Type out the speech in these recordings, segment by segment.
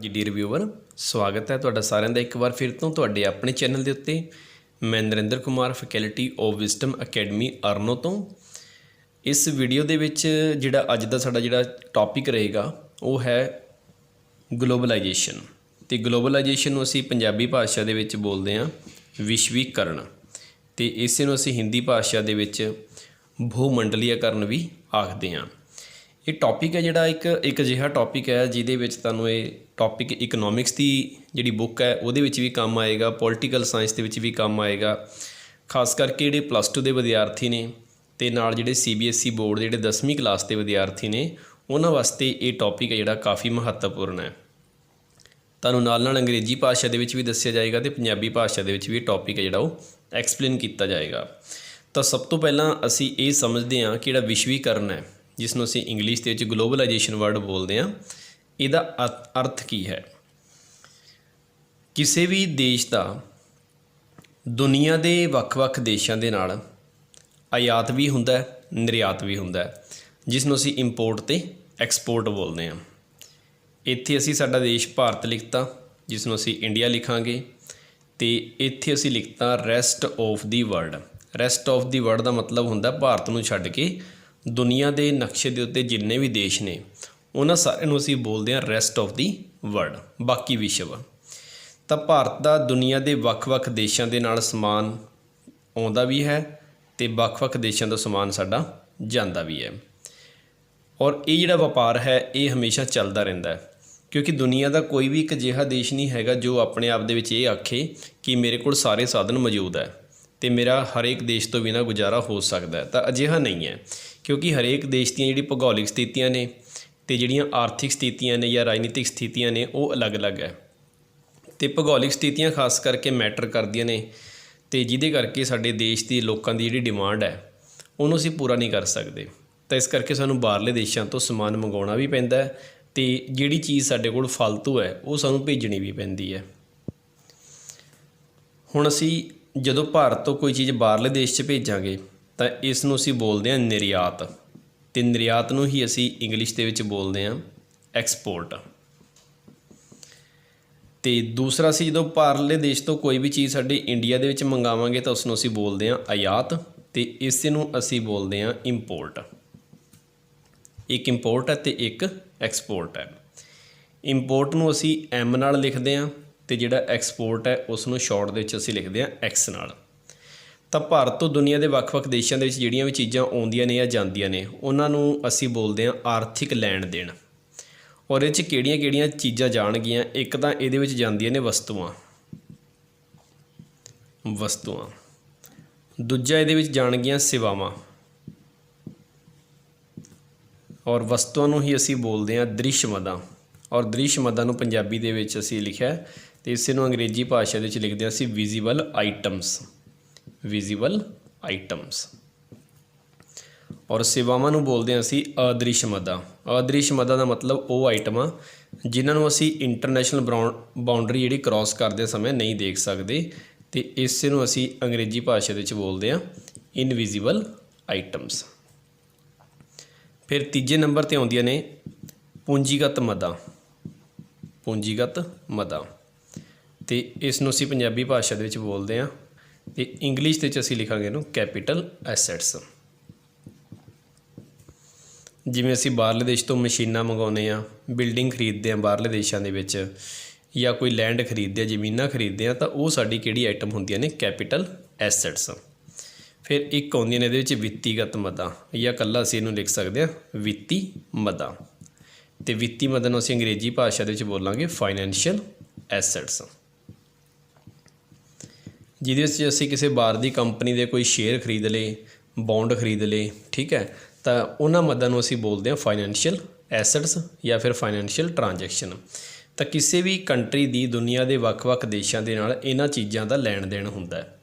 G D reviewer स्वागत है तुहाडा सारिਆਂ ਦਾ ਇੱਕ ਵਾਰ ਫਿਰ ਤੋਂ ਤੁਹਾਡੇ ਆਪਣੇ ਚੈਨਲ ਦੇ ਉੱਤੇ। मैं Narendra Kumar faculty of wisdom academy अरनो तो इस वीडियो ਦੇ ਵਿੱਚ ਜਿਹੜਾ ਅੱਜ ਦਾ ਸਾਡਾ ਜਿਹੜਾ ਟੌਪਿਕ ਰਹੇਗਾ ਉਹ ਹੈ ਗਲੋਬਲਾਈਜੇਸ਼ਨ। ਤੇ ਗਲੋਬਲਾਈਜੇਸ਼ਨ ਨੂੰ ਅਸੀਂ ਪੰਜਾਬੀ ਭਾਸ਼ਾ ਦੇ ਵਿੱਚ ਬੋਲਦੇ ਹਾਂ ਵਿਸ਼ਵੀਕਰਨ, ਤੇ ਇਸੇ ਨੂੰ ਅਸੀਂ ਹਿੰਦੀ ਭਾਸ਼ਾ ਦੇ ਵਿੱਚ ਭੂਮੰਡਲੀਕਰਨ ਵੀ ਆਖਦੇ ਹਾਂ। ਇਹ ਟੌਪਿਕ ਹੈ ਜਿਹੜਾ ਇੱਕ ਅਜਿਹਾ ਟੌਪਿਕ ਹੈ ਜਿਹਦੇ ਵਿੱਚ ਤੁਹਾਨੂੰ ਇਹ ਟੌਪਿਕ ਇਕਨੋਮਿਕਸ ਦੀ ਜਿਹੜੀ ਬੁੱਕ ਹੈ ਉਹਦੇ ਵਿੱਚ ਵੀ ਕੰਮ ਆਏਗਾ, ਪੋਲੀਟੀਕਲ ਸਾਇੰਸ ਦੇ ਵਿੱਚ ਵੀ ਕੰਮ ਆਏਗਾ। ਖਾਸ ਕਰਕੇ ਜਿਹੜੇ +2 ਦੇ ਵਿਦਿਆਰਥੀ ਨੇ ਅਤੇ ਨਾਲ ਜਿਹੜੇ CBSE ਬੋਰਡ ਜਿਹੜੇ 10ਵੀਂ ਕਲਾਸ ਦੇ ਵਿਦਿਆਰਥੀ ਨੇ ਉਹਨਾਂ ਵਾਸਤੇ ਇਹ ਟੌਪਿਕ ਹੈ ਜਿਹੜਾ ਕਾਫੀ ਮਹੱਤਵਪੂਰਨ ਹੈ। ਤੁਹਾਨੂੰ ਨਾਲ ਅੰਗਰੇਜ਼ੀ ਭਾਸ਼ਾ ਦੇ ਵਿੱਚ ਵੀ ਦੱਸਿਆ ਜਾਏਗਾ ਅਤੇ ਪੰਜਾਬੀ ਭਾਸ਼ਾ ਦੇ ਵਿੱਚ ਵੀ ਇਹ ਟੌਪਿਕ ਹੈ ਜਿਹੜਾ ਉਹ ਐਕਸਪਲੇਨ ਕੀਤਾ ਜਾਏਗਾ। ਤਾਂ ਸਭ ਤੋਂ ਪਹਿਲਾਂ ਅਸੀਂ ਇਹ ਸਮਝਦੇ ਹਾਂ ਕਿ ਜਿਹੜਾ ਵਿਸ਼ਵੀਕਰਨ ਹੈ, ਜਿਸ ਨੂੰ ਅਸੀਂ ਇੰਗਲਿਸ਼ ਦੇ ਵਿੱਚ ਗਲੋਬਲਾਈਜੇਸ਼ਨ ਵਰਡ ਬੋਲਦੇ ਹਾਂ, ਇਹਦਾ ਅਰਥ ਕੀ ਹੈ। ਕਿਸੇ ਵੀ ਦੇਸ਼ ਦਾ ਦੁਨੀਆ ਦੇ ਵੱਖ-ਵੱਖ ਦੇਸ਼ਾਂ ਦੇ ਨਾਲ ਆਯਾਤ ਵੀ ਹੁੰਦਾ ਹੈ, ਨਿਰਯਾਤ ਵੀ ਹੁੰਦਾ ਹੈ, ਜਿਸ ਨੂੰ ਅਸੀਂ ਇੰਪੋਰਟ ਅਤੇ ਐਕਸਪੋਰਟ ਬੋਲਦੇ ਹਾਂ। ਇੱਥੇ ਅਸੀਂ ਸਾਡਾ ਦੇਸ਼ ਭਾਰਤ ਲਿਖਤਾ, ਜਿਸ ਨੂੰ ਅਸੀਂ ਇੰਡੀਆ ਲਿਖਾਂਗੇ, ਅਤੇ ਇੱਥੇ ਅਸੀਂ ਲਿਖਤਾ rest of the world. Rest of the world ਦਾ ਮਤਲਬ ਹੁੰਦਾ ਭਾਰਤ ਨੂੰ ਛੱਡ ਕੇ ਦੁਨੀਆ ਦੇ ਨਕਸ਼ੇ ਦੇ ਉੱਤੇ ਜਿੰਨੇ ਵੀ ਦੇਸ਼ ਨੇ ਉਹਨਾਂ ਸਾਰਿਆਂ ਨੂੰ ਅਸੀਂ ਬੋਲਦੇ ਹਾਂ ਰੈਸਟ ਆਫ ਦੀ ਵਰਲਡ, ਬਾਕੀ ਵਿਸ਼ਵ। ਤਾਂ ਭਾਰਤ ਦਾ ਦੁਨੀਆ ਦੇ ਵੱਖ-ਵੱਖ ਦੇਸ਼ਾਂ ਦੇ ਨਾਲ ਸਮਾਨ ਆਉਂਦਾ ਵੀ ਹੈ ਅਤੇ ਵੱਖ-ਵੱਖ ਦੇਸ਼ਾਂ ਦਾ ਸਮਾਨ ਸਾਡਾ ਜਾਂਦਾ ਵੀ ਹੈ। ਔਰ ਇਹ ਜਿਹੜਾ ਵਪਾਰ ਹੈ ਇਹ ਹਮੇਸ਼ਾ ਚੱਲਦਾ ਰਹਿੰਦਾ ਹੈ, ਕਿਉਂਕਿ ਦੁਨੀਆ ਦਾ ਕੋਈ ਵੀ ਇੱਕ ਅਜਿਹਾ ਦੇਸ਼ ਨਹੀਂ ਹੈਗਾ ਜੋ ਆਪਣੇ ਆਪ ਦੇ ਵਿੱਚ ਇਹ ਆਖੇ ਕਿ ਮੇਰੇ ਕੋਲ ਸਾਰੇ ਸਾਧਨ ਮੌਜੂਦ ਹੈ ਅਤੇ ਮੇਰਾ ਹਰੇਕ ਦੇਸ਼ ਤੋਂ ਬਿਨਾਂ ਗੁਜ਼ਾਰਾ ਹੋ ਸਕਦਾ ਹੈ। ਤਾਂ ਅਜਿਹਾ ਨਹੀਂ ਹੈ, ਕਿਉਂਕਿ ਹਰੇਕ ਦੇਸ਼ ਦੀਆਂ ਜਿਹੜੀ ਭੂਗੋਲਿਕ ਸਥਿਤੀਆਂ ਨੇ ਅਤੇ ਜਿਹੜੀਆਂ ਆਰਥਿਕ ਸਥਿਤੀਆਂ ਨੇ ਜਾਂ ਰਾਜਨੀਤਿਕ ਸਥਿਤੀਆਂ ਨੇ ਉਹ ਅਲੱਗ-ਅਲੱਗ ਹੈ। ਅਤੇ ਭੂਗੋਲਿਕ ਸਥਿਤੀਆਂ ਖਾਸ ਕਰਕੇ ਮੈਟਰ ਕਰਦੀਆਂ ਨੇ, ਅਤੇ ਜਿਹਦੇ ਕਰਕੇ ਸਾਡੇ ਦੇਸ਼ ਦੇ ਲੋਕਾਂ ਦੀ ਜਿਹੜੀ ਡਿਮਾਂਡ ਹੈ ਉਹਨੂੰ ਅਸੀਂ ਪੂਰਾ ਨਹੀਂ ਕਰ ਸਕਦੇ। ਤਾਂ ਇਸ ਕਰਕੇ ਸਾਨੂੰ ਬਾਹਰਲੇ ਦੇਸ਼ਾਂ ਤੋਂ ਸਮਾਨ ਮੰਗਵਾਉਣਾ ਵੀ ਪੈਂਦਾ ਹੈ, ਅਤੇ ਜਿਹੜੀ ਚੀਜ਼ ਸਾਡੇ ਕੋਲ ਫਾਲਤੂ ਹੈ ਉਹ ਸਾਨੂੰ ਭੇਜਣੀ ਵੀ ਪੈਂਦੀ ਹੈ। ਹੁਣ ਅਸੀਂ ਜਦੋਂ ਭਾਰਤ ਤੋਂ ਕੋਈ ਚੀਜ਼ ਬਾਹਰਲੇ ਦੇਸ਼ 'ਚ ਭੇਜਾਂਗੇ ਤਾਂ ਇਸ ਨੂੰ ਅਸੀਂ ਬੋਲਦੇ ਹਾਂ ਨਿਰਯਾਤ, ਅਤੇ ਨਿਰਯਾਤ ਨੂੰ ਹੀ ਅਸੀਂ ਇੰਗਲਿਸ਼ ਦੇ ਵਿੱਚ ਬੋਲਦੇ ਹਾਂ ਐਕਸਪੋਰਟ। ਅਤੇ ਦੂਸਰਾ ਅਸੀਂ ਜਦੋਂ ਬਾਹਰਲੇ ਦੇਸ਼ ਤੋਂ ਕੋਈ ਵੀ ਚੀਜ਼ ਸਾਡੇ ਇੰਡੀਆ ਦੇ ਵਿੱਚ ਮੰਗਾਵਾਂਗੇ ਤਾਂ ਉਸ ਨੂੰ ਅਸੀਂ ਬੋਲਦੇ ਹਾਂ ਆਯਾਤ, ਅਤੇ ਇਸੇ ਨੂੰ ਅਸੀਂ ਬੋਲਦੇ ਹਾਂ ਇੰਪੋਰਟ। ਇੱਕ ਇੰਪੋਰਟ ਹੈ ਅਤੇ ਇੱਕ ਐਕਸਪੋਰਟ ਹੈ। ਇੰਪੋਰਟ ਨੂੰ ਅਸੀਂ M ਨਾਲ ਲਿਖਦੇ ਹਾਂ ਅਤੇ ਜਿਹੜਾ ਐਕਸਪੋਰਟ ਹੈ ਉਸ ਨੂੰ ਸ਼ਾਰਟ ਦੇ ਵਿੱਚ ਅਸੀਂ ਲਿਖਦੇ ਹਾਂ X ਨਾਲ। ਤਾਂ ਭਾਰਤ ਤੋਂ ਦੁਨੀਆ ਦੇ ਵੱਖ-ਵੱਖ ਦੇਸ਼ਾਂ ਦੇ ਵਿੱਚ ਜਿਹੜੀਆਂ ਵੀ ਚੀਜ਼ਾਂ ਆਉਂਦੀਆਂ ਨੇ ਜਾਂ ਜਾਂਦੀਆਂ ਨੇ ਉਹਨਾਂ ਨੂੰ ਅਸੀਂ ਬੋਲਦੇ ਹਾਂ ਆਰਥਿਕ ਲੈਣ ਦੇਣ। ਔਰ ਇਹ 'ਚ ਕਿਹੜੀਆਂ ਚੀਜ਼ਾਂ ਜਾਣਗੀਆਂ, ਇੱਕ ਤਾਂ ਇਹਦੇ ਵਿੱਚ ਜਾਂਦੀਆਂ ਨੇ ਵਸਤੂਆਂ, ਦੂਜਾ ਇਹਦੇ ਵਿੱਚ ਜਾਣਗੀਆਂ ਸੇਵਾਵਾਂ, ਔਰ ਵਸਤੂਆਂ ਨੂੰ ਹੀ ਅਸੀਂ ਬੋਲਦੇ ਹਾਂ ਦ੍ਰਿਸ਼ ਮਦਾਂ। ਔਰ ਦ੍ਰਿਸ਼ ਮਦਾਂ ਨੂੰ ਪੰਜਾਬੀ ਦੇ ਵਿੱਚ ਅਸੀਂ ਲਿਖਿਆ ਅਤੇ ਇਸੇ ਨੂੰ ਅੰਗਰੇਜ਼ੀ ਭਾਸ਼ਾ ਦੇ ਵਿੱਚ ਲਿਖਦੇ ਹਾਂ ਅਸੀਂ ਵਿਜ਼ੀਬਲ ਆਈਟਮਸ। ਔਰ ਸੇਵਾਵਾਂ ਨੂੰ ਬੋਲਦੇ ਹਾਂ ਅਸੀਂ ਅਦ੍ਰਿਸ਼ ਮਦਾਂ। ਅਦ੍ਰਿਸ਼ ਮਦਾਂ ਦਾ ਮਤਲਬ ਉਹ ਆਈਟਮਾਂ ਜਿਨ੍ਹਾਂ ਨੂੰ ਅਸੀਂ ਇੰਟਰਨੈਸ਼ਨਲ ਬਾਊਂਡਰੀ ਜਿਹੜੀ ਕ੍ਰੋਸ ਕਰਦੇ ਸਮੇਂ ਨਹੀਂ ਦੇਖ ਸਕਦੇ, ਅਤੇ ਇਸੇ ਨੂੰ ਅਸੀਂ ਅੰਗਰੇਜ਼ੀ ਭਾਸ਼ਾ ਦੇ ਵਿੱਚ ਬੋਲਦੇ ਹਾਂ ਇਨਵਿਜ਼ੀਬਲ ਆਈਟਮਸ। ਫਿਰ ਤੀਜੇ ਨੰਬਰ 'ਤੇ ਆਉਂਦੀਆਂ ਨੇ ਪੂੰਜੀਗਤ ਮਦਾਂ, ਅਤੇ ਇਸ ਨੂੰ ਅਸੀਂ ਪੰਜਾਬੀ ਭਾਸ਼ਾ ਦੇ ਵਿੱਚ ਬੋਲਦੇ ਹਾਂ, ਅਤੇ ਇੰਗਲਿਸ਼ ਦੇ ਵਿੱਚ ਅਸੀਂ ਲਿਖਾਂਗੇ ਇਹਨੂੰ ਕੈਪੀਟਲ ਐਸੈਟਸ। ਜਿਵੇਂ ਅਸੀਂ ਬਾਹਰਲੇ ਦੇਸ਼ ਤੋਂ ਮਸ਼ੀਨਾਂ ਮੰਗਵਾਉਂਦੇ ਹਾਂ, ਬਿਲਡਿੰਗ ਖਰੀਦਦੇ ਹਾਂ ਬਾਹਰਲੇ ਦੇਸ਼ਾਂ ਦੇ ਵਿੱਚ, ਜਾਂ ਕੋਈ ਲੈਂਡ ਖਰੀਦਦੇ ਹਾਂ, ਜ਼ਮੀਨਾਂ ਖਰੀਦਦੇ ਹਾਂ, ਤਾਂ ਉਹ ਸਾਡੀ ਕਿਹੜੀ ਆਈਟਮ ਹੁੰਦੀਆਂ ਨੇ ਕੈਪੀਟਲ ਐਸੈਟਸ। ਫਿਰ ਇੱਕ ਆਉਂਦੀਆਂ ਨੇ ਇਹਦੇ ਵਿੱਚ ਵਿੱਤੀਗਤ ਮਦਾਂ, ਜਾਂ ਇਕੱਲਾ ਅਸੀਂ ਇਹਨੂੰ ਲਿਖ ਸਕਦੇ ਹਾਂ ਵਿੱਤੀ ਮਦਾਂ, ਅਤੇ ਵਿੱਤੀ ਮਦਾਂ ਨੂੰ ਅਸੀਂ ਅੰਗਰੇਜ਼ੀ ਭਾਸ਼ਾ ਦੇ ਵਿੱਚ ਬੋਲਾਂਗੇ ਫਾਈਨੈਂਸ਼ੀਅਲ ਐਸੈਟਸ। ਜਿਹਦੇ ਵਿੱਚ ਅਸੀਂ ਕਿਸੇ ਬਾਹਰ ਦੀ ਕੰਪਨੀ ਦੇ ਕੋਈ ਸ਼ੇਅਰ ਖਰੀਦ ਲਏ, ਬੌਂਡ ਖਰੀਦ ਲਏ, ਠੀਕ ਹੈ, ਤਾਂ ਉਹਨਾਂ ਮਦਾਂ ਨੂੰ ਅਸੀਂ ਬੋਲਦੇ ਹਾਂ ਫਾਈਨੈਂਸ਼ੀਅਲ ਐਸੈਟਸ ਜਾਂ ਫਿਰ ਫਾਈਨੈਂਸ਼ੀਅਲ ਟ੍ਰਾਂਜੈਕਸ਼ਨ। ਤਾਂ ਕਿਸੇ ਵੀ ਕੰਟਰੀ ਦੀ ਦੁਨੀਆ ਦੇ ਵੱਖ-ਵੱਖ ਦੇਸ਼ਾਂ ਦੇ ਨਾਲ ਇਹਨਾਂ ਚੀਜ਼ਾਂ ਦਾ ਲੈਣ ਦੇਣ ਹੁੰਦਾ ਹੈ।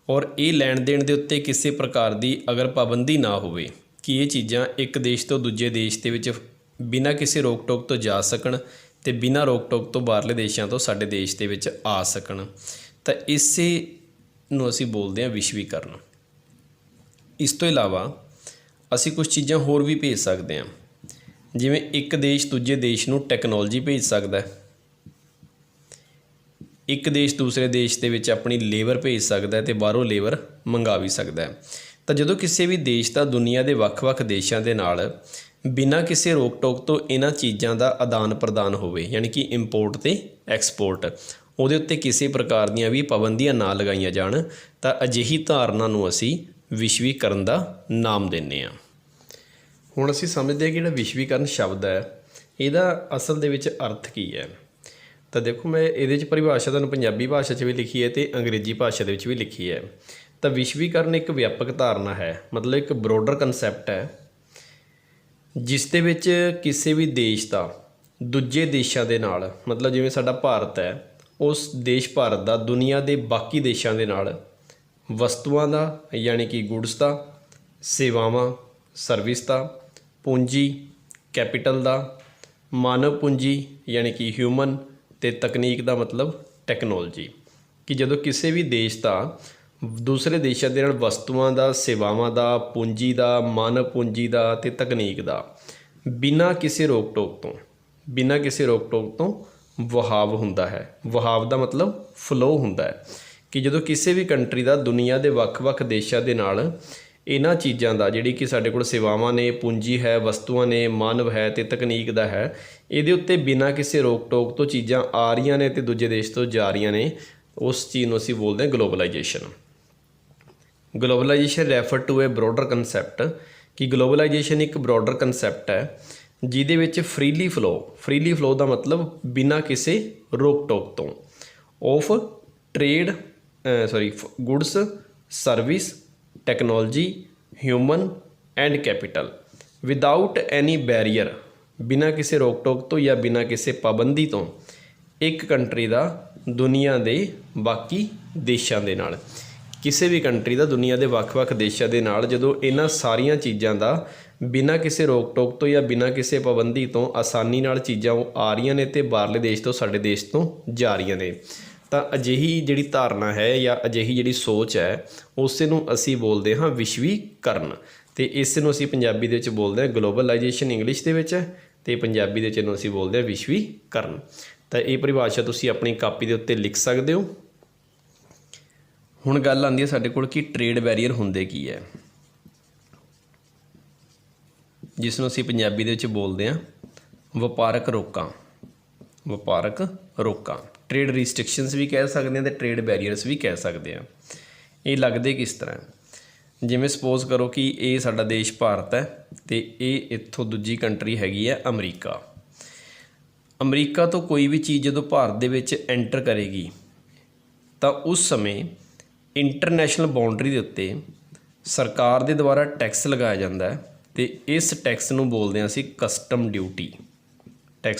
ਔਰ ਇਹ ਲੈਣ ਦੇਣ ਦੇ ਉੱਤੇ ਕਿਸੇ ਪ੍ਰਕਾਰ ਦੀ ਅਗਰ ਪਾਬੰਦੀ ਨਾ ਹੋਵੇ ਕਿ ਇਹ ਚੀਜ਼ਾਂ ਇੱਕ ਦੇਸ਼ ਤੋਂ ਦੂਜੇ ਦੇਸ਼ ਦੇ ਵਿੱਚ ਬਿਨਾਂ ਕਿਸੇ ਰੋਕ ਟੋਕ ਤੋਂ ਜਾ ਸਕਣ ਅਤੇ ਬਿਨਾਂ ਰੋਕ ਟੋਕ ਤੋਂ ਬਾਹਰਲੇ ਦੇਸ਼ਾਂ ਤੋਂ ਸਾਡੇ ਦੇਸ਼ ਦੇ ਵਿੱਚ ਆ ਸਕਣ, ਤਾਂ ਇਸੇ ਨੂੰ ਅਸੀਂ ਬੋਲਦੇ ਹਾਂ ਵਿਸ਼ਵੀਕਰਨ। ਇਸ ਤੋਂ ਇਲਾਵਾ ਅਸੀਂ ਕੁਝ ਚੀਜ਼ਾਂ ਹੋਰ ਵੀ ਭੇਜ ਸਕਦੇ ਹਾਂ, ਜਿਵੇਂ ਇੱਕ ਦੇਸ਼ ਦੂਜੇ ਦੇਸ਼ ਨੂੰ ਟੈਕਨੋਲੋਜੀ ਭੇਜ ਸਕਦਾ ਹੈ, ਇੱਕ ਦੇਸ਼ ਦੂਸਰੇ ਦੇਸ਼ ਦੇ ਵਿੱਚ ਆਪਣੀ ਲੇਬਰ ਭੇਜ ਸਕਦਾ ਹੈ ਅਤੇ ਬਾਹਰੋਂ ਲੇਬਰ ਮੰਗਾ ਵੀ ਸਕਦਾ ਹੈ। ਤਾਂ ਜਦੋਂ ਕਿਸੇ ਵੀ ਦੇਸ਼ ਦਾ ਦੁਨੀਆ ਦੇ ਵੱਖ-ਵੱਖ ਦੇਸ਼ਾਂ ਦੇ ਨਾਲ ਬਿਨਾਂ ਕਿਸੇ ਰੋਕ ਟੋਕ ਤੋਂ ਇਹਨਾਂ ਚੀਜ਼ਾਂ ਦਾ ਆਦਾਨ ਪ੍ਰਦਾਨ ਹੋਵੇ, ਯਾਨੀ ਕਿ ਇੰਪੋਰਟ ਅਤੇ ਐਕਸਪੋਰਟ, ਉਹਦੇ ਉੱਤੇ ਕਿਸੇ ਪ੍ਰਕਾਰ ਦੀਆਂ ਵੀ ਪਾਬੰਦੀਆਂ ਨਾ ਲਗਾਈਆਂ ਜਾਣ, ਤਾਂ ਅਜਿਹੀ ਧਾਰਨਾ ਨੂੰ ਅਸੀਂ ਵਿਸ਼ਵੀਕਰਨ ਦਾ ਨਾਮ ਦਿੰਦੇ ਹਾਂ। ਹੁਣ ਅਸੀਂ ਸਮਝਦੇ ਹਾਂ ਕਿ ਜਿਹੜਾ ਵਿਸ਼ਵੀਕਰਨ ਸ਼ਬਦ ਹੈ ਇਹਦਾ ਅਸਲ ਦੇ ਵਿੱਚ ਅਰਥ ਕੀ ਹੈ। ਤਾਂ ਦੇਖੋ, ਮੈਂ ਇਹਦੇ 'ਚ ਪਰਿਭਾਸ਼ਾ ਤੁਹਾਨੂੰ ਪੰਜਾਬੀ ਭਾਸ਼ਾ 'ਚ ਵੀ ਲਿਖੀ ਹੈ ਅਤੇ ਅੰਗਰੇਜ਼ੀ ਭਾਸ਼ਾ ਦੇ ਵਿੱਚ ਵੀ ਲਿਖੀ ਹੈ। ਤਾਂ ਵਿਸ਼ਵੀਕਰਨ ਇੱਕ ਵਿਆਪਕ ਧਾਰਨਾ ਹੈ, ਮਤਲਬ ਇੱਕ ਬਰੋਡਰ ਕਨਸੈਪਟ ਹੈ, ਜਿਸ ਦੇ ਵਿੱਚ ਕਿਸੇ ਵੀ ਦੇਸ਼ ਦਾ ਦੂਜੇ ਦੇਸ਼ਾਂ ਦੇ ਨਾਲ, ਮਤਲਬ ਜਿਵੇਂ ਸਾਡਾ ਭਾਰਤ ਹੈ, ਉਸ ਦੇਸ਼ ਭਾਰਤ ਦਾ ਦੁਨੀਆ ਦੇ ਬਾਕੀ ਦੇਸ਼ਾਂ ਦੇ ਨਾਲ ਵਸਤੂਆਂ ਦਾ ਯਾਨੀ ਕਿ ਗੁਡਸ ਦਾ, ਸੇਵਾਵਾਂ ਸਰਵਿਸ ਦਾ, ਪੂੰਜੀ ਕੈਪੀਟਲ ਦਾ, ਮਾਨਵ ਪੂੰਜੀ ਯਾਨੀ ਕਿ ਹਿਊਮਨ, ਅਤੇ ਤਕਨੀਕ ਦਾ ਮਤਲਬ ਟੈਕਨੋਲੋਜੀ, ਕਿ ਜਦੋਂ ਕਿਸੇ ਵੀ ਦੇਸ਼ ਦਾ ਦੂਸਰੇ ਦੇਸ਼ਾਂ ਦੇ ਨਾਲ ਵਸਤੂਆਂ ਦਾ, ਸੇਵਾਵਾਂ ਦਾ, ਪੂੰਜੀ ਦਾ, ਮਾਨਵ ਪੂੰਜੀ ਦਾ ਅਤੇ ਤਕਨੀਕ ਦਾ ਬਿਨਾਂ ਕਿਸੇ ਰੋਕ ਟੋਕ ਤੋਂ ਵਹਾਵ ਹੁੰਦਾ ਹੈ। ਵਹਾਵ ਦਾ ਮਤਲਬ ਫਲੋ ਹੁੰਦਾ ਹੈ, ਕਿ ਜਦੋਂ ਕਿਸੇ ਵੀ ਕੰਟਰੀ ਦਾ ਦੁਨੀਆ ਦੇ ਵੱਖ-ਵੱਖ ਦੇਸ਼ਾਂ ਦੇ ਨਾਲ ਇਹਨਾਂ ਚੀਜ਼ਾਂ ਦਾ, ਜਿਹੜੀ ਕਿ ਸਾਡੇ ਕੋਲ ਸੇਵਾਵਾਂ ਨੇ, ਪੂੰਜੀ ਹੈ, ਵਸਤੂਆਂ ਨੇ, ਮਾਨਵ ਹੈ ਅਤੇ ਤਕਨੀਕ ਦਾ ਹੈ, ਇਹਦੇ ਉੱਤੇ ਬਿਨਾਂ ਕਿਸੇ ਰੋਕ ਟੋਕ ਤੋਂ ਚੀਜ਼ਾਂ ਆ ਰਹੀਆਂ ਨੇ ਅਤੇ ਦੂਜੇ ਦੇਸ਼ ਤੋਂ ਜਾ ਰਹੀਆਂ ਨੇ, ਉਸ ਚੀਜ਼ ਨੂੰ ਅਸੀਂ ਬੋਲਦੇ ਹਾਂ globalization. Globalization refer to a broader concept, ਕਿ ਗਲੋਬਲਾਈਜੇਸ਼ਨ ਇੱਕ ਬਰੋਡਰ ਕਨਸੈਪਟ ਹੈ ਜਿਹਦੇ ਵਿੱਚ ਫ੍ਰੀਲੀ ਫਲੋ ਦਾ ਮਤਲਬ ਬਿਨਾਂ ਕਿਸੇ ਰੋਕ ਟੋਕ ਤੋਂ, of trade goods, service, technology, human and capital without any barrier, ਬਿਨਾਂ ਕਿਸੇ ਰੋਕ ਟੋਕ ਤੋਂ ਜਾਂ ਬਿਨਾਂ ਕਿਸੇ ਪਾਬੰਦੀ ਤੋਂ ਇੱਕ ਕੰਟਰੀ ਦਾ ਦੁਨੀਆ ਦੇ ਬਾਕੀ ਦੇਸ਼ਾਂ ਦੇ ਨਾਲ, ਕਿਸੇ ਵੀ ਕੰਟਰੀ ਦਾ ਦੁਨੀਆ ਦੇ ਵੱਖ-ਵੱਖ ਦੇਸ਼ਾਂ ਦੇ ਨਾਲ ਜਦੋਂ ਇਹਨਾਂ ਸਾਰੀਆਂ ਚੀਜ਼ਾਂ ਦਾ ਬਿਨਾਂ ਕਿਸੇ ਰੋਕ ਟੋਕ ਤੋਂ ਜਾਂ ਬਿਨਾਂ ਕਿਸੇ ਪਾਬੰਦੀ ਤੋਂ ਆਸਾਨੀ ਨਾਲ ਚੀਜ਼ਾਂ ਉਹ ਆ ਰਹੀਆਂ ਨੇ ਅਤੇ ਬਾਹਰਲੇ ਦੇਸ਼ ਤੋਂ ਸਾਡੇ ਦੇਸ਼ ਤੋਂ ਜਾ ਰਹੀਆਂ ਨੇ, ਤਾਂ ਅਜਿਹੀ ਜਿਹੜੀ ਧਾਰਨਾ ਹੈ ਜਾਂ ਅਜਿਹੀ ਜਿਹੜੀ ਸੋਚ ਹੈ, ਉਸੇ ਨੂੰ ਅਸੀਂ ਬੋਲਦੇ ਹਾਂ ਵਿਸ਼ਵੀਕਰਨ, ਅਤੇ ਇਸ ਨੂੰ ਅਸੀਂ ਪੰਜਾਬੀ ਦੇ ਵਿੱਚ ਬੋਲਦੇ ਹਾਂ ਗਲੋਬਲਾਈਜੇਸ਼ਨ ਇੰਗਲਿਸ਼ ਦੇ ਵਿੱਚ, ਅਤੇ ਪੰਜਾਬੀ ਦੇ ਵਿੱਚ ਇਹਨੂੰ ਅਸੀਂ ਬੋਲਦੇ ਹਾਂ ਵਿਸ਼ਵੀਕਰਨ। ਤਾਂ ਇਹ ਪਰਿਭਾਸ਼ਾ ਤੁਸੀਂ ਆਪਣੀ ਕਾਪੀ ਦੇ ਉੱਤੇ ਲਿਖ ਸਕਦੇ ਹੋ। ਹੁਣ ਗੱਲ ਆਉਂਦੀ ਹੈ ਸਾਡੇ ਕੋਲ ਕਿ ਟ੍ਰੇਡ ਬੈਰੀਅਰ ਹੁੰਦੇ ਕੀ ਹੈ, ਜਿਸ ਨੂੰ ਅਸੀਂ ਪੰਜਾਬੀ ਦੇ ਵਿੱਚ ਬੋਲਦੇ ਹਾਂ ਵਪਾਰਕ ਰੋਕਾਂ, ਟ੍ਰੇਡ ਰਿਸਟ੍ਰਿਕਸ਼ਨਸ ਵੀ ਕਹਿ ਸਕਦੇ ਹਾਂ ਅਤੇ ਟ੍ਰੇਡ ਬੈਰੀਅਰਸ ਵੀ ਕਹਿ ਸਕਦੇ ਹਾਂ। ਇਹ ਲੱਗਦੇ ਕਿਸ ਤਰ੍ਹਾਂ, ਜਿਵੇਂ ਸਪੋਜ਼ ਕਰੋ ਕਿ ਇਹ ਸਾਡਾ ਦੇਸ਼ ਭਾਰਤ ਹੈ ਅਤੇ ਇਹ ਇੱਥੋਂ ਦੂਜੀ ਕੰਟਰੀ ਹੈਗੀ ਹੈ ਅਮਰੀਕਾ ਤੋਂ ਕੋਈ ਵੀ ਚੀਜ਼ ਜਦੋਂ ਭਾਰਤ ਦੇ ਵਿੱਚ ਐਂਟਰ ਕਰੇਗੀ ਤਾਂ ਉਸ ਸਮੇਂ ਇੰਟਰਨੈਸ਼ਨਲ ਬਾਉਂਡਰੀ ਦੇ ਉੱਤੇ ਸਰਕਾਰ ਦੇ ਦੁਆਰਾ ਟੈਕਸ ਲਗਾਇਆ ਜਾਂਦਾ ਹੈ, ਅਤੇ ਇਸ ਟੈਕਸ ਨੂੰ ਬੋਲਦੇ ਹਾਂ ਅਸੀਂ ਕਸਟਮ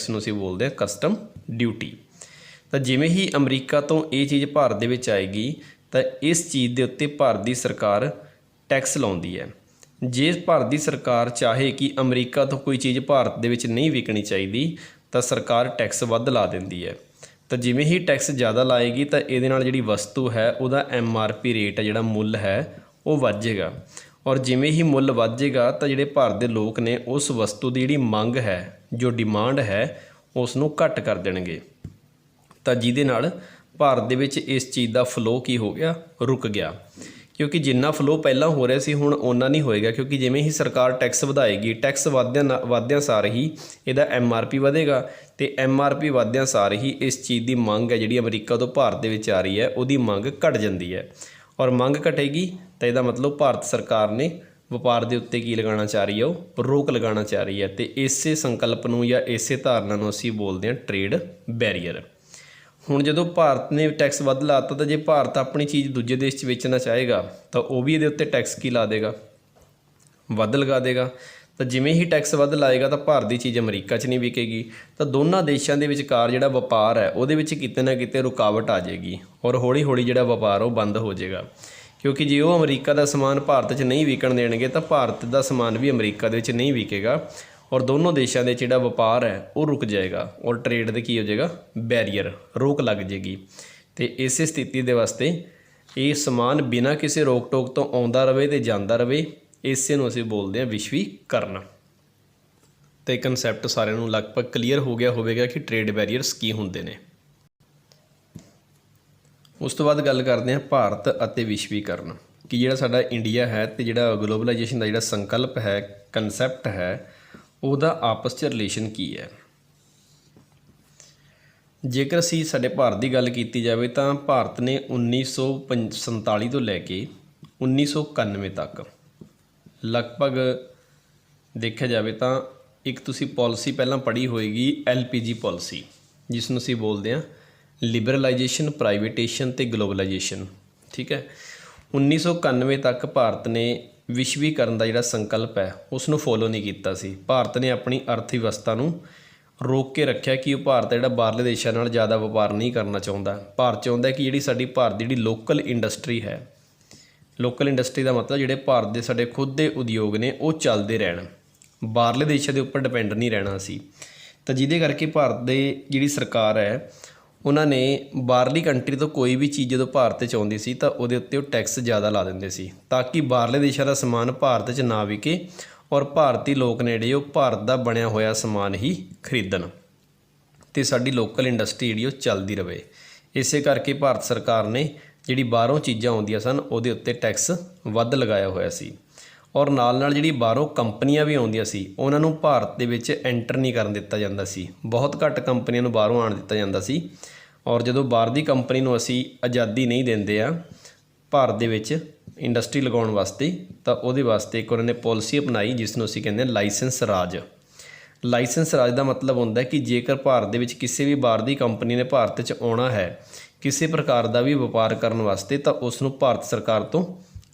ਡਿਊਟੀ। ਤਾਂ ਜਿਵੇਂ ਹੀ ਅਮਰੀਕਾ ਤੋਂ ਇਹ ਚੀਜ਼ ਭਾਰਤ ਦੇ ਵਿੱਚ ਆਏਗੀ ਤਾਂ ਇਸ ਚੀਜ਼ ਦੇ ਉੱਤੇ ਭਾਰਤ ਦੀ ਸਰਕਾਰ ਟੈਕਸ ਲਾਉਂਦੀ ਹੈ। ਜੇ ਭਾਰਤ ਦੀ ਸਰਕਾਰ ਚਾਹੇ ਕਿ ਅਮਰੀਕਾ ਤੋਂ ਕੋਈ ਚੀਜ਼ ਭਾਰਤ ਦੇ ਵਿੱਚ ਨਹੀਂ ਵਿਕਣੀ ਚਾਹੀਦੀ ਤਾਂ ਸਰਕਾਰ ਟੈਕਸ ਵੱਧ ਲਾ ਦਿੰਦੀ ਹੈ। ਤਾਂ ਜਿਵੇਂ ਹੀ ਟੈਕਸ ਜ਼ਿਆਦਾ ਲਾਏਗੀ ਤਾਂ ਇਹਦੇ ਨਾਲ ਜਿਹੜੀ ਵਸਤੂ ਹੈ ਉਹਦਾ MRP ਰੇਟ ਹੈ, ਜਿਹੜਾ ਮੁੱਲ ਹੈ ਉਹ ਵੱਧ ਜਾਏਗਾ, ਔਰ ਜਿਵੇਂ ਹੀ ਮੁੱਲ ਵੱਧ ਜਾਏਗਾ ਤਾਂ ਜਿਹੜੇ ਭਾਰਤ ਦੇ ਲੋਕ ਨੇ ਉਸ ਵਸਤੂ ਦੀ ਜਿਹੜੀ ਮੰਗ ਹੈ, ਜੋ ਡਿਮਾਂਡ ਹੈ, ਉਸ ਨੂੰ ਘੱਟ ਕਰ ਦੇਣਗੇ। ਤਾਂ ਜਿਹਦੇ ਨਾਲ ਭਾਰਤ ਦੇ ਵਿੱਚ ਇਸ ਚੀਜ਼ ਦਾ ਫਲੋ ਕੀ ਹੋ ਗਿਆ, ਰੁਕ ਗਿਆ, ਕਿਉਂਕਿ ਜਿੰਨਾ ਫਲੋ ਪਹਿਲਾਂ ਹੋ ਰਿਹਾ ਸੀ ਹੁਣ ਓਨਾ ਨਹੀਂ ਹੋਏਗਾ, ਕਿਉਂਕਿ ਜਿਵੇਂ ਹੀ ਸਰਕਾਰ ਟੈਕਸ ਵਧਾਏਗੀ, ਟੈਕਸ ਵਧਦਿਆਂ ਸਾਰ ਹੀ ਇਹਦਾ MRP ਵਧੇਗਾ, ਅਤੇ MRP ਵਧਦਿਆਂ ਸਾਰ ਹੀ ਇਸ ਚੀਜ਼ ਦੀ ਮੰਗ ਹੈ ਜਿਹੜੀ ਅਮਰੀਕਾ ਤੋਂ ਭਾਰਤ ਦੇ ਵਿੱਚ ਆ ਰਹੀ ਹੈ ਉਹਦੀ ਮੰਗ ਘਟ ਜਾਂਦੀ ਹੈ, ਔਰ ਮੰਗ ਘਟੇਗੀ ਤਾਂ ਇਹਦਾ ਮਤਲਬ ਭਾਰਤ ਸਰਕਾਰ ਨੇ ਵਪਾਰ ਦੇ ਉੱਤੇ ਕੀ ਲਗਾਉਣਾ ਚਾਹ ਰਹੀ ਹੈ, ਉਹ ਰੋਕ ਲਗਾਉਣਾ ਚਾਹ ਰਹੀ ਹੈ, ਅਤੇ ਇਸੇ ਸੰਕਲਪ ਨੂੰ ਜਾਂ ਇਸੇ ਧਾਰਨਾ ਨੂੰ ਅਸੀਂ ਬੋਲਦੇ ਹਾਂ ਟ੍ਰੇਡ ਬੈਰੀਅਰ। ਹੁਣ ਜਦੋਂ ਭਾਰਤ ਨੇ ਟੈਕਸ ਵੱਧ ਲਾਤਾ ਤਾਂ ਜੇ ਭਾਰਤ ਆਪਣੀ ਚੀਜ਼ ਦੂਜੇ ਦੇਸ਼ 'ਚ ਵੇਚਣਾ ਚਾਹੇਗਾ ਤਾਂ ਉਹ ਵੀ ਇਹਦੇ ਉੱਤੇ ਟੈਕਸ ਕੀ ਲਾ ਦੇਗਾ, ਵੱਧ ਲਗਾ ਦੇਗਾ। ਤਾਂ ਜਿਵੇਂ ਹੀ ਟੈਕਸ ਵੱਧ ਲਾਏਗਾ ਤਾਂ ਭਾਰਤ ਦੀ ਚੀਜ਼ ਅਮਰੀਕਾ 'ਚ ਨਹੀਂ ਵਿਕੇਗੀ, ਤਾਂ ਦੋਨਾਂ ਦੇਸ਼ਾਂ ਦੇ ਵਿਚਕਾਰ ਜਿਹੜਾ ਵਪਾਰ ਹੈ ਉਹਦੇ ਵਿੱਚ ਕਿਤੇ ਨਾ ਕਿਤੇ ਰੁਕਾਵਟ ਆ ਜਾਏਗੀ, ਔਰ ਹੌਲੀ ਹੌਲੀ ਜਿਹੜਾ ਵਪਾਰ ਉਹ ਬੰਦ ਹੋ ਜਾਏਗਾ, ਕਿਉਂਕਿ ਜੇ ਉਹ ਅਮਰੀਕਾ ਦਾ ਸਮਾਨ ਭਾਰਤ 'ਚ ਨਹੀਂ ਵਿਕਣ ਦੇਣਗੇ ਤਾਂ ਭਾਰਤ ਦਾ ਸਮਾਨ ਵੀ ਅਮਰੀਕਾ ਦੇ ਵਿੱਚ ਨਹੀਂ ਵਿਕੇਗਾ, ਔਰ ਦੋਨੋਂ ਦੇਸ਼ਾਂ ਦੇ ਜਿਹੜਾ ਵਪਾਰ ਹੈ ਉਹ ਰੁਕ ਜਾਏਗਾ, ਔਰ ਟ੍ਰੇਡ ਦੇ ਕੀ ਹੋ ਜਾਏਗਾ, ਬੈਰੀਅਰ, ਰੋਕ ਲੱਗ ਜਾਏਗੀ। ਅਤੇ ਇਸੇ ਸਥਿਤੀ ਦੇ ਵਾਸਤੇ ਇਹ ਸਮਾਨ ਬਿਨਾਂ ਕਿਸੇ ਰੋਕ ਟੋਕ ਤੋਂ ਆਉਂਦਾ ਰਹੇ ਅਤੇ ਜਾਂਦਾ ਰਹੇ, ਇਸੇ ਨੂੰ ਅਸੀਂ ਬੋਲਦੇ ਹਾਂ ਵਿਸ਼ਵੀਕਰਨ। ਅਤੇ ਕਨਸੈਪਟ ਸਾਰਿਆਂ ਨੂੰ ਲਗਭਗ ਕਲੀਅਰ ਹੋ ਗਿਆ ਹੋਵੇਗਾ ਕਿ ਟ੍ਰੇਡ ਬੈਰੀਅਰਸ ਕੀ ਹੁੰਦੇ ਨੇ। ਉਸ ਤੋਂ ਬਾਅਦ ਗੱਲ ਕਰਦੇ ਹਾਂ ਭਾਰਤ ਅਤੇ ਵਿਸ਼ਵੀਕਰਨ, ਕਿ ਜਿਹੜਾ ਸਾਡਾ ਇੰਡੀਆ ਹੈ ਅਤੇ ਜਿਹੜਾ ਗਲੋਬਲਾਈਜੇਸ਼ਨ ਦਾ ਜਿਹੜਾ ਸੰਕਲਪ ਹੈ, ਕਨਸੈਪਟ ਹੈ, ਉਹਦਾ ਆਪਸ 'ਚ ਰਿਲੇਸ਼ਨ ਕੀ ਹੈ। ਜੇਕਰ ਅਸੀਂ ਸਾਡੇ ਭਾਰਤ ਦੀ ਗੱਲ ਕੀਤੀ ਜਾਵੇ ਤਾਂ ਭਾਰਤ ਨੇ 1947 ਤੋਂ ਲੈ ਕੇ 1991 ਤੱਕ ਲਗਭਗ ਦੇਖਿਆ ਜਾਵੇ ਤਾਂ ਇੱਕ ਤੁਸੀਂ ਪਾਲਿਸੀ ਪਹਿਲਾਂ ਪੜ੍ਹੀ ਹੋਏਗੀ LPG ਪਾਲਿਸੀ, ਜਿਸ ਨੂੰ ਅਸੀਂ ਬੋਲਦੇ ਹਾਂ ਲਿਬਰਲਾਈਜੇਸ਼ਨ, ਪ੍ਰਾਈਵੇਟੇਸ਼ਨ ਅਤੇ ਗਲੋਬਲਾਈਜੇਸ਼ਨ। ਠੀਕ ਹੈ, 1991 ਤੱਕ ਭਾਰਤ ਨੇ ਵਿਸ਼ਵੀਕਰਨ ਦਾ ਜਿਹੜਾ ਸੰਕਲਪ ਹੈ ਉਸ ਨੂੰ ਫੋਲੋ ਨਹੀਂ ਕੀਤਾ ਸੀ। ਭਾਰਤ ਨੇ ਆਪਣੀ ਅਰਥ ਵਿਵਸਥਾ ਨੂੰ ਰੋਕ ਕੇ ਰੱਖਿਆ ਕਿ ਉਹ ਭਾਰਤ ਜਿਹੜਾ ਬਾਹਰਲੇ ਦੇਸ਼ਾਂ ਨਾਲ ਜ਼ਿਆਦਾ ਵਪਾਰ ਨਹੀਂ ਕਰਨਾ ਚਾਹੁੰਦਾ। ਭਾਰਤ ਚਾਹੁੰਦਾ ਕਿ ਜਿਹੜੀ ਸਾਡੀ ਭਾਰਤ ਦੀ ਜਿਹੜੀ ਲੋਕਲ ਇੰਡਸਟਰੀ ਹੈ, ਲੋਕਲ ਇੰਡਸਟਰੀ ਦਾ ਮਤਲਬ ਜਿਹੜੇ ਭਾਰਤ ਦੇ ਸਾਡੇ ਖੁਦ ਦੇ ਉਦਯੋਗ ਨੇ ਉਹ ਚੱਲਦੇ ਰਹਿਣ, ਬਾਹਰਲੇ ਦੇਸ਼ਾਂ ਦੇ ਉੱਪਰ ਡਿਪੈਂਡ ਨਹੀਂ ਰਹਿਣਾ ਸੀ। ਤਾਂ ਜਿਹਦੇ ਕਰਕੇ ਭਾਰਤ ਦੇ ਜਿਹੜੀ ਸਰਕਾਰ ਹੈ ਉਹਨਾਂ ਨੇ ਬਾਹਰਲੀ ਕੰਟਰੀ ਤੋਂ ਕੋਈ ਵੀ ਚੀਜ਼ ਜਦੋਂ ਭਾਰਤ 'ਚ ਆਉਂਦੀ ਸੀ ਤਾਂ ਉਹਦੇ ਉੱਤੇ ਉਹ ਟੈਕਸ ਜ਼ਿਆਦਾ ਲਾ ਦਿੰਦੇ ਸੀ, ਤਾਂ ਕਿ ਬਾਹਰਲੇ ਦੇਸ਼ਾਂ ਦਾ ਸਮਾਨ ਭਾਰਤ 'ਚ ਨਾ ਵਿਕੇ ਔਰ ਭਾਰਤੀ ਲੋਕ ਨੇ ਜਿਹੜੇ ਉਹ ਭਾਰਤ ਦਾ ਬਣਿਆ ਹੋਇਆ ਸਮਾਨ ਹੀ ਖਰੀਦਣ ਅਤੇ ਸਾਡੀ ਲੋਕਲ ਇੰਡਸਟਰੀ ਜਿਹੜੀ ਉਹ ਚੱਲਦੀ ਰਹੇ। ਇਸੇ ਕਰਕੇ ਭਾਰਤ ਸਰਕਾਰ ਨੇ ਜਿਹੜੀ ਬਾਹਰੋਂ ਚੀਜ਼ਾਂ ਆਉਂਦੀਆਂ ਸਨ ਉਹਦੇ ਉੱਤੇ ਟੈਕਸ ਵੱਧ ਲਗਾਇਆ ਹੋਇਆ ਸੀ। ਔਰ ਨਾਲ ਜਿਹੜੀ ਬਾਹਰੋਂ ਕੰਪਨੀਆਂ ਵੀ ਆਉਂਦੀਆਂ ਸੀ ਉਹਨਾਂ ਨੂੰ ਭਾਰਤ ਦੇ ਵਿੱਚ ਐਂਟਰ ਨਹੀਂ ਕਰਨ ਦਿੱਤਾ ਜਾਂਦਾ ਸੀ। ਬਹੁਤ ਘੱਟ ਕੰਪਨੀਆਂ ਨੂੰ ਬਾਹਰੋਂ ਆਉਣ ਦਿੱਤਾ ਜਾਂਦਾ ਸੀ। ਔਰ ਜਦੋਂ ਬਾਹਰ ਦੀ ਕੰਪਨੀ ਨੂੰ ਅਸੀਂ ਆਜ਼ਾਦੀ ਨਹੀਂ ਦਿੰਦੇ ਆ ਭਾਰਤ ਦੇ ਵਿੱਚ ਇੰਡਸਟਰੀ ਲਗਾਉਣ ਵਾਸਤੇ, ਤਾਂ ਉਹਦੇ ਵਾਸਤੇ ਇੱਕ ਉਹਨਾਂ ਨੇ ਪਾਲਿਸੀ ਅਪਣਾਈ ਜਿਸ ਨੂੰ ਅਸੀਂ ਕਹਿੰਦੇ ਹਾਂ ਲਾਇਸੈਂਸ ਰਾਜ। ਲਾਇਸੈਂਸ ਰਾਜ ਦਾ ਮਤਲਬ ਹੁੰਦਾ ਕਿ ਜੇਕਰ ਭਾਰਤ ਦੇ ਵਿੱਚ ਕਿਸੇ ਵੀ ਬਾਹਰ ਦੀ ਕੰਪਨੀ ਨੇ ਭਾਰਤ 'ਚ ਆਉਣਾ ਹੈ ਕਿਸੇ ਪ੍ਰਕਾਰ ਦਾ ਵੀ ਵਪਾਰ ਕਰਨ ਵਾਸਤੇ, ਤਾਂ ਉਸ ਨੂੰ ਭਾਰਤ ਸਰਕਾਰ ਤੋਂ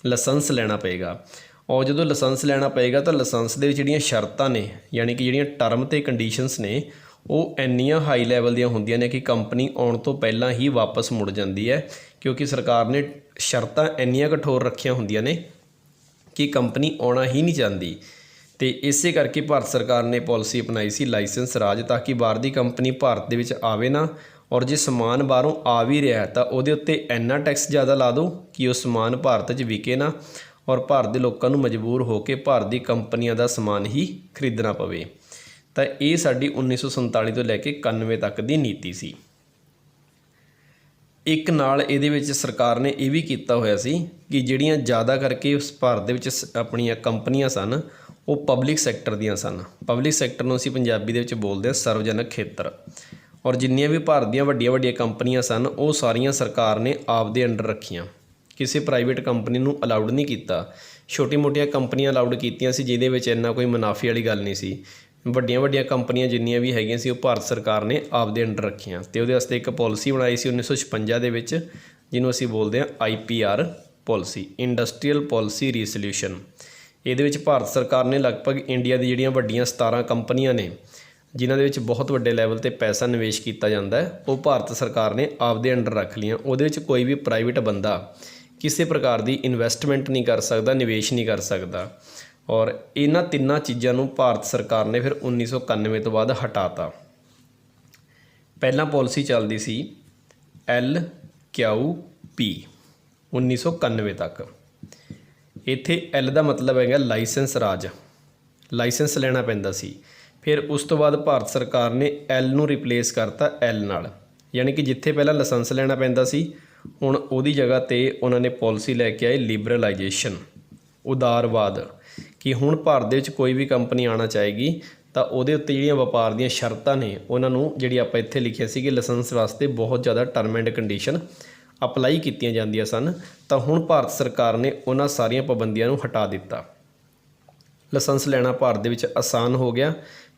ਲਾਇਸੈਂਸ ਲੈਣਾ ਪਏਗਾ। ਔਰ ਜਦੋਂ ਲਾਇਸੈਂਸ ਲੈਣਾ ਪਏਗਾ ਤਾਂ ਲਾਇਸੈਂਸ ਦੇ ਵਿੱਚ ਜਿਹੜੀਆਂ ਸ਼ਰਤਾਂ ਨੇ, ਯਾਨੀ ਕਿ ਜਿਹੜੀਆਂ ਟਰਮ ਅਤੇ ਕੰਡੀਸ਼ਨਸ ਨੇ, ਉਹ ਇੰਨੀਆਂ ਹਾਈ ਲੈਵਲ ਦੀਆਂ ਹੁੰਦੀਆਂ ਨੇ ਕਿ ਕੰਪਨੀ ਆਉਣ ਤੋਂ ਪਹਿਲਾਂ ਹੀ ਵਾਪਸ ਮੁੜ ਜਾਂਦੀ ਹੈ, ਕਿਉਂਕਿ ਸਰਕਾਰ ਨੇ ਸ਼ਰਤਾਂ ਇੰਨੀਆਂ ਕਠੋਰ ਰੱਖੀਆਂ ਹੁੰਦੀਆਂ ਨੇ ਕਿ ਕੰਪਨੀ ਆਉਣਾ ਹੀ ਨਹੀਂ ਚਾਹੁੰਦੀ। ਅਤੇ ਇਸੇ ਕਰਕੇ ਭਾਰਤ ਸਰਕਾਰ ਨੇ ਪਾਲਿਸੀ ਅਪਣਾਈ ਸੀ ਲਾਇਸੈਂਸ ਰਾਜ, ਤਾਂ ਕਿ ਬਾਹਰ ਦੀ ਕੰਪਨੀ ਭਾਰਤ ਦੇ ਵਿੱਚ ਆਵੇ ਨਾ, ਔਰ ਜੇ ਸਮਾਨ ਬਾਹਰੋਂ ਆ ਵੀ ਰਿਹਾ ਤਾਂ ਉਹਦੇ ਉੱਤੇ ਇੰਨਾ ਟੈਕਸ ਜ਼ਿਆਦਾ ਲਾ ਦਿਓ ਕਿ ਉਹ ਸਮਾਨ ਭਾਰਤ 'ਚ ਵਿਕੇ ਨਾ, ਔਰ ਭਾਰਤ ਦੇ ਲੋਕਾਂ ਨੂੰ ਮਜਬੂਰ ਹੋ ਕੇ ਭਾਰਤ ਦੀ ਕੰਪਨੀਆਂ ਦਾ ਸਮਾਨ ਹੀ ਖਰੀਦਣਾ ਪਵੇ। ਤਾਂ ਇਹ ਸਾਡੀ 1947 ਤੋਂ ਲੈ ਕੇ 91 ਤੱਕ ਦੀ ਨੀਤੀ ਸੀ। ਇੱਕ ਨਾਲ ਇਹਦੇ ਵਿੱਚ ਸਰਕਾਰ ਨੇ ਇਹ ਵੀ ਕੀਤਾ ਹੋਇਆ ਸੀ ਕਿ ਜਿਹੜੀਆਂ ਜ਼ਿਆਦਾ ਕਰਕੇ ਉਸ ਭਾਰਤ ਦੇ ਵਿੱਚ ਆਪਣੀਆਂ ਕੰਪਨੀਆਂ ਸਨ ਉਹ ਪਬਲਿਕ ਸੈਕਟਰ ਦੀਆਂ ਸਨ। ਪਬਲਿਕ ਸੈਕਟਰ ਨੂੰ ਅਸੀਂ ਪੰਜਾਬੀ ਦੇ ਵਿੱਚ ਬੋਲਦੇ ਹਾਂ ਸਰਵਜਨਕ ਖੇਤਰ। ਔਰ ਜਿੰਨੀਆਂ ਵੀ ਭਾਰਤ ਦੀਆਂ ਵੱਡੀਆਂ ਵੱਡੀਆਂ ਕੰਪਨੀਆਂ ਸਨ ਉਹ ਸਾਰੀਆਂ ਸਰਕਾਰ ਨੇ ਆਪਦੇ ਅੰਡਰ ਰੱਖੀਆਂ, ਕਿਸੇ ਪ੍ਰਾਈਵੇਟ ਕੰਪਨੀ ਨੂੰ ਅਲਾਊਡ ਨਹੀਂ ਕੀਤਾ। ਛੋਟੀ ਮੋਟੀਆਂ ਕੰਪਨੀਆਂ ਅਲਾਊਡ ਕੀਤੀਆਂ ਸੀ ਜਿਹਦੇ ਵਿੱਚ ਇੰਨਾ ਕੋਈ ਮੁਨਾਫੇ ਵਾਲੀ ਗੱਲ ਨਹੀਂ ਸੀ। ਵੱਡੀਆਂ ਵੱਡੀਆਂ ਕੰਪਨੀਆਂ ਜਿੰਨੀਆਂ ਵੀ ਹੈਗੀਆਂ ਸੀ ਉਹ ਭਾਰਤ ਸਰਕਾਰ ਨੇ ਆਪਦੇ ਅੰਡਰ ਰੱਖੀਆਂ, ਅਤੇ ਉਹਦੇ ਵਾਸਤੇ ਇੱਕ ਪਾਲਿਸੀ ਬਣਾਈ ਸੀ 1956 ਦੇ ਵਿੱਚ, ਜਿਹਨੂੰ ਅਸੀਂ ਬੋਲਦੇ ਹਾਂ IPR ਪਾਲਿਸੀ, ਇੰਡਸਟਰੀਅਲ ਪਾਲਿਸੀ ਰੀਸੋਲਿਊਸ਼ਨ। ਇਹਦੇ ਵਿੱਚ ਭਾਰਤ ਸਰਕਾਰ ਨੇ ਲਗਭਗ ਇੰਡੀਆ ਦੀ ਜਿਹੜੀਆਂ ਵੱਡੀਆਂ 17 ਕੰਪਨੀਆਂ ਨੇ ਜਿਨ੍ਹਾਂ ਦੇ ਵਿੱਚ ਬਹੁਤ ਵੱਡੇ ਲੈਵਲ 'ਤੇ ਪੈਸਾ ਨਿਵੇਸ਼ ਕੀਤਾ ਜਾਂਦਾ ਹੈ, ਉਹ ਭਾਰਤ ਸਰਕਾਰ ਨੇ ਆਪਦੇ ਅੰਡਰ ਰੱਖ ਲਈਆਂ। ਉਹਦੇ ਵਿੱਚ ਕੋਈ ਵੀ ਪ੍ਰਾਈਵੇਟ ਬੰਦਾ ਕਿਸੇ ਪ੍ਰਕਾਰ ਦੀ ਇਨਵੈਸਟਮੈਂਟ ਨਹੀਂ ਕਰ ਸਕਦਾ, ਨਿਵੇਸ਼ ਨਹੀਂ ਕਰ ਸਕਦਾ। ਔਰ ਇਹਨਾਂ ਤਿੰਨਾਂ ਚੀਜ਼ਾਂ ਨੂੰ ਭਾਰਤ ਸਰਕਾਰ ਨੇ ਫਿਰ 1991 ਤੋਂ ਬਾਅਦ ਹਟਾਤਾ। ਪਹਿਲਾਂ ਪਾਲਿਸੀ ਚੱਲਦੀ ਸੀ LQP 1991 ਤੱਕ। ਇੱਥੇ L ਦਾ ਮਤਲਬ ਹੈਗਾ ਲਾਇਸੈਂਸ ਰਾਜ, ਲਾਇਸੈਂਸ ਲੈਣਾ ਪੈਂਦਾ ਸੀ। ਫਿਰ ਉਸ ਤੋਂ ਬਾਅਦ ਭਾਰਤ ਸਰਕਾਰ ਨੇ L ਨੂੰ ਰਿਪਲੇਸ ਕਰਤਾ L ਨਾਲ, ਯਾਨੀ ਕਿ ਜਿੱਥੇ ਪਹਿਲਾਂ ਲਾਇਸੈਂਸ ਲੈਣਾ ਪੈਂਦਾ ਸੀ ਹੁਣ ਉਹਦੀ ਜਗ੍ਹਾ 'ਤੇ ਉਹਨਾਂ ਨੇ ਪਾਲਿਸੀ ਲੈ ਕੇ ਆਏ ਲਿਬਰਲਾਈਜੇਸ਼ਨ, ਉਦਾਰਵਾਦ, ਕਿ ਹੁਣ ਭਾਰਤ ਦੇ ਵਿੱਚ ਕੋਈ ਵੀ ਕੰਪਨੀ ਆਉਣਾ ਚਾਹੇਗੀ ਤਾਂ ਉਹਦੇ ਉੱਤੇ ਜਿਹੜੀਆਂ ਵਪਾਰ ਦੀਆਂ ਸ਼ਰਤਾਂ ਨੇ ਉਹਨਾਂ ਨੂੰ, ਜਿਹੜੀ ਆਪਾਂ ਇੱਥੇ ਲਿਖਿਆ ਸੀ ਕਿ ਲਾਇਸੈਂਸ ਵਾਸਤੇ ਬਹੁਤ ਜ਼ਿਆਦਾ ਟਰਮ ਐਂਡ ਕੰਡੀਸ਼ਨ ਅਪਲਾਈ ਕੀਤੀਆਂ ਜਾਂਦੀਆਂ ਸਨ, ਤਾਂ ਹੁਣ ਭਾਰਤ ਸਰਕਾਰ ਨੇ ਉਹਨਾਂ ਸਾਰੀਆਂ ਪਾਬੰਦੀਆਂ ਨੂੰ ਹਟਾ ਦਿੱਤਾ। ਲਾਇਸੈਂਸ ਲੈਣਾ ਭਾਰਤ ਦੇ ਵਿੱਚ ਆਸਾਨ ਹੋ ਗਿਆ।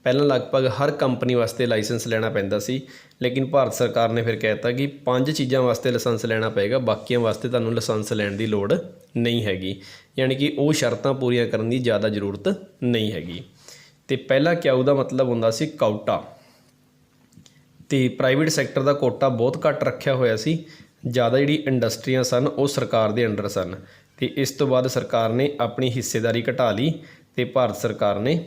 ਪਹਿਲਾਂ ਲਗਭਗ ਹਰ ਕੰਪਨੀ ਵਾਸਤੇ ਲਾਇਸੈਂਸ ਲੈਣਾ ਪੈਂਦਾ ਸੀ, ਲੇਕਿਨ ਭਾਰਤ ਸਰਕਾਰ ਨੇ ਫਿਰ ਕਹਿ ਦਿੱਤਾ ਕਿ 5 ਚੀਜ਼ਾਂ ਵਾਸਤੇ ਲਾਇਸੈਂਸ ਲੈਣਾ ਪਏਗਾ, ਬਾਕੀਆਂ ਵਾਸਤੇ ਤੁਹਾਨੂੰ ਲਾਇਸੈਂਸ ਲੈਣ ਦੀ ਲੋੜ ਨਹੀਂ ਹੈਗੀ, ਯਾਨੀ ਕਿ ਉਹ ਸ਼ਰਤਾਂ ਪੂਰੀਆਂ ਕਰਨ ਦੀ ਜ਼ਿਆਦਾ ਜ਼ਰੂਰਤ ਨਹੀਂ ਹੈਗੀ। ਅਤੇ ਪਹਿਲਾਂ ਕਿਆਊ ਦਾ ਮਤਲਬ ਹੁੰਦਾ ਸੀ ਕੋਟਾ, ਅਤੇ ਪ੍ਰਾਈਵੇਟ ਸੈਕਟਰ ਦਾ ਕੋਟਾ ਬਹੁਤ ਘੱਟ ਰੱਖਿਆ ਹੋਇਆ ਸੀ। ਜ਼ਿਆਦਾ ਜਿਹੜੀ ਇੰਡਸਟਰੀਆਂ ਸਨ ਉਹ ਸਰਕਾਰ ਦੇ ਅੰਡਰ ਸਨ, ਅਤੇ ਇਸ ਤੋਂ ਬਾਅਦ ਸਰਕਾਰ ਨੇ ਆਪਣੀ ਹਿੱਸੇਦਾਰੀ ਘਟਾ ਲਈ ਅਤੇ ਭਾਰਤ ਸਰਕਾਰ ਨੇ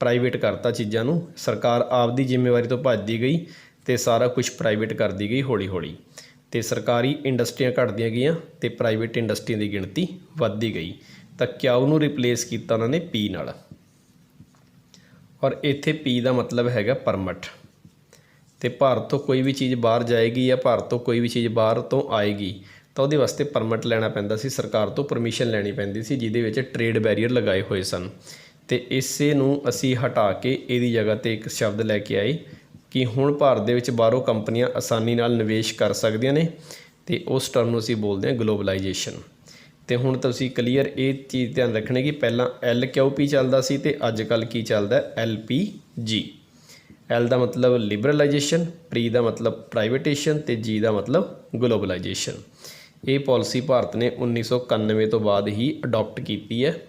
ਪ੍ਰਾਈਵੇਟ ਕਰਤਾ ਚੀਜ਼ਾਂ ਨੂੰ। ਸਰਕਾਰ ਆਪਦੀ ਜ਼ਿੰਮੇਵਾਰੀ ਤੋਂ ਭੱਜਦੀ ਗਈ ਅਤੇ ਸਾਰਾ ਕੁਝ ਪ੍ਰਾਈਵੇਟ ਕਰਦੀ ਗਈ ਹੌਲੀ ਹੌਲੀ, ਅਤੇ ਸਰਕਾਰੀ ਇੰਡਸਟਰੀਆਂ ਘਟਦੀਆਂ ਗਈਆਂ ਅਤੇ ਪ੍ਰਾਈਵੇਟ ਇੰਡਸਟਰੀਆਂ ਦੀ ਗਿਣਤੀ ਵੱਧਦੀ ਗਈ। ਤਾਂ ਕਿਆਊ ਨੂੰ ਰਿਪਲੇਸ ਕੀਤਾ ਉਹਨਾਂ ਨੇ P ਨਾਲ। ਔਰ ਇੱਥੇ P ਦਾ ਮਤਲਬ ਹੈਗਾ ਪਰਮਿਟ। ਤੇ ਭਾਰਤ ਤੋਂ ਕੋਈ ਵੀ ਚੀਜ਼ ਬਾਹਰ ਜਾਏਗੀ ਜਾਂ ਭਾਰਤ ਤੋਂ ਕੋਈ ਵੀ ਚੀਜ਼ ਬਾਹਰ ਤੋਂ ਆਏਗੀ ਤਾਂ ਉਹਦੇ ਵਾਸਤੇ ਪਰਮਿਟ ਲੈਣਾ ਪੈਂਦਾ ਸੀ, ਸਰਕਾਰ ਤੋਂ ਪਰਮਿਸ਼ਨ ਲੈਣੀ ਪੈਂਦੀ ਸੀ, ਜਿਹਦੇ ਵਿੱਚ ਟ੍ਰੇਡ ਬੈਰੀਅਰ ਲਗਾਏ ਹੋਏ ਸਨ। ਤੇ ਇਸੇ ਨੂੰ ਅਸੀਂ ਹਟਾ ਕੇ ਇਹਦੀ ਜਗ੍ਹਾ ਤੇ ਇੱਕ ਸ਼ਬਦ ਲੈ ਕੇ ਆਏ ਕਿ ਹੁਣ ਭਾਰਤ ਦੇ ਵਿੱਚ ਬਾਹਰੋਂ ਕੰਪਨੀਆਂ ਆਸਾਨੀ ਨਾਲ ਨਿਵੇਸ਼ ਕਰ ਸਕਦੀਆਂ ਨੇ, ਤੇ ਉਸ ਟਰਮ ਨੂੰ ਅਸੀਂ ਬੋਲਦੇ ਹਾਂ ਗਲੋਬਲਾਈਜੇਸ਼ਨ। ਤੇ ਹੁਣ ਤੁਸੀਂ ਕਲੀਅਰ ਇਹ ਚੀਜ਼ ਧਿਆਨ ਰੱਖਣੀ ਕਿ ਪਹਿਲਾਂ LQP ਚੱਲਦਾ ਸੀ ਤੇ ਅੱਜ ਕੱਲ੍ਹ ਕੀ ਚੱਲਦਾ LPG। L ਦਾ ਮਤਲਬ ਲਿਬਰਲਾਈਜੇਸ਼ਨ, ਪ੍ਰੀ ਦਾ ਮਤਲਬ ਪ੍ਰਾਈਵੇਟੇਸ਼ਨ ਤੇ G ਦਾ ਮਤਲਬ ਗਲੋਬਲਾਈਜੇਸ਼ਨ। ਇਹ ਪਾਲਿਸੀ ਭਾਰਤ ਨੇ 1991 ਤੋਂ ਬਾਅਦ ਹੀ ਅਡੋਪਟ ਕੀਤੀ ਹੈ।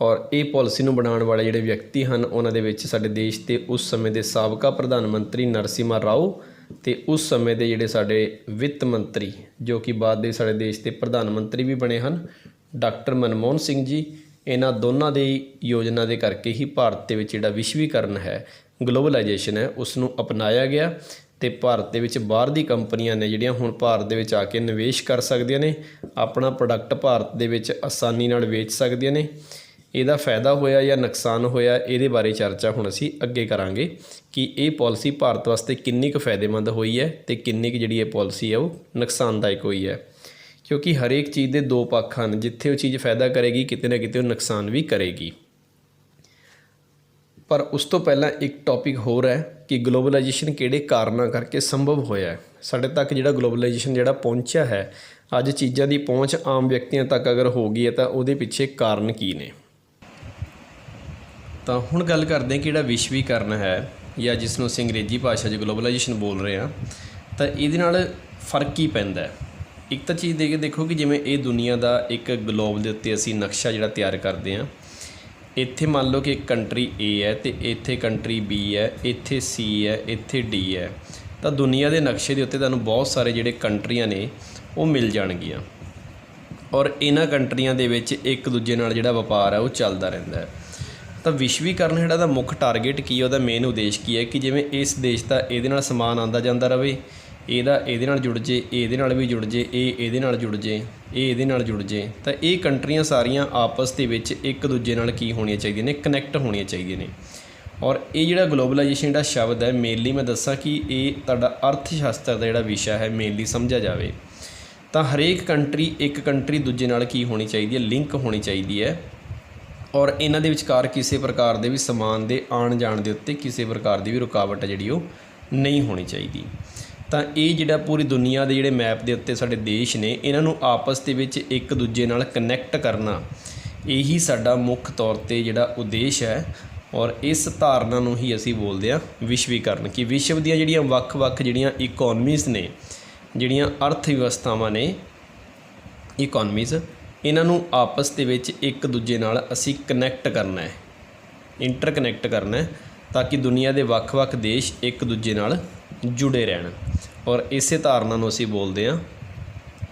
ਔਰ ਇਹ ਪਾਲਿਸੀ ਨੂੰ ਬਣਾਉਣ ਵਾਲੇ ਜਿਹੜੇ ਵਿਅਕਤੀ ਹਨ ਉਹਨਾਂ ਦੇ ਵਿੱਚ ਸਾਡੇ ਦੇਸ਼ ਦੇ ਉਸ ਸਮੇਂ ਦੇ ਸਾਬਕਾ ਪ੍ਰਧਾਨ ਮੰਤਰੀ ਨਰਸਿਮਹਾ ਰਾਓ ਤੇ ਉਸ ਸਮੇਂ ਦੇ ਜਿਹੜੇ ਸਾਡੇ ਵਿੱਤ ਮੰਤਰੀ, ਜੋ ਕਿ ਬਾਅਦ ਦੇ ਸਾਡੇ ਦੇਸ਼ ਦੇ ਪ੍ਰਧਾਨ ਮੰਤਰੀ ਵੀ ਬਣੇ ਹਨ, ਡਾਕਟਰ ਮਨਮੋਹਨ ਸਿੰਘ ਜੀ। ਇਹਨਾਂ ਦੋਨਾਂ ਦੇ ਯੋਜਨਾ ਦੇ ਕਰਕੇ ਹੀ ਭਾਰਤ ਦੇ ਵਿੱਚ ਜਿਹੜਾ ਵਿਸ਼ਵੀਕਰਨ ਹੈ, ਗਲੋਬਲਾਈਜੇਸ਼ਨ ਹੈ, ਉਸ ਨੂੰ ਅਪਣਾਇਆ ਗਿਆ। ਤੇ ਭਾਰਤ ਦੇ ਵਿੱਚ ਬਾਹਰ ਦੀ ਕੰਪਨੀਆਂ ਨੇ ਜਿਹੜੀਆਂ ਹੁਣ ਭਾਰਤ ਦੇ ਵਿੱਚ ਆ ਕੇ ਨਿਵੇਸ਼ ਕਰ ਸਕਦੀਆਂ ਨੇ, ਆਪਣਾ ਪ੍ਰੋਡਕਟ ਭਾਰਤ ਦੇ ਵਿੱਚ ਆਸਾਨੀ ਨਾਲ ਵੇਚ ਸਕਦੀਆਂ ਨੇ। ਇਹਦਾ ਫਾਇਦਾ ਹੋਇਆ ਜਾਂ ਨੁਕਸਾਨ ਹੋਇਆ, ਇਹਦੇ ਬਾਰੇ ਚਰਚਾ ਹੁਣ ਅਸੀਂ ਅੱਗੇ ਕਰਾਂਗੇ ਕਿ ਇਹ ਪਾਲਿਸੀ ਭਾਰਤ ਵਾਸਤੇ ਕਿੰਨੀ ਕੁ ਫਾਇਦੇਮੰਦ ਹੋਈ ਹੈ ਤੇ ਕਿੰਨੀ ਕੁ ਜਿਹੜੀ ਇਹ ਪਾਲਿਸੀ ਹੈ ਉਹ ਨੁਕਸਾਨਦਾਇਕ ਹੋਈ ਹੈ। ਕਿਉਂਕਿ ਹਰੇਕ ਚੀਜ਼ ਦੇ ਦੋ ਪੱਖ ਹਨ, ਜਿੱਥੇ ਉਹ ਚੀਜ਼ ਫਾਇਦਾ ਕਰੇਗੀ ਕਿਤੇ ਨਾ ਕਿਤੇ ਉਹ ਨੁਕਸਾਨ ਵੀ ਕਰੇਗੀ। ਪਰ ਉਸ ਤੋਂ ਪਹਿਲਾਂ ਇੱਕ ਟੌਪਿਕ ਹੋਰ ਹੈ ਕਿ ਗਲੋਬਲਾਈਜੇਸ਼ਨ ਕਿਹੜੇ ਕਾਰਨਾਂ ਕਰਕੇ ਸੰਭਵ ਹੋਇਆ। ਸਾਡੇ ਤੱਕ ਜਿਹੜਾ ਗਲੋਬਲਾਈਜੇਸ਼ਨ ਜਿਹੜਾ ਪਹੁੰਚਿਆ ਹੈ, ਅੱਜ ਚੀਜ਼ਾਂ ਦੀ ਪਹੁੰਚ ਆਮ ਵਿਅਕਤੀਆਂ ਤੱਕ ਅਗਰ ਹੋ ਗਈ ਹੈ ਤਾਂ ਉਹਦੇ ਪਿੱਛੇ ਕਾਰਨ ਕੀ ਨੇ। ਤਾਂ ਹੁਣ ਗੱਲ ਕਰਦੇ ਹਾਂ ਕਿ ਜਿਹੜਾ ਵਿਸ਼ਵੀਕਰਨ ਹੈ ਜਾਂ ਜਿਸ ਨੂੰ ਅਸੀਂ ਅੰਗਰੇਜ਼ੀ ਭਾਸ਼ਾ 'ਚ ਗਲੋਬਲਾਈਜੇਸ਼ਨ ਬੋਲ ਰਹੇ ਹਾਂ, ਤਾਂ ਇਹਦੇ ਨਾਲ ਫਰਕ ਕੀ ਪੈਂਦਾ। ਇੱਕ ਤਾਂ ਚੀਜ਼ ਦੇ ਕੇ ਦੇਖੋ ਕਿ ਜਿਵੇਂ ਇਹ ਦੁਨੀਆ ਦਾ ਇੱਕ ਗਲੋਬ ਦੇ ਉੱਤੇ ਅਸੀਂ ਨਕਸ਼ਾ ਜਿਹੜਾ ਤਿਆਰ ਕਰਦੇ ਹਾਂ, ਇੱਥੇ ਮੰਨ ਲਓ ਕਿ ਇੱਕ ਕੰਟਰੀ A ਹੈ ਅਤੇ ਇੱਥੇ ਕੰਟਰੀ B ਹੈ, ਇੱਥੇ C ਹੈ, ਇੱਥੇ D ਹੈ। ਤਾਂ ਦੁਨੀਆ ਦੇ ਨਕਸ਼ੇ ਦੇ ਉੱਤੇ ਤੁਹਾਨੂੰ ਬਹੁਤ ਸਾਰੇ ਜਿਹੜੇ ਕੰਟਰੀਆਂ ਨੇ ਉਹ ਮਿਲ ਜਾਣਗੀਆਂ, ਔਰ ਇਹਨਾਂ ਕੰਟਰੀਆਂ ਦੇ ਵਿੱਚ ਇੱਕ ਦੂਜੇ ਨਾਲ ਜਿਹੜਾ ਵਪਾਰ ਹੈ ਉਹ ਚੱਲਦਾ ਰਹਿੰਦਾ ਹੈ। ਤਾਂ ਵਿਸ਼ਵੀਕਰਨ ਜਿਹੜਾ ਦਾ ਮੁੱਖ ਟਾਰਗੇਟ ਕੀ ਹੈ, ਉਹਦਾ ਮੇਨ ਉਦੇਸ਼ ਕੀ ਹੈ ਕਿ ਜਿਵੇਂ ਇਸ ਦੇਸ਼ ਦਾ ਇਹਦੇ ਨਾਲ ਸਮਾਨ ਆਉਂਦਾ ਜਾਂਦਾ ਰਹੇ, ਇਹਦਾ ਇਹਦੇ ਨਾਲ ਜੁੜ ਜੇ, ਇਹਦੇ ਨਾਲ ਵੀ ਜੁੜ ਜੇ, ਇਹ ਇਹਦੇ ਨਾਲ ਜੁੜ ਜੇ, ਇਹ ਇਹਦੇ ਨਾਲ ਜੁੜ ਜੇ। ਤਾਂ ਇਹ ਕੰਟਰੀਆਂ ਸਾਰੀਆਂ ਆਪਸ ਦੇ ਵਿੱਚ ਇੱਕ ਦੂਜੇ ਨਾਲ ਕੀ ਹੋਣੀਆਂ ਚਾਹੀਦੀਆਂ ਨੇ, ਕਨੈਕਟ ਹੋਣੀਆਂ ਚਾਹੀਦੀਆਂ ਨੇ। ਔਰ ਇਹ ਜਿਹੜਾ ਗਲੋਬਲਾਈਜੇਸ਼ਨ ਜਿਹੜਾ ਸ਼ਬਦ ਹੈ, ਮੇਨਲੀ ਮੈਂ ਦੱਸਾਂ ਕਿ ਇਹ ਤੁਹਾਡਾ ਅਰਥ ਸ਼ਾਸਤਰ ਦਾ ਜਿਹੜਾ ਵਿਸ਼ਾ ਹੈ, ਮੇਨਲੀ ਸਮਝਿਆ ਜਾਵੇ ਤਾਂ ਹਰੇਕ ਕੰਟਰੀ ਇੱਕ ਕੰਟਰੀ ਦੂਜੇ ਨਾਲ ਕੀ ਹੋਣੀ ਚਾਹੀਦੀ ਹੈ, ਲਿੰਕ ਹੋਣੀ ਚਾਹੀਦੀ ਹੈ। ਔਰ ਇਹਨਾਂ ਦੇ ਵਿਚਕਾਰ ਕਿਸੇ ਪ੍ਰਕਾਰ ਦੇ ਵੀ ਸਮਾਨ ਦੇ ਆਉਣ ਜਾਣ ਦੇ ਉੱਤੇ ਕਿਸੇ ਪ੍ਰਕਾਰ ਦੀ ਵੀ ਰੁਕਾਵਟ ਜਿਹੜੀ ਉਹ ਨਹੀਂ ਹੋਣੀ ਚਾਹੀਦੀ। ਤਾਂ ਇਹ ਜਿਹੜਾ ਪੂਰੀ ਦੁਨੀਆ ਦੇ ਜਿਹੜੇ ਮੈਪ ਦੇ ਉੱਤੇ ਸਾਡੇ ਦੇਸ਼ ਨੇ, ਇਹਨਾਂ ਨੂੰ ਆਪਸ ਦੇ ਵਿੱਚ ਇੱਕ ਦੂਜੇ ਨਾਲ ਕਨੈਕਟ ਕਰਨਾ, ਇਹੀ ਸਾਡਾ ਮੁੱਖ ਤੌਰ 'ਤੇ ਜਿਹੜਾ ਉਦੇਸ਼ ਹੈ। ਔਰ ਇਸ ਧਾਰਨਾ ਨੂੰ ਹੀ ਅਸੀਂ ਬੋਲਦੇ ਹਾਂ ਵਿਸ਼ਵੀਕਰਨ, ਕਿ ਵਿਸ਼ਵ ਦੀਆਂ ਜਿਹੜੀਆਂ ਵੱਖ-ਵੱਖ ਜਿਹੜੀਆਂ ਇਕੋਨਮੀਜ਼ ਨੇ, ਜਿਹੜੀਆਂ ਅਰਥ ਵਿਵਸਥਾਵਾਂ ਨੇ, ਇਕੋਨਮੀਜ਼, ਇਹਨਾਂ ਨੂੰ ਆਪਸ ਦੇ ਵਿੱਚ ਇੱਕ ਦੂਜੇ ਨਾਲ ਅਸੀਂ ਕਨੈਕਟ ਕਰਨਾ ਹੈ, ਇੰਟਰਕਨੈਕਟ ਕਰਨਾ ਹੈ, ਤਾਂ ਕਿ ਦੁਨੀਆ ਦੇ ਵੱਖ-ਵੱਖ ਦੇਸ਼ ਇੱਕ ਦੂਜੇ ਨਾਲ ਜੁੜੇ ਰਹਿਣ। ਔਰ ਇਸੇ ਧਾਰਨਾ ਨੂੰ ਅਸੀਂ ਬੋਲਦੇ ਹਾਂ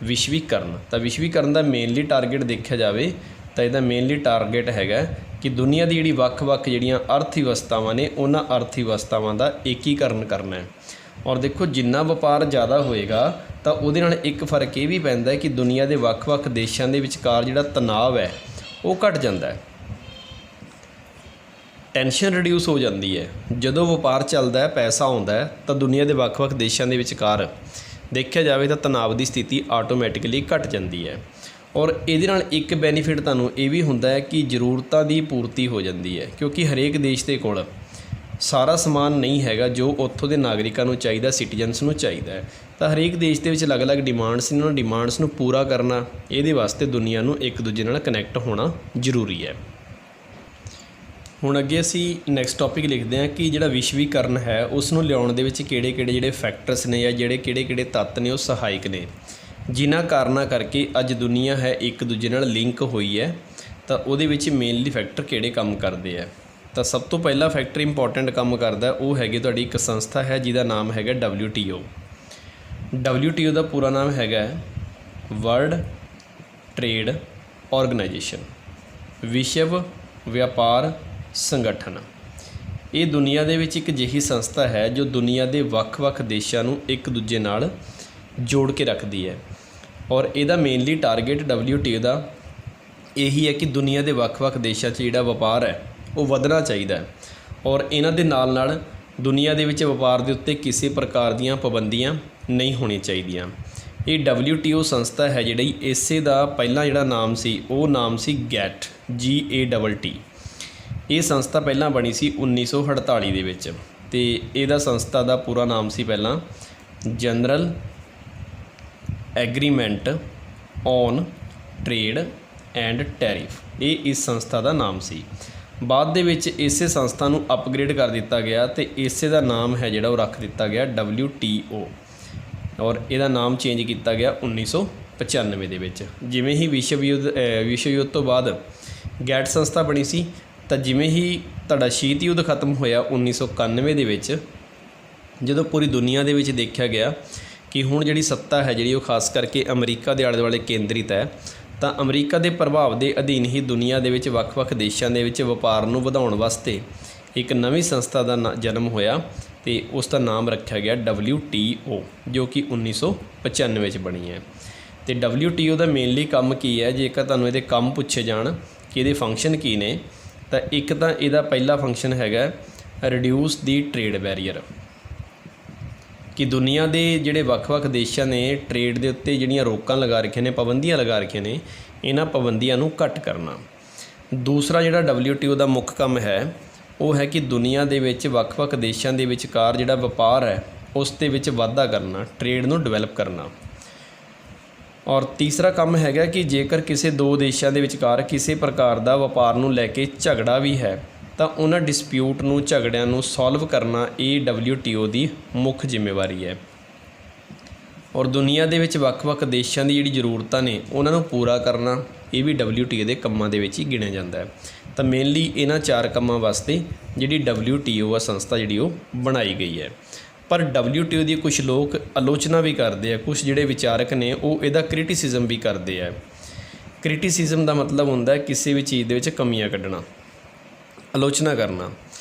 ਵਿਸ਼ਵੀਕਰਨ। ਤਾਂ ਵਿਸ਼ਵੀਕਰਨ ਦਾ ਮੇਨਲੀ ਟਾਰਗੇਟ ਦੇਖਿਆ ਜਾਵੇ ਤਾਂ ਇਹਦਾ ਮੇਨਲੀ ਟਾਰਗੇਟ ਹੈਗਾ ਕਿ ਦੁਨੀਆ ਦੀ ਜਿਹੜੀ ਵੱਖ-ਵੱਖ ਜਿਹੜੀਆਂ ਅਰਥ ਵਿਵਸਥਾਵਾਂ ਨੇ, ਉਹਨਾਂ ਅਰਥ ਵਿਵਸਥਾਵਾਂ ਦਾ ਏਕੀਕਰਨ ਕਰਨਾ ਹੈ। ਔਰ ਦੇਖੋ, ਜਿੰਨਾ ਵਪਾਰ ਜ਼ਿਆਦਾ ਹੋਏਗਾ ਤਾਂ ਉਹਦੇ ਨਾਲ ਇੱਕ ਫਰਕ ਇਹ ਵੀ ਪੈਂਦਾ ਹੈ ਕਿ ਦੁਨੀਆ ਦੇ ਵੱਖ-ਵੱਖ ਦੇਸ਼ਾਂ ਦੇ ਵਿਚਕਾਰ ਜਿਹੜਾ ਤਣਾਅ ਹੈ ਉਹ ਘਟ ਜਾਂਦਾ ਹੈ, ਟੈਨਸ਼ਨ ਰਿਡਿਊਸ ਹੋ ਜਾਂਦੀ ਹੈ। ਜਦੋਂ ਵਪਾਰ ਚੱਲਦਾ ਹੈ, ਪੈਸਾ ਆਉਂਦਾ ਹੈ, ਤਾਂ ਦੁਨੀਆ ਦੇ ਵੱਖ-ਵੱਖ ਦੇਸ਼ਾਂ ਦੇ ਵਿਚਕਾਰ ਦੇਖਿਆ ਜਾਵੇ ਤਾਂ ਤਣਾਅ ਦੀ ਸਥਿਤੀ ਆਟੋਮੈਟਿਕਲੀ ਘਟ ਜਾਂਦੀ ਹੈ। ਔਰ ਇਹਦੇ ਨਾਲ ਇੱਕ ਬੈਨੀਫਿਟ ਤੁਹਾਨੂੰ ਇਹ ਵੀ ਹੁੰਦਾ ਹੈ ਕਿ ਜ਼ਰੂਰਤਾਂ ਦੀ ਪੂਰਤੀ ਹੋ ਜਾਂਦੀ ਹੈ, ਕਿਉਂਕਿ ਹਰੇਕ ਦੇਸ਼ ਦੇ ਕੋਲ ਸਾਰਾ ਸਮਾਨ ਨਹੀਂ ਹੈਗਾ ਜੋ ਉੱਥੋਂ ਦੇ ਨਾਗਰਿਕਾਂ ਨੂੰ ਚਾਹੀਦਾ, ਸਿਟੀਜ਼ਨਸ ਨੂੰ ਚਾਹੀਦਾ ਹੈ। ਤਾਂ ਹਰੇਕ ਦੇਸ਼ ਦੇ ਵਿੱਚ ਅਲੱਗ-ਅਲੱਗ ਡਿਮਾਂਡਸ ਨੇ, ਉਹਨਾਂ ਡਿਮਾਂਡਸ ਨੂੰ ਪੂਰਾ ਕਰਨਾ, ਇਹਦੇ ਵਾਸਤੇ ਦੁਨੀਆ ਨੂੰ ਇੱਕ ਦੂਜੇ ਨਾਲ ਕਨੈਕਟ ਹੋਣਾ ਜ਼ਰੂਰੀ ਹੈ। ਹੁਣ ਅੱਗੇ ਅਸੀਂ ਨੈਕਸਟ ਟੌਪਿਕ ਲਿਖਦੇ ਹਾਂ ਕਿ ਜਿਹੜਾ ਵਿਸ਼ਵੀਕਰਨ ਹੈ ਉਸ ਨੂੰ ਲਿਆਉਣ ਦੇ ਵਿੱਚ ਕਿਹੜੇ-ਕਿਹੜੇ ਜਿਹੜੇ ਫੈਕਟਰਸ ਨੇ ਜਾਂ ਜਿਹੜੇ ਕਿਹੜੇ-ਕਿਹੜੇ ਤੱਤ ਨੇ ਉਹ ਸਹਾਇਕ ਨੇ, ਜਿਨ੍ਹਾਂ ਕਾਰਨਾਂ ਕਰਕੇ ਅੱਜ ਦੁਨੀਆ ਹੈ ਇੱਕ ਦੂਜੇ ਨਾਲ ਲਿੰਕ ਹੋਈ ਹੈ। ਤਾਂ ਉਹਦੇ ਵਿੱਚ ਮੇਨਲੀ ਫੈਕਟਰ ਕਿਹੜੇ ਕੰਮ ਕਰਦੇ ਆ। ਤਾਂ ਸਭ ਤੋਂ ਪਹਿਲਾ ਫੈਕਟਰ ਇੰਪੋਰਟੈਂਟ ਕੰਮ ਕਰਦਾ ਉਹ ਹੈਗੀ ਤੁਹਾਡੀ ਇੱਕ ਸੰਸਥਾ ਹੈ ਜਿਹਦਾ ਨਾਮ ਹੈਗਾ WTO। WTO ਦਾ ਪੂਰਾ ਨਾਮ ਹੈਗਾ ਵਰਲਡ ਟ੍ਰੇਡ ਆਰਗੇਨਾਈਜੇਸ਼ਨ, ਵਿਸ਼ਵ ਵਪਾਰ ਸੰਗਠਨ। ਇਹ ਦੁਨੀਆ ਦੇ ਵਿੱਚ ਇੱਕ ਅਜਿਹੀ ਸੰਸਥਾ ਹੈ ਜੋ ਦੁਨੀਆ ਦੇ ਵੱਖ-ਵੱਖ ਦੇਸ਼ਾਂ ਨੂੰ ਇੱਕ ਦੂਜੇ ਨਾਲ ਜੋੜ ਕੇ ਰੱਖਦੀ ਹੈ। ਔਰ ਇਹਦਾ ਮੇਨਲੀ ਟਾਰਗੇਟ WTO ਦਾ ਇਹੀ ਹੈ ਕਿ ਦੁਨੀਆ ਦੇ ਵੱਖ-ਵੱਖ ਦੇਸ਼ਾਂ 'ਚ ਜਿਹੜਾ ਵਪਾਰ ਹੈ ਉਹ ਵਧਣਾ ਚਾਹੀਦਾ ਹੈ। ਔਰ ਇਹਨਾਂ ਦੇ ਨਾਲ ਦੁਨੀਆ ਦੇ ਵਿੱਚ ਵਪਾਰ ਦੇ ਉੱਤੇ ਕਿਸੇ ਪ੍ਰਕਾਰ ਦੀਆਂ ਪਾਬੰਦੀਆਂ ਨਹੀਂ ਹੋਣੀਆਂ ਚਾਹੀਦੀਆਂ। ਇਹ WTO ਸੰਸਥਾ ਹੈ ਜਿਹੜੀ, ਇਸੇ ਦਾ ਪਹਿਲਾਂ ਜਿਹੜਾ ਨਾਮ ਸੀ ਉਹ ਨਾਮ ਸੀ ਗੈਟ, GATT। ਇਹ ਸੰਸਥਾ ਪਹਿਲਾਂ ਬਣੀ ਸੀ 1948 ਦੇ ਵਿੱਚ, ਅਤੇ ਇਹਦਾ ਸੰਸਥਾ ਦਾ ਪੂਰਾ ਨਾਮ ਸੀ ਪਹਿਲਾਂ general agreement on trade and tariff. ਇਹ ਇਸ ਸੰਸਥਾ ਦਾ ਨਾਮ ਸੀ। ਬਾਅਦ ਦੇ ਵਿੱਚ ਇਸੇ ਸੰਸਥਾ ਨੂੰ ਅਪਗ੍ਰੇਡ ਕਰ ਦਿੱਤਾ ਗਿਆ ਅਤੇ ਇਸੇ ਦਾ ਨਾਮ ਹੈ ਜਿਹੜਾ ਉਹ ਰੱਖ ਦਿੱਤਾ ਗਿਆ WTO, ਔਰ ਇਹਦਾ ਨਾਮ ਚੇਂਜ ਕੀਤਾ ਗਿਆ 1995 ਦੇ ਵਿੱਚ। ਜਿਵੇਂ ਹੀ ਵਿਸ਼ਵ ਯੁੱਧ ਤੋਂ ਬਾਅਦ ਗੈਟ ਸੰਸਥਾ ਬਣੀ ਸੀ, ਤਾਂ ਜਿਵੇਂ ਹੀ ਤੁਹਾਡਾ ਸ਼ੀਤ ਯੁੱਧ ਖਤਮ ਹੋਇਆ 1991 ਦੇ ਵਿੱਚ, ਜਦੋਂ ਪੂਰੀ ਦੁਨੀਆ ਦੇ ਵਿੱਚ ਦੇਖਿਆ ਗਿਆ ਕਿ ਹੁਣ ਜਿਹੜੀ ਸੱਤਾ ਹੈ ਜਿਹੜੀ ਉਹ ਖਾਸ ਕਰਕੇ ਅਮਰੀਕਾ ਦੇ ਆਲੇ ਦੁਆਲੇ ਕੇਂਦਰਿਤ ਹੈ, ਤਾਂ ਅਮਰੀਕਾ ਦੇ ਪ੍ਰਭਾਵ ਦੇ ਅਧੀਨ ਹੀ ਦੁਨੀਆ ਦੇ ਵਿੱਚ ਵੱਖ-ਵੱਖ ਦੇਸ਼ਾਂ ਦੇ ਵਿੱਚ ਵਪਾਰ ਨੂੰ ਵਧਾਉਣ ਵਾਸਤੇ ਇੱਕ ਨਵੀਂ ਸੰਸਥਾ ਦਾ ਜਨਮ ਹੋਇਆ ਅਤੇ ਉਸ ਦਾ ਨਾਮ ਰੱਖਿਆ ਗਿਆ WTO, ਜੋ ਕਿ 1995 'ਚ ਬਣੀ ਹੈ। ਅਤੇ WTO ਦਾ ਮੇਨਲੀ ਕੰਮ ਕੀ ਹੈ, ਜੇਕਰ ਤੁਹਾਨੂੰ ਇਹਦੇ ਕੰਮ ਪੁੱਛੇ ਜਾਣ ਕਿ ਇਹਦੇ ਫੰਕਸ਼ਨ ਕੀ ਨੇ, ਤਾਂ ਇੱਕ ਤਾਂ ਇਹਦਾ ਪਹਿਲਾ ਫੰਕਸ਼ਨ ਹੈਗਾ ਰਿਡਿਊਸ ਦੀ ਟ੍ਰੇਡ ਬੈਰੀਅਰ, ਕਿ ਦੁਨੀਆ ਦੇ ਜਿਹੜੇ ਵੱਖ-ਵੱਖ ਦੇਸ਼ਾਂ ਨੇ ਟ੍ਰੇਡ ਦੇ ਉੱਤੇ ਜਿਹੜੀਆਂ ਰੋਕਾਂ ਲਗਾ ਰੱਖੀਆਂ ਨੇ, ਪਾਬੰਦੀਆਂ ਲਗਾ ਰੱਖੀਆਂ ਨੇ, ਇਹਨਾਂ ਪਾਬੰਦੀਆਂ ਨੂੰ ਘੱਟ ਕਰਨਾ। ਦੂਸਰਾ ਜਿਹੜਾ WTO ਦਾ ਮੁੱਖ ਕੰਮ ਹੈ ਉਹ ਹੈ ਕਿ ਦੁਨੀਆ ਦੇ ਵਿੱਚ ਵੱਖ-ਵੱਖ ਦੇਸ਼ਾਂ ਦੇ ਵਿਚਕਾਰ ਜਿਹੜਾ ਵਪਾਰ ਹੈ ਉਸ ਦੇ ਵਿੱਚ ਵਾਧਾ ਕਰਨਾ, ਟ੍ਰੇਡ ਨੂੰ ਡਿਵੈਲਪ ਕਰਨਾ। ਔਰ ਤੀਸਰਾ ਕੰਮ ਹੈਗਾ ਕਿ ਜੇਕਰ ਕਿਸੇ ਦੋ ਦੇਸ਼ਾਂ ਦੇ ਵਿਚਕਾਰ ਕਿਸੇ ਪ੍ਰਕਾਰ ਦਾ ਵਪਾਰ ਨੂੰ ਲੈ ਕੇ ਝਗੜਾ ਵੀ ਹੈ, ਤਾਂ ਉਹਨਾਂ ਡਿਸਪਿਊਟ ਨੂੰ, ਝਗੜਿਆਂ ਨੂੰ ਸੋਲਵ ਕਰਨਾ ਇਹ WTO ਦੀ ਮੁੱਖ ਜ਼ਿੰਮੇਵਾਰੀ ਹੈ। ਔਰ ਦੁਨੀਆ ਦੇ ਵਿੱਚ ਵੱਖ-ਵੱਖ ਦੇਸ਼ਾਂ ਦੀ ਜਿਹੜੀ ਜ਼ਰੂਰਤਾਂ ਨੇ ਉਹਨਾਂ ਨੂੰ ਪੂਰਾ ਕਰਨਾ, ਇਹ ਵੀ WTO ਦੇ ਕੰਮਾਂ ਦੇ ਵਿੱਚ ਹੀ ਗਿਣਿਆ ਜਾਂਦਾ ਹੈ। ਤਾਂ ਮੇਨਲੀ ਇਹਨਾਂ 4 ਕੰਮਾਂ ਵਾਸਤੇ ਜਿਹੜੀ WTO ਆ ਸੰਸਥਾ ਜਿਹੜੀ ਉਹ ਬਣਾਈ ਗਈ ਹੈ। ਪਰ WTO ਦੀ ਕੁਝ ਲੋਕ ਆਲੋਚਨਾ ਵੀ ਕਰਦੇ ਆ, ਕੁਝ ਜਿਹੜੇ ਵਿਚਾਰਕ ਨੇ ਉਹ ਇਹਦਾ ਕ੍ਰਿਟਿਸਿਜ਼ਮ ਵੀ ਕਰਦੇ ਆ। ਕ੍ਰਿਟਿਸਿਜ਼ਮ ਦਾ ਮਤਲਬ ਹੁੰਦਾ ਹੈ ਕਿਸੇ ਵੀ ਚੀਜ਼ ਦੇ ਵਿੱਚ ਕਮੀਆਂ ਕੱਢਣਾ, ਆਲੋਚਨਾ ਕਰਨਾ।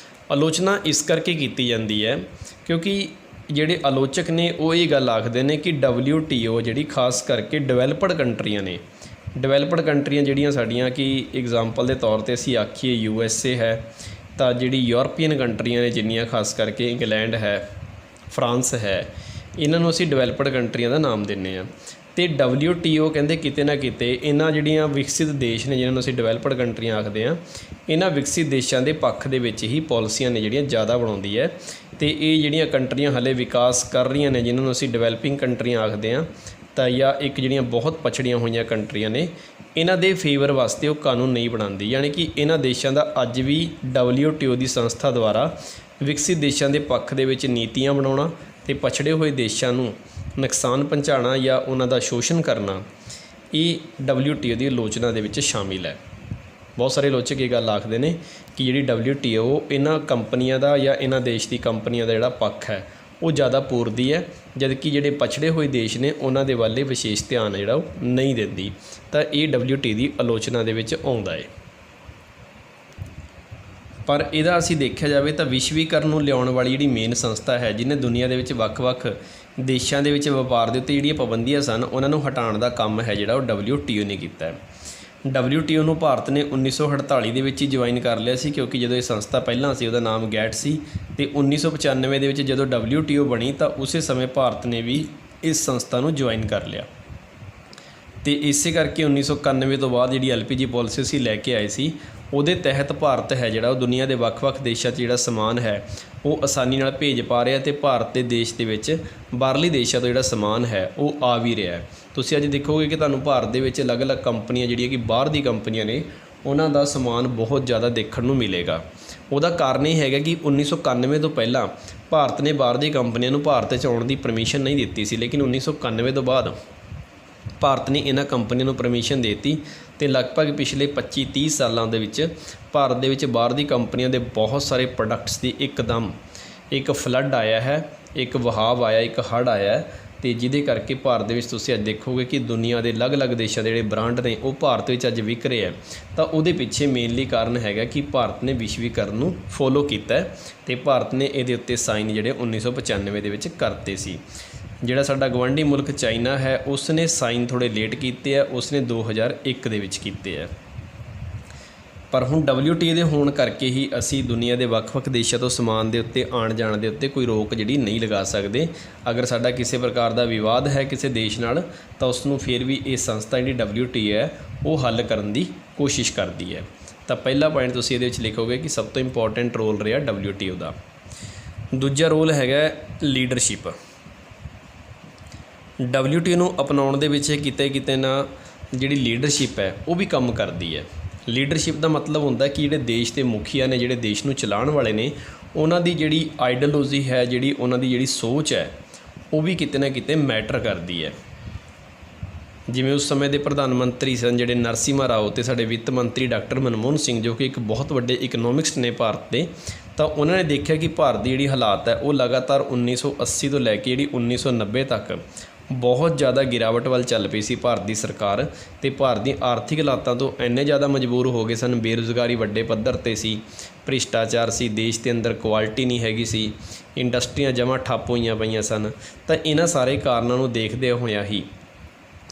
ਆਲੋਚਨਾ ਇਸ ਕਰਕੇ ਕੀਤੀ ਜਾਂਦੀ ਹੈ ਕਿਉਂਕਿ ਜਿਹੜੇ ਆਲੋਚਕ ਨੇ ਉਹ ਇਹ ਗੱਲ ਆਖਦੇ ਨੇ ਕਿ WTO ਜਿਹੜੀ ਖਾਸ ਕਰਕੇ ਡਿਵੈਲਪਡ ਕੰਟਰੀਆਂ ਨੇ, ਡਿਵੈਲਪਡ ਕੰਟਰੀਆਂ ਜਿਹੜੀਆਂ ਸਾਡੀਆਂ, ਕਿ ਐਗਜ਼ਾਮਪਲ ਦੇ ਤੌਰ 'ਤੇ ਅਸੀਂ ਆਖੀਏ USA ਹੈ, ਤਾਂ ਜਿਹੜੀ ਯੂਰਪੀਅਨ ਕੰਟਰੀਆਂ ਨੇ ਜਿੰਨੀਆਂ, ਖਾਸ ਕਰਕੇ ਇੰਗਲੈਂਡ ਹੈ, ਫਰਾਂਸ ਹੈ, ਇਹਨਾਂ ਨੂੰ ਅਸੀਂ ਡਿਵੈਲਪਡ ਕੰਟਰੀਆਂ ਦਾ ਨਾਮ ਦਿੰਦੇ ਹਾਂ। ਅਤੇ WTO ਕਹਿੰਦੇ ਕਿਤੇ ਨਾ ਕਿਤੇ ਇਹਨਾਂ ਜਿਹੜੀਆਂ ਵਿਕਸਿਤ ਦੇਸ਼ ਨੇ, ਜਿਹਨਾਂ ਨੂੰ ਅਸੀਂ ਡਿਵੈਲਪਡ ਕੰਟਰੀਆਂ ਆਖਦੇ ਹਾਂ, ਇਹਨਾਂ ਵਿਕਸਿਤ ਦੇਸ਼ਾਂ ਦੇ ਪੱਖ ਦੇ ਵਿੱਚ ਹੀ ਪਾਲਿਸੀਆਂ ਨੇ ਜਿਹੜੀਆਂ ਜ਼ਿਆਦਾ ਬਣਾਉਂਦੀ ਹੈ। ਅਤੇ ਇਹ ਜਿਹੜੀਆਂ ਕੰਟਰੀਆਂ ਹਾਲੇ ਵਿਕਾਸ ਕਰ ਰਹੀਆਂ ਨੇ, ਜਿਹਨਾਂ ਨੂੰ ਅਸੀਂ ਡਿਵੈਲਪਿੰਗ ਕੰਟਰੀਆਂ ਆਖਦੇ ਹਾਂ, ਤਾਂ ਜਾਂ ਇੱਕ ਜਿਹੜੀਆਂ ਬਹੁਤ ਪਛੜੀਆਂ ਹੋਈਆਂ ਕੰਟਰੀਆਂ ਨੇ, ਇਹਨਾਂ ਦੇ ਫੇਵਰ ਵਾਸਤੇ ਉਹ ਕਾਨੂੰਨ ਨਹੀਂ ਬਣਾਉਂਦੀ। ਯਾਨੀ ਕਿ ਇਹਨਾਂ ਦੇਸ਼ਾਂ ਦਾ ਅੱਜ ਵੀ WTO ਦੀ ਸੰਸਥਾ ਦੁਆਰਾ ਵਿਕਸਿਤ ਦੇਸ਼ਾਂ ਦੇ ਪੱਖ ਦੇ ਵਿੱਚ ਨੀਤੀਆਂ ਬਣਾਉਣਾ ਅਤੇ ਪਛੜੇ ਹੋਏ ਦੇਸ਼ਾਂ ਨੂੰ ਨੁਕਸਾਨ ਪਹੁੰਚਾਉਣਾ ਜਾਂ ਉਹਨਾਂ ਦਾ ਸ਼ੋਸ਼ਣ ਕਰਨਾ, ਇਹ WTO ਦੀ ਆਲੋਚਨਾ ਦੇ ਵਿੱਚ ਸ਼ਾਮਿਲ ਹੈ। ਬਹੁਤ ਸਾਰੇ ਆਲੋਚਕ ਇਹ ਗੱਲ ਆਖਦੇ ਨੇ ਕਿ ਜਿਹੜੀ WTO ਇਹਨਾਂ ਕੰਪਨੀਆਂ ਦਾ ਜਾਂ ਇਹਨਾਂ ਦੇਸ਼ ਦੀ ਕੰਪਨੀਆਂ ਦਾ ਜਿਹੜਾ ਪੱਖ ਹੈ ਉਹ ਜ਼ਿਆਦਾ ਪੂਰਦੀ ਹੈ, ਜਦਕਿ ਜਿਹੜੇ ਪਛੜੇ ਹੋਏ ਦੇਸ਼ ਨੇ ਉਹਨਾਂ ਦੇ ਵੱਲ ਵਿਸ਼ੇਸ਼ ਧਿਆਨ ਜਿਹੜਾ ਉਹ ਨਹੀਂ ਦਿੰਦੀ। ਤਾਂ ਇਹ WTO ਦੀ ਆਲੋਚਨਾ ਦੇ ਵਿੱਚ ਆਉਂਦਾ ਹੈ। ਪਰ ਇਹਦਾ ਅਸੀਂ ਦੇਖਿਆ ਜਾਵੇ ਤਾਂ ਵਿਸ਼ਵੀਕਰਨ ਨੂੰ ਲਿਆਉਣ ਵਾਲੀ ਜਿਹੜੀ ਮੇਨ ਸੰਸਥਾ ਹੈ, ਜਿਹਨੇ ਦੁਨੀਆ ਦੇ ਵਿੱਚ ਵੱਖ-ਵੱਖ ਦੇਸ਼ਾਂ ਦੇ ਵਿੱਚ ਵਪਾਰ ਦੇ ਉੱਤੇ ਜਿਹੜੀਆਂ ਪਾਬੰਦੀਆਂ ਸਨ ਉਹਨਾਂ ਨੂੰ ਹਟਾਉਣ ਦਾ ਕੰਮ ਹੈ ਜਿਹੜਾ ਉਹ WTO ਨੇ ਕੀਤਾ ਹੈ। WTO ਨੂੰ ਭਾਰਤ ਨੇ 1948 ਦੇ ਵਿੱਚ ਹੀ ਜੁਆਇਨ ਕਰ ਲਿਆ ਸੀ, ਕਿਉਂਕਿ ਜਦੋਂ ਇਹ ਸੰਸਥਾ ਪਹਿਲਾਂ ਸੀ ਉਹਦਾ ਨਾਮ ਗੈਟ ਸੀ, ਅਤੇ 1995 ਦੇ ਵਿੱਚ ਜਦੋਂ WTO ਬਣੀ ਤਾਂ ਉਸੇ ਸਮੇਂ ਭਾਰਤ ਨੇ ਵੀ ਇਸ ਸੰਸਥਾ ਨੂੰ ਜੁਆਇਨ ਕਰ ਲਿਆ। ਅਤੇ ਇਸੇ ਕਰਕੇ 1991 ਤੋਂ ਬਾਅਦ ਜਿਹੜੀ LPG ਪੋਲਿਸੀ ਅਸੀਂ ਲੈ ਕੇ ਆਏ ਸੀ, ਉਹਦੇ ਤਹਿਤ ਭਾਰਤ ਹੈ ਜਿਹੜਾ ਉਹ ਦੁਨੀਆ ਦੇ ਵੱਖ-ਵੱਖ ਦੇਸ਼ਾਂ 'ਚ ਜਿਹੜਾ ਸਮਾਨ ਹੈ ਉਹ ਆਸਾਨੀ ਨਾਲ ਭੇਜ ਪਾ ਰਿਹਾ, ਅਤੇ ਭਾਰਤ ਦੇ ਦੇਸ਼ ਦੇ ਵਿੱਚ ਬਾਹਰਲੀ ਦੇਸ਼ਾਂ ਤੋਂ ਜਿਹੜਾ ਸਮਾਨ ਹੈ ਉਹ ਆ ਵੀ ਰਿਹਾ ਹੈ। ਤੁਸੀਂ ਅੱਜ ਦੇਖੋਗੇ ਕਿ ਤੁਹਾਨੂੰ ਭਾਰਤ ਦੇ ਵਿੱਚ ਅਲੱਗ-ਅਲੱਗ ਕੰਪਨੀਆਂ ਜਿਹੜੀਆਂ ਕਿ ਬਾਹਰ ਦੀ ਕੰਪਨੀਆਂ ਨੇ, ਉਹਨਾਂ ਦਾ ਸਮਾਨ ਬਹੁਤ ਜ਼ਿਆਦਾ ਦੇਖਣ ਨੂੰ ਮਿਲੇਗਾ। ਉਹਦਾ ਕਾਰਨ ਇਹ ਹੈਗਾ ਕਿ 1991 ਤੋਂ ਪਹਿਲਾਂ ਭਾਰਤ ਨੇ ਬਾਹਰ ਦੀ ਕੰਪਨੀਆਂ ਨੂੰ ਭਾਰਤ 'ਚ ਆਉਣ ਦੀ ਪਰਮਿਸ਼ਨ ਨਹੀਂ ਦਿੱਤੀ ਸੀ, ਲੇਕਿਨ 1991 ਤੋਂ ਬਾਅਦ ਭਾਰਤ ਨੇ ਇਹਨਾਂ ਕੰਪਨੀਆਂ ਨੂੰ ਪਰਮਿਸ਼ਨ ਦੇ ਦਿੱਤੀ, ਅਤੇ ਲਗਭਗ ਪਿਛਲੇ 25-30 ਸਾਲਾਂ ਦੇ ਵਿੱਚ ਭਾਰਤ ਦੇ ਵਿੱਚ ਬਾਹਰ ਦੀ ਕੰਪਨੀਆਂ ਦੇ ਬਹੁਤ ਸਾਰੇ ਪ੍ਰੋਡਕਟਸ ਦੀ ਇੱਕਦਮ ਇੱਕ ਫਲੱਡ ਆਇਆ ਹੈ, ਇੱਕ ਵਹਾਅ ਆਇਆ, ਇੱਕ ਹੜ੍ਹ ਆਇਆ ਹੈ, ਅਤੇ ਜਿਹਦੇ ਕਰਕੇ ਭਾਰਤ ਦੇ ਵਿੱਚ ਤੁਸੀਂ ਅੱਜ ਦੇਖੋਗੇ ਕਿ ਦੁਨੀਆ ਦੇ ਅਲੱਗ-ਅਲੱਗ ਦੇਸ਼ਾਂ ਦੇ ਜਿਹੜੇ ਬ੍ਰਾਂਡ ਨੇ ਉਹ ਭਾਰਤ ਵਿੱਚ ਅੱਜ ਵਿਕ ਰਹੇ ਹੈ। ਤਾਂ ਉਹਦੇ ਪਿੱਛੇ ਮੇਨਲੀ ਕਾਰਨ ਹੈਗਾ ਕਿ ਭਾਰਤ ਨੇ ਵਿਸ਼ਵੀਕਰਨ ਨੂੰ ਫੋਲੋ ਕੀਤਾ, ਅਤੇ ਭਾਰਤ ਨੇ ਇਹਦੇ ਉੱਤੇ ਸਾਈਨ ਜਿਹੜੇ 1995 ਦੇ ਵਿੱਚ ਕਰਤੇ ਸੀ। ਜਿਹੜਾ ਸਾਡਾ ਗਵਾਂਢੀ ਮੁਲਕ ਚਾਈਨਾ ਹੈ ਉਸ ਨੇ ਸਾਈਨ ਥੋੜ੍ਹੇ ਲੇਟ ਕੀਤੇ ਆ, ਉਸ ਨੇ 2001 ਦੇ ਵਿੱਚ ਕੀਤੇ ਆ। ਪਰ ਹੁਣ WTO ਦੇ ਹੋਣ ਕਰਕੇ ਹੀ ਅਸੀਂ ਦੁਨੀਆ ਦੇ ਵੱਖ-ਵੱਖ ਦੇਸ਼ਾਂ ਤੋਂ ਸਮਾਨ ਦੇ ਉੱਤੇ ਆਉਣ ਜਾਣ ਦੇ ਉੱਤੇ ਕੋਈ ਰੋਕ ਜਿਹੜੀ ਨਹੀਂ ਲਗਾ ਸਕਦੇ। ਅਗਰ ਸਾਡਾ ਕਿਸੇ ਪ੍ਰਕਾਰ ਦਾ ਵਿਵਾਦ ਹੈ ਕਿਸੇ ਦੇਸ਼ ਨਾਲ ਤਾਂ ਉਸ ਨੂੰ ਫਿਰ ਵੀ ਇਹ ਸੰਸਥਾ ਜਿਹੜੀ WTO ਹੈ ਉਹ ਹੱਲ ਕਰਨ ਦੀ ਕੋਸ਼ਿਸ਼ ਕਰਦੀ ਹੈ। ਤਾਂ ਪਹਿਲਾ ਪੁਆਇੰਟ ਤੁਸੀਂ ਇਹਦੇ ਵਿੱਚ ਲਿਖੋਗੇ ਕਿ ਸਭ ਤੋਂ ਇੰਪੋਰਟੈਂਟ ਰੋਲ ਰਿਹਾ WTO ਦਾ। ਦੂਜਾ ਰੋਲ ਹੈਗਾ ਲੀਡਰਸ਼ਿਪ। WTO ਨੂੰ ਅਪਣਾਉਣ ਦੇ ਵਿੱਚ ਕਿਤੇ ਨਾ ਜਿਹੜੀ ਲੀਡਰਸ਼ਿਪ ਹੈ ਉਹ ਵੀ ਕੰਮ ਕਰਦੀ ਹੈ। ਲੀਡਰਸ਼ਿਪ ਦਾ ਮਤਲਬ ਹੁੰਦਾ ਕਿ ਜਿਹੜੇ ਦੇਸ਼ ਦੇ ਮੁਖੀਆ ਨੇ, ਜਿਹੜੇ ਦੇਸ਼ ਨੂੰ ਚਲਾਉਣ ਵਾਲੇ ਨੇ, ਉਹਨਾਂ ਦੀ ਜਿਹੜੀ ਆਈਡੀਓਲੋਜੀ ਹੈ, ਜਿਹੜੀ ਉਹਨਾਂ ਦੀ ਜਿਹੜੀ ਸੋਚ ਹੈ ਉਹ ਵੀ ਕਿਤੇ ਨਾ ਕਿਤੇ ਮੈਟਰ ਕਰਦੀ ਹੈ। ਜਿਵੇਂ ਉਸ ਸਮੇਂ ਦੇ ਪ੍ਰਧਾਨ ਮੰਤਰੀ ਸਨ ਜਿਹੜੇ ਨਰਸਿਮਹਾ ਰਾਓ ਅਤੇ ਸਾਡੇ ਵਿੱਤ ਮੰਤਰੀ ਡਾਕਟਰ ਮਨਮੋਹਨ ਸਿੰਘ, ਜੋ ਕਿ ਇੱਕ ਬਹੁਤ ਵੱਡੇ ਇਕਨੋਮਿਕਸਟ ਨੇ ਭਾਰਤ ਦੇ, ਤਾਂ ਉਹਨਾਂ ਨੇ ਦੇਖਿਆ ਕਿ ਭਾਰਤ ਦੀ ਜਿਹੜੀ ਹਾਲਾਤ ਹੈ ਉਹ ਲਗਾਤਾਰ 1980 ਤੋਂ ਲੈ ਕੇ ਜਿਹੜੀ 1990 ਤੱਕ ਬਹੁਤ ਜ਼ਿਆਦਾ ਗਿਰਾਵਟ ਵੱਲ ਚੱਲ ਪਈ ਸੀ ਭਾਰਤ ਦੀ ਸਰਕਾਰ। ਅਤੇ ਭਾਰਤ ਦੀ ਆਰਥਿਕ ਹਾਲਾਤਾਂ ਤੋਂ ਇੰਨੇ ਜ਼ਿਆਦਾ ਮਜਬੂਰ ਹੋ ਗਏ ਸਨ, ਬੇਰੁਜ਼ਗਾਰੀ ਵੱਡੇ ਪੱਧਰ 'ਤੇ ਸੀ, ਭ੍ਰਿਸ਼ਟਾਚਾਰ ਸੀ, ਦੇਸ਼ ਦੇ ਅੰਦਰ ਕੁਆਲਿਟੀ ਨਹੀਂ ਹੈਗੀ ਸੀ, ਇੰਡਸਟਰੀਆਂ ਜਮਾਂ ਠੱਪ ਹੋਈਆਂ ਪਈਆਂ ਸਨ। ਤਾਂ ਇਹਨਾਂ ਸਾਰੇ ਕਾਰਨਾਂ ਨੂੰ ਦੇਖਦੇ ਹੋਇਆਂ ਹੀ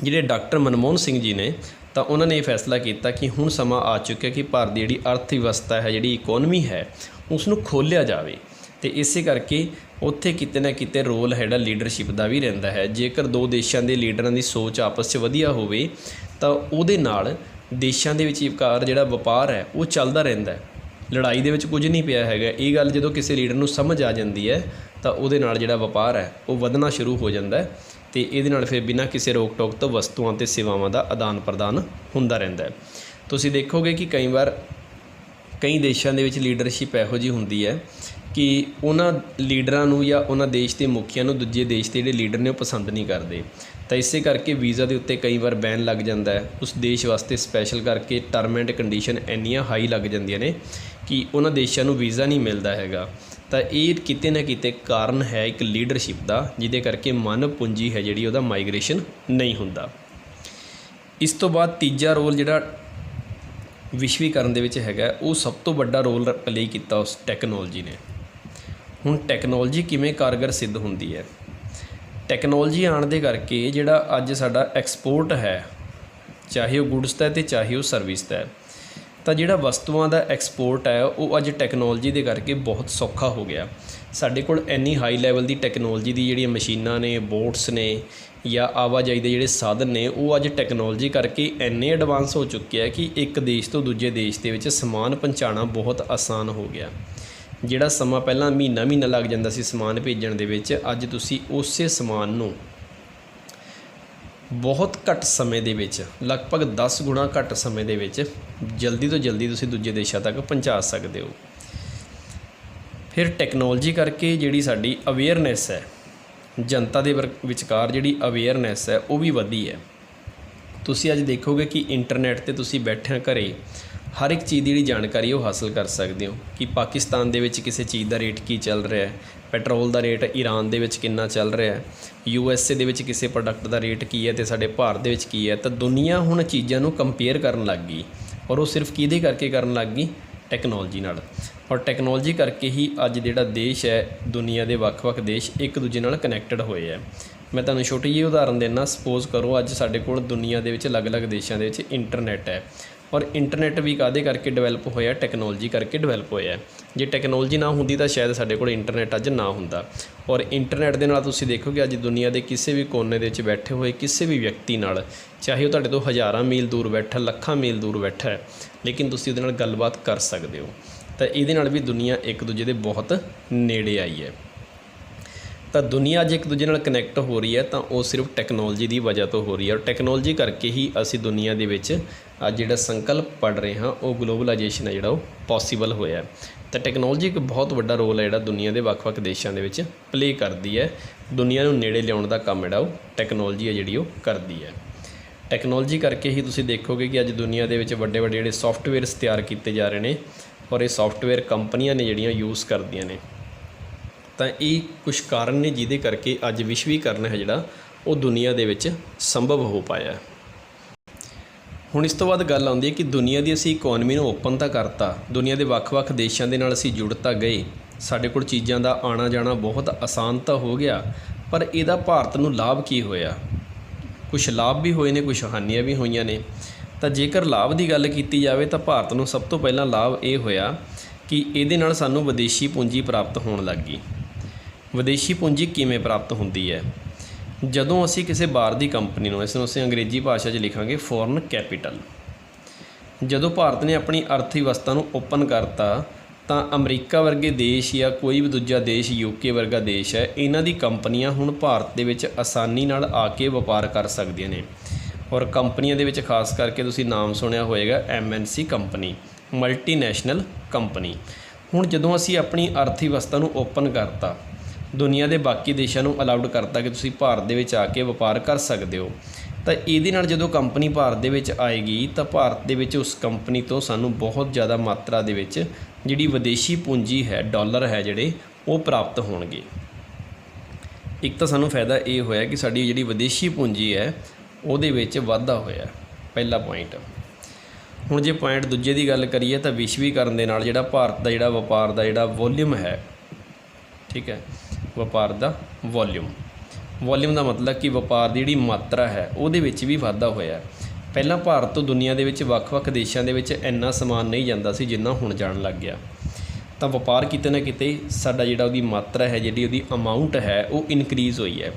ਜਿਹੜੇ ਡਾਕਟਰ ਮਨਮੋਹਨ ਸਿੰਘ ਜੀ ਨੇ, ਤਾਂ ਉਹਨਾਂ ਨੇ ਇਹ ਫੈਸਲਾ ਕੀਤਾ ਕਿ ਹੁਣ ਸਮਾਂ ਆ ਚੁੱਕਿਆ ਕਿ ਭਾਰਤ ਦੀ ਜਿਹੜੀ ਅਰਥ ਵਿਵਸਥਾ ਹੈ, ਜਿਹੜੀ ਇਕੋਨਮੀ ਹੈ, ਉਸ ਨੂੰ ਖੋਲ੍ਹਿਆ ਜਾਵੇ। ਅਤੇ ਇਸੇ ਕਰਕੇ ਉੱਥੇ ਕਿਤੇ ਨਾ ਕਿਤੇ ਰੋਲ ਹੈ ਜਿਹੜਾ ਲੀਡਰਸ਼ਿਪ ਦਾ ਵੀ ਰਹਿੰਦਾ ਹੈ। ਜੇਕਰ ਦੋ ਦੇਸ਼ਾਂ ਦੇ ਲੀਡਰਾਂ ਦੀ ਸੋਚ ਆਪਸ 'ਚ ਵਧੀਆ ਹੋਵੇ ਤਾਂ ਉਹਦੇ ਨਾਲ ਦੇਸ਼ਾਂ ਦੇ ਵਿੱਚ ਜਿਹੜਾ ਵਪਾਰ ਹੈ ਉਹ ਚੱਲਦਾ ਰਹਿੰਦਾ ਹੈ। ਲੜਾਈ ਦੇ ਵਿੱਚ ਕੁਝ ਨਹੀਂ ਪਿਆ ਹੈਗਾ। ਇਹ ਗੱਲ ਜਦੋਂ ਕਿਸੇ ਲੀਡਰ ਨੂੰ ਸਮਝ ਆ ਜਾਂਦੀ ਹੈ ਤਾਂ ਉਹਦੇ ਨਾਲ ਜਿਹੜਾ ਵਪਾਰ ਹੈ ਉਹ ਵਧਣਾ ਸ਼ੁਰੂ ਹੋ ਜਾਂਦਾ ਹੈ। ਅਤੇ ਇਹਦੇ ਨਾਲ ਫਿਰ ਬਿਨਾਂ ਕਿਸੇ ਰੋਕ ਟੋਕ ਤੋਂ ਵਸਤੂਆਂ ਅਤੇ ਸੇਵਾਵਾਂ ਦਾ ਆਦਾਨ ਪ੍ਰਦਾਨ ਹੁੰਦਾ ਰਹਿੰਦਾ ਹੈ। ਤੁਸੀਂ ਦੇਖੋਗੇ ਕਿ ਕਈ ਵਾਰ ਕਈ ਦੇਸ਼ਾਂ ਦੇ ਵਿੱਚ ਲੀਡਰਸ਼ਿਪ ਇਹੋ ਜਿਹੀ ਹੁੰਦੀ ਹੈ ਕਿ ਉਹਨਾਂ ਲੀਡਰਾਂ ਨੂੰ ਜਾਂ ਉਹਨਾਂ ਦੇਸ਼ ਦੇ ਮੁਖੀਆਂ ਨੂੰ ਦੂਜੇ ਦੇਸ਼ ਦੇ ਜਿਹੜੇ ਲੀਡਰ ਨੇ ਉਹ ਪਸੰਦ ਨਹੀਂ ਕਰਦੇ। ਤਾਂ ਇਸੇ ਕਰਕੇ ਵੀਜ਼ਾ ਦੇ ਉੱਤੇ ਕਈ ਵਾਰ ਬੈਨ ਲੱਗ ਜਾਂਦਾ ਹੈ। ਉਸ ਦੇਸ਼ ਵਾਸਤੇ ਸਪੈਸ਼ਲ ਕਰਕੇ ਟਰਮ ਐਂਡ ਕੰਡੀਸ਼ਨ ਇੰਨੀਆਂ ਹਾਈ ਲੱਗ ਜਾਂਦੀਆਂ ਨੇ ਕਿ ਉਹਨਾਂ ਦੇਸ਼ਾਂ ਨੂੰ ਵੀਜ਼ਾ ਨਹੀਂ ਮਿਲਦਾ ਹੈਗਾ। ਤਾਂ ਇਹ ਕਿਤੇ ਨਾ ਕਿਤੇ ਕਾਰਨ ਹੈ ਇੱਕ ਲੀਡਰਸ਼ਿਪ ਦਾ, ਜਿਹਦੇ ਕਰਕੇ ਮਨ ਪੂੰਜੀ ਹੈ ਜਿਹੜੀ ਉਹਦਾ ਮਾਈਗ੍ਰੇਸ਼ਨ ਨਹੀਂ ਹੁੰਦਾ। ਇਸ ਤੋਂ ਬਾਅਦ ਤੀਜਾ ਰੋਲ ਜਿਹੜਾ ਵਿਸ਼ਵੀਕਰਨ ਦੇ ਵਿੱਚ ਹੈਗਾ, ਉਹ ਸਭ ਤੋਂ ਵੱਡਾ ਰੋਲ ਪਲੇ ਕੀਤਾ ਉਸ ਟੈਕਨੋਲੋਜੀ ਨੇ। ਹੁਣ ਟੈਕਨੋਲੋਜੀ ਕਿਵੇਂ ਕਾਰਗਰ ਸਿੱਧ ਹੁੰਦੀ ਹੈ? ਟੈਕਨੋਲੋਜੀ ਆਉਣ ਦੇ ਕਰਕੇ ਜਿਹੜਾ ਅੱਜ ਸਾਡਾ ਐਕਸਪੋਰਟ ਹੈ, ਚਾਹੇ ਉਹ ਗੁਡਸ ਦਾ ਅਤੇ ਚਾਹੇ ਉਹ ਸਰਵਿਸ ਦਾ, ਤਾਂ ਜਿਹੜਾ ਵਸਤੂਆਂ ਦਾ ਐਕਸਪੋਰਟ ਹੈ ਉਹ ਅੱਜ ਟੈਕਨੋਲੋਜੀ ਦੇ ਕਰਕੇ ਬਹੁਤ ਸੌਖਾ ਹੋ ਗਿਆ। ਸਾਡੇ ਕੋਲ ਇੰਨੀ ਹਾਈ ਲੈਵਲ ਦੀ ਟੈਕਨੋਲੋਜੀ ਦੀ ਜਿਹੜੀਆਂ ਮਸ਼ੀਨਾਂ ਨੇ, ਬੋਟਸ ਨੇ, ਜਾਂ ਆਵਾਜਾਈ ਦੇ ਜਿਹੜੇ ਸਾਧਨ ਨੇ, ਉਹ ਅੱਜ ਟੈਕਨੋਲੋਜੀ ਕਰਕੇ ਇੰਨੇ ਐਡਵਾਂਸ ਹੋ ਚੁੱਕੇ ਆ ਕਿ ਇੱਕ ਦੇਸ਼ ਤੋਂ ਦੂਜੇ ਦੇਸ਼ ਦੇ ਵਿੱਚ ਸਮਾਨ ਪਹੁੰਚਾਉਣਾ ਬਹੁਤ ਆਸਾਨ ਹੋ ਗਿਆ। ਜਿਹੜਾ ਸਮਾਂ ਪਹਿਲਾਂ ਮਹੀਨਾ ਲੱਗ ਜਾਂਦਾ ਸੀ ਸਮਾਨ ਭੇਜਣ ਦੇ ਵਿੱਚ, ਅੱਜ ਤੁਸੀਂ ਉਸੇ ਸਮਾਨ ਨੂੰ ਬਹੁਤ ਘੱਟ ਸਮੇਂ ਦੇ ਵਿੱਚ, ਲਗਭਗ 10 ਗੁਣਾ ਘੱਟ ਸਮੇਂ ਦੇ ਵਿੱਚ ਜਲਦੀ ਤੋਂ ਜਲਦੀ ਤੁਸੀਂ ਦੂਜੇ ਦੇਸ਼ਾਂ ਤੱਕ ਪਹੁੰਚਾ ਸਕਦੇ ਹੋ। ਫਿਰ ਟੈਕਨੋਲੋਜੀ ਕਰਕੇ ਜਿਹੜੀ ਸਾਡੀ ਅਵੇਅਰਨੈਸ ਹੈ, ਜਨਤਾ ਦੇ ਵਿਚਕਾਰ ਜਿਹੜੀ ਅਵੇਅਰਨੈਸ ਹੈ ਉਹ ਵੀ ਵਧੀ ਹੈ। ਤੁਸੀਂ ਅੱਜ ਦੇਖੋਗੇ ਕਿ ਇੰਟਰਨੈਟ 'ਤੇ ਤੁਸੀਂ ਬੈਠਿਆਂ ਘਰੇ ਹਰ ਇੱਕ ਚੀਜ਼ ਦੀ ਜਿਹੜੀ ਜਾਣਕਾਰੀ ਉਹ ਹਾਸਲ ਕਰ ਸਕਦੇ ਹੋ ਕਿ ਪਾਕਿਸਤਾਨ ਦੇ ਵਿੱਚ ਕਿਸੇ ਚੀਜ਼ ਦਾ ਰੇਟ ਕੀ ਚੱਲ ਰਿਹਾ ਹੈ, ਪੈਟਰੋਲ ਦਾ ਰੇਟ ਈਰਾਨ ਦੇ ਵਿੱਚ ਕਿੰਨਾ ਚੱਲ ਰਿਹਾ ਹੈ, USA ਦੇ ਵਿੱਚ ਕਿਸੇ ਪ੍ਰੋਡਕਟ ਦਾ ਰੇਟ ਕੀ ਹੈ ਅਤੇ ਸਾਡੇ ਭਾਰਤ ਦੇ ਵਿੱਚ ਕੀ ਹੈ। ਤਾਂ ਦੁਨੀਆ ਹੁਣ ਚੀਜ਼ਾਂ ਨੂੰ ਕੰਪੇਅਰ ਕਰਨ ਲੱਗ ਗਈ, ਔਰ ਉਹ ਸਿਰਫ ਕਿਹਦੇ ਕਰਕੇ ਕਰਨ ਲੱਗ ਗਈ? ਟੈਕਨੋਲੋਜੀ ਨਾਲ। ਔਰ ਟੈਕਨੋਲੋਜੀ ਕਰਕੇ ਹੀ ਅੱਜ ਜਿਹੜਾ ਦੇਸ਼ ਹੈ, ਦੁਨੀਆ ਦੇ ਵੱਖ-ਵੱਖ ਦੇਸ਼ ਇੱਕ ਦੂਜੇ ਨਾਲ ਕਨੈਕਟਡ ਹੋਏ ਹੈ। ਮੈਂ ਤੁਹਾਨੂੰ ਛੋਟੀ ਜਿਹੀ ਉਦਾਹਰਨ ਦਿੰਦਾ। ਸਪੋਜ਼ ਕਰੋ ਅੱਜ ਸਾਡੇ ਕੋਲ ਦੁਨੀਆ ਦੇ ਵਿੱਚ ਅਲੱਗ-ਅਲੱਗ ਦੇਸ਼ਾਂ ਦੇ ਵਿੱਚ ਇੰਟਰਨੈੱਟ ਹੈ, ਔਰ ਇੰਟਰਨੈੱਟ ਵੀ ਕਾਹਦੇ ਕਰਕੇ ਡਿਵੈਲਪ ਹੋਇਆ? ਟੈਕਨੋਲੋਜੀ ਕਰਕੇ ਡਿਵੈਲਪ ਹੋਇਆ। ਜੇ ਟੈਕਨੋਲੋਜੀ ਨਾ ਹੁੰਦੀ ਤਾਂ ਸ਼ਾਇਦ ਸਾਡੇ ਕੋਲ ਇੰਟਰਨੈੱਟ ਅੱਜ ਨਾ ਹੁੰਦਾ। ਔਰ ਇੰਟਰਨੈੱਟ ਦੇ ਨਾਲ ਤੁਸੀਂ ਦੇਖੋਗੇ ਅੱਜ ਦੁਨੀਆ ਦੇ ਕਿਸੇ ਵੀ ਕੋਨੇ ਦੇ ਵਿੱਚ ਬੈਠੇ ਹੋਏ ਕਿਸੇ ਵੀ ਵਿਅਕਤੀ ਨਾਲ, ਚਾਹੇ ਉਹ ਤੁਹਾਡੇ ਤੋਂ ਹਜ਼ਾਰਾਂ ਮੀਲ ਦੂਰ ਬੈਠਾ, ਲੱਖਾਂ ਮੀਲ ਦੂਰ ਬੈਠਾ ਹੈ, ਲੇਕਿਨ ਤੁਸੀਂ ਉਹਦੇ ਨਾਲ ਗੱਲਬਾਤ ਕਰ ਸਕਦੇ ਹੋ। ਤਾਂ ਇਹਦੇ ਨਾਲ ਵੀ ਦੁਨੀਆ ਇੱਕ ਦੂਜੇ ਦੇ ਬਹੁਤ ਨੇੜੇ ਆਈ ਹੈ। ਤਾਂ ਦੁਨੀਆ ਅੱਜ ਇੱਕ ਦੂਜੇ ਨਾਲ ਕਨੈਕਟ ਹੋ ਰਹੀ ਹੈ ਤਾਂ ਉਹ ਸਿਰਫ ਟੈਕਨੋਲੋਜੀ ਦੀ ਵਜ੍ਹਾ ਤੋਂ ਹੋ ਰਹੀ ਹੈ। ਔਰ ਟੈਕਨੋਲੋਜੀ ਕਰਕੇ ਹੀ ਅਸੀਂ ਦੁਨੀਆ ਦੇ ਵਿੱਚ ਅੱਜ ਜਿਹੜਾ ਸੰਕਲਪ ਪੜ੍ਹ ਰਹੇ ਹਾਂ, ਉਹ ਗਲੋਬਲਾਈਜੇਸ਼ਨ ਹੈ ਜਿਹੜਾ ਉਹ ਪੋਸੀਬਲ ਹੋਇਆ। ਤਾਂ ਟੈਕਨੋਲੋਜੀ ਇੱਕ ਬਹੁਤ ਵੱਡਾ ਰੋਲ ਹੈ ਜਿਹੜਾ ਦੁਨੀਆ ਦੇ ਵੱਖ-ਵੱਖ ਦੇਸ਼ਾਂ ਦੇ ਵਿੱਚ ਪਲੇ ਕਰਦੀ ਹੈ। ਦੁਨੀਆ ਨੂੰ ਨੇੜੇ ਲਿਆਉਣ ਦਾ ਕੰਮ ਜਿਹੜਾ ਉਹ ਟੈਕਨੋਲੋਜੀ ਹੈ ਜਿਹੜੀ ਉਹ ਕਰਦੀ ਹੈ। ਟੈਕਨੋਲੋਜੀ ਕਰਕੇ ਹੀ ਤੁਸੀਂ ਦੇਖੋਗੇ ਕਿ ਅੱਜ ਦੁਨੀਆ ਦੇ ਵਿੱਚ ਵੱਡੇ ਜਿਹੜੇ ਸੌਫਟਵੇਅਰਸ ਤਿਆਰ ਕੀਤੇ ਜਾ ਰਹੇ ਨੇ, ਔਰ ਇਹ ਸੌਫਟਵੇਅਰ ਕੰਪਨੀਆਂ ਨੇ ਜਿਹੜੀਆਂ ਯੂਜ਼ ਕਰਦੀਆਂ ਨੇ। ਤਾਂ ਇਹ ਕੁਛ ਕਾਰਨ ਨੇ ਜਿਹਦੇ ਕਰਕੇ ਅੱਜ ਵਿਸ਼ਵੀਕਰਨ ਹੈ ਜਿਹੜਾ ਉਹ ਦੁਨੀਆ ਦੇ ਵਿੱਚ ਸੰਭਵ ਹੋ ਪਾਇਆ। ਹੁਣ ਇਸ ਤੋਂ ਬਾਅਦ ਗੱਲ ਆਉਂਦੀ ਹੈ ਕਿ ਦੁਨੀਆ ਦੀ ਅਸੀਂ ਇਕੋਨਮੀ ਨੂੰ ਓਪਨ ਤਾਂ ਕਰਤਾ, ਦੁਨੀਆ ਦੇ ਵੱਖ-ਵੱਖ ਦੇਸ਼ਾਂ ਦੇ ਨਾਲ ਅਸੀਂ ਜੁੜ ਤਾਂ ਗਏ, ਸਾਡੇ ਕੋਲ ਚੀਜ਼ਾਂ ਦਾ ਆਉਣਾ ਜਾਣਾ ਬਹੁਤ ਆਸਾਨ ਤਾਂ ਹੋ ਗਿਆ, ਪਰ ਇਹਦਾ ਭਾਰਤ ਨੂੰ ਲਾਭ ਕੀ ਹੋਇਆ? ਕੁਛ ਲਾਭ ਵੀ ਹੋਏ ਨੇ, ਕੁਛ ਹਾਨੀਆਂ ਵੀ ਹੋਈਆਂ ਨੇ। ਤਾਂ ਜੇਕਰ ਲਾਭ ਦੀ ਗੱਲ ਕੀਤੀ ਜਾਵੇ ਤਾਂ ਭਾਰਤ ਨੂੰ ਸਭ ਤੋਂ ਪਹਿਲਾਂ ਲਾਭ ਇਹ ਹੋਇਆ ਕਿ ਇਹਦੇ ਨਾਲ ਸਾਨੂੰ ਵਿਦੇਸ਼ੀ ਪੂੰਜੀ ਪ੍ਰਾਪਤ ਹੋਣ ਲੱਗ ਗਈ। ਵਿਦੇਸ਼ੀ ਪੂੰਜੀ ਕਿਵੇਂ ਪ੍ਰਾਪਤ ਹੁੰਦੀ ਹੈ? ਜਦੋਂ ਅਸੀਂ ਕਿਸੇ ਬਾਹਰ ਦੀ ਕੰਪਨੀ ਨੂੰ, ਇਸ ਨੂੰ ਅਸੀਂ ਅੰਗਰੇਜ਼ੀ ਭਾਸ਼ਾ 'ਚ ਲਿਖਾਂਗੇ ਫੋਰਨ ਕੈਪੀਟਲ, ਜਦੋਂ ਭਾਰਤ ਨੇ ਆਪਣੀ ਅਰਥ ਵਿਵਸਥਾ ਨੂੰ ਓਪਨ ਕਰਤਾ ਤਾਂ ਅਮਰੀਕਾ ਵਰਗੇ ਦੇਸ਼ ਜਾਂ ਕੋਈ ਵੀ ਦੂਜਾ ਦੇਸ਼, UK ਵਰਗਾ ਦੇਸ਼ ਹੈ, ਇਹਨਾਂ ਦੀ ਕੰਪਨੀਆਂ ਹੁਣ ਭਾਰਤ ਦੇ ਵਿੱਚ ਆਸਾਨੀ ਨਾਲ ਆ ਕੇ ਵਪਾਰ ਕਰ ਸਕਦੀਆਂ ਨੇ। ਔਰ ਕੰਪਨੀਆਂ ਦੇ ਵਿੱਚ ਖਾਸ ਕਰਕੇ ਤੁਸੀਂ ਨਾਮ ਸੁਣਿਆ ਹੋਏਗਾ MNC ਕੰਪਨੀ, ਮਲਟੀਨੈਸ਼ਨਲ ਕੰਪਨੀ। ਹੁਣ ਜਦੋਂ ਅਸੀਂ ਆਪਣੀ ਅਰਥ ਵਿਵਸਥਾ ਨੂੰ ਓਪਨ ਕਰਤਾ, ਦੁਨੀਆ ਦੇ ਬਾਕੀ ਦੇਸ਼ਾਂ ਨੂੰ ਅਲਾਉਡ ਕਰਤਾ ਕਿ ਤੁਸੀਂ ਭਾਰਤ ਦੇ ਵਿੱਚ ਆ ਕੇ ਵਪਾਰ ਕਰ ਸਕਦੇ ਹੋ, ਤਾਂ ਇਹਦੇ ਨਾਲ ਜਦੋਂ ਕੰਪਨੀ ਭਾਰਤ ਦੇ ਵਿੱਚ ਆਏਗੀ ਤਾਂ ਭਾਰਤ ਦੇ ਵਿੱਚ ਉਸ ਕੰਪਨੀ ਤੋਂ ਸਾਨੂੰ ਬਹੁਤ ਜ਼ਿਆਦਾ ਮਾਤਰਾ ਦੇ ਵਿੱਚ ਜਿਹੜੀ ਵਿਦੇਸ਼ੀ ਪੂੰਜੀ ਹੈ, ਡਾਲਰ ਹੈ ਜਿਹੜੇ, ਉਹ ਪ੍ਰਾਪਤ ਹੋਣਗੇ। ਇੱਕ ਤਾਂ ਸਾਨੂੰ ਫਾਇਦਾ ਇਹ ਹੋਇਆ ਕਿ ਸਾਡੀ ਜਿਹੜੀ ਵਿਦੇਸ਼ੀ ਪੂੰਜੀ ਹੈ ਉਹਦੇ ਵਿੱਚ ਵਾਧਾ ਹੋਇਆ, ਪਹਿਲਾ ਪੁਆਇੰਟ। ਹੁਣ ਜੇ ਪੁਆਇੰਟ ਦੂਜੇ ਦੀ ਗੱਲ ਕਰੀਏ ਤਾਂ ਵਿਸ਼ਵੀਕਰਨ ਦੇ ਨਾਲ ਜਿਹੜਾ ਭਾਰਤ ਦਾ ਜਿਹੜਾ ਵਪਾਰ ਦਾ ਜਿਹੜਾ ਵੋਲਿਊਮ ਹੈ, ਠੀਕ ਹੈ, ਵਪਾਰ ਦਾ ਵੋਲਿਊਮ ਦਾ ਮਤਲਬ ਕਿ ਵਪਾਰ ਦੀ ਜਿਹੜੀ ਮਾਤਰਾ ਹੈ ਉਹਦੇ ਵਿੱਚ ਵੀ ਵਾਧਾ ਹੋਇਆ। ਪਹਿਲਾਂ ਭਾਰਤ ਤੋਂ ਦੁਨੀਆ ਦੇ ਵਿੱਚ ਵੱਖ-ਵੱਖ ਦੇਸ਼ਾਂ ਦੇ ਵਿੱਚ ਇੰਨਾ ਸਮਾਨ ਨਹੀਂ ਜਾਂਦਾ ਸੀ ਜਿੰਨਾ ਹੁਣ ਜਾਣ ਲੱਗ ਗਿਆ। ਤਾਂ ਵਪਾਰ ਕਿਤੇ ਨਾ ਕਿਤੇ ਸਾਡਾ ਜਿਹੜਾ ਉਹਦੀ ਮਾਤਰਾ ਹੈ, ਜਿਹੜੀ ਉਹਦੀ ਅਮਾਊਂਟ ਹੈ, ਉਹ ਇਨਕਰੀਜ਼ ਹੋਈ ਹੈ।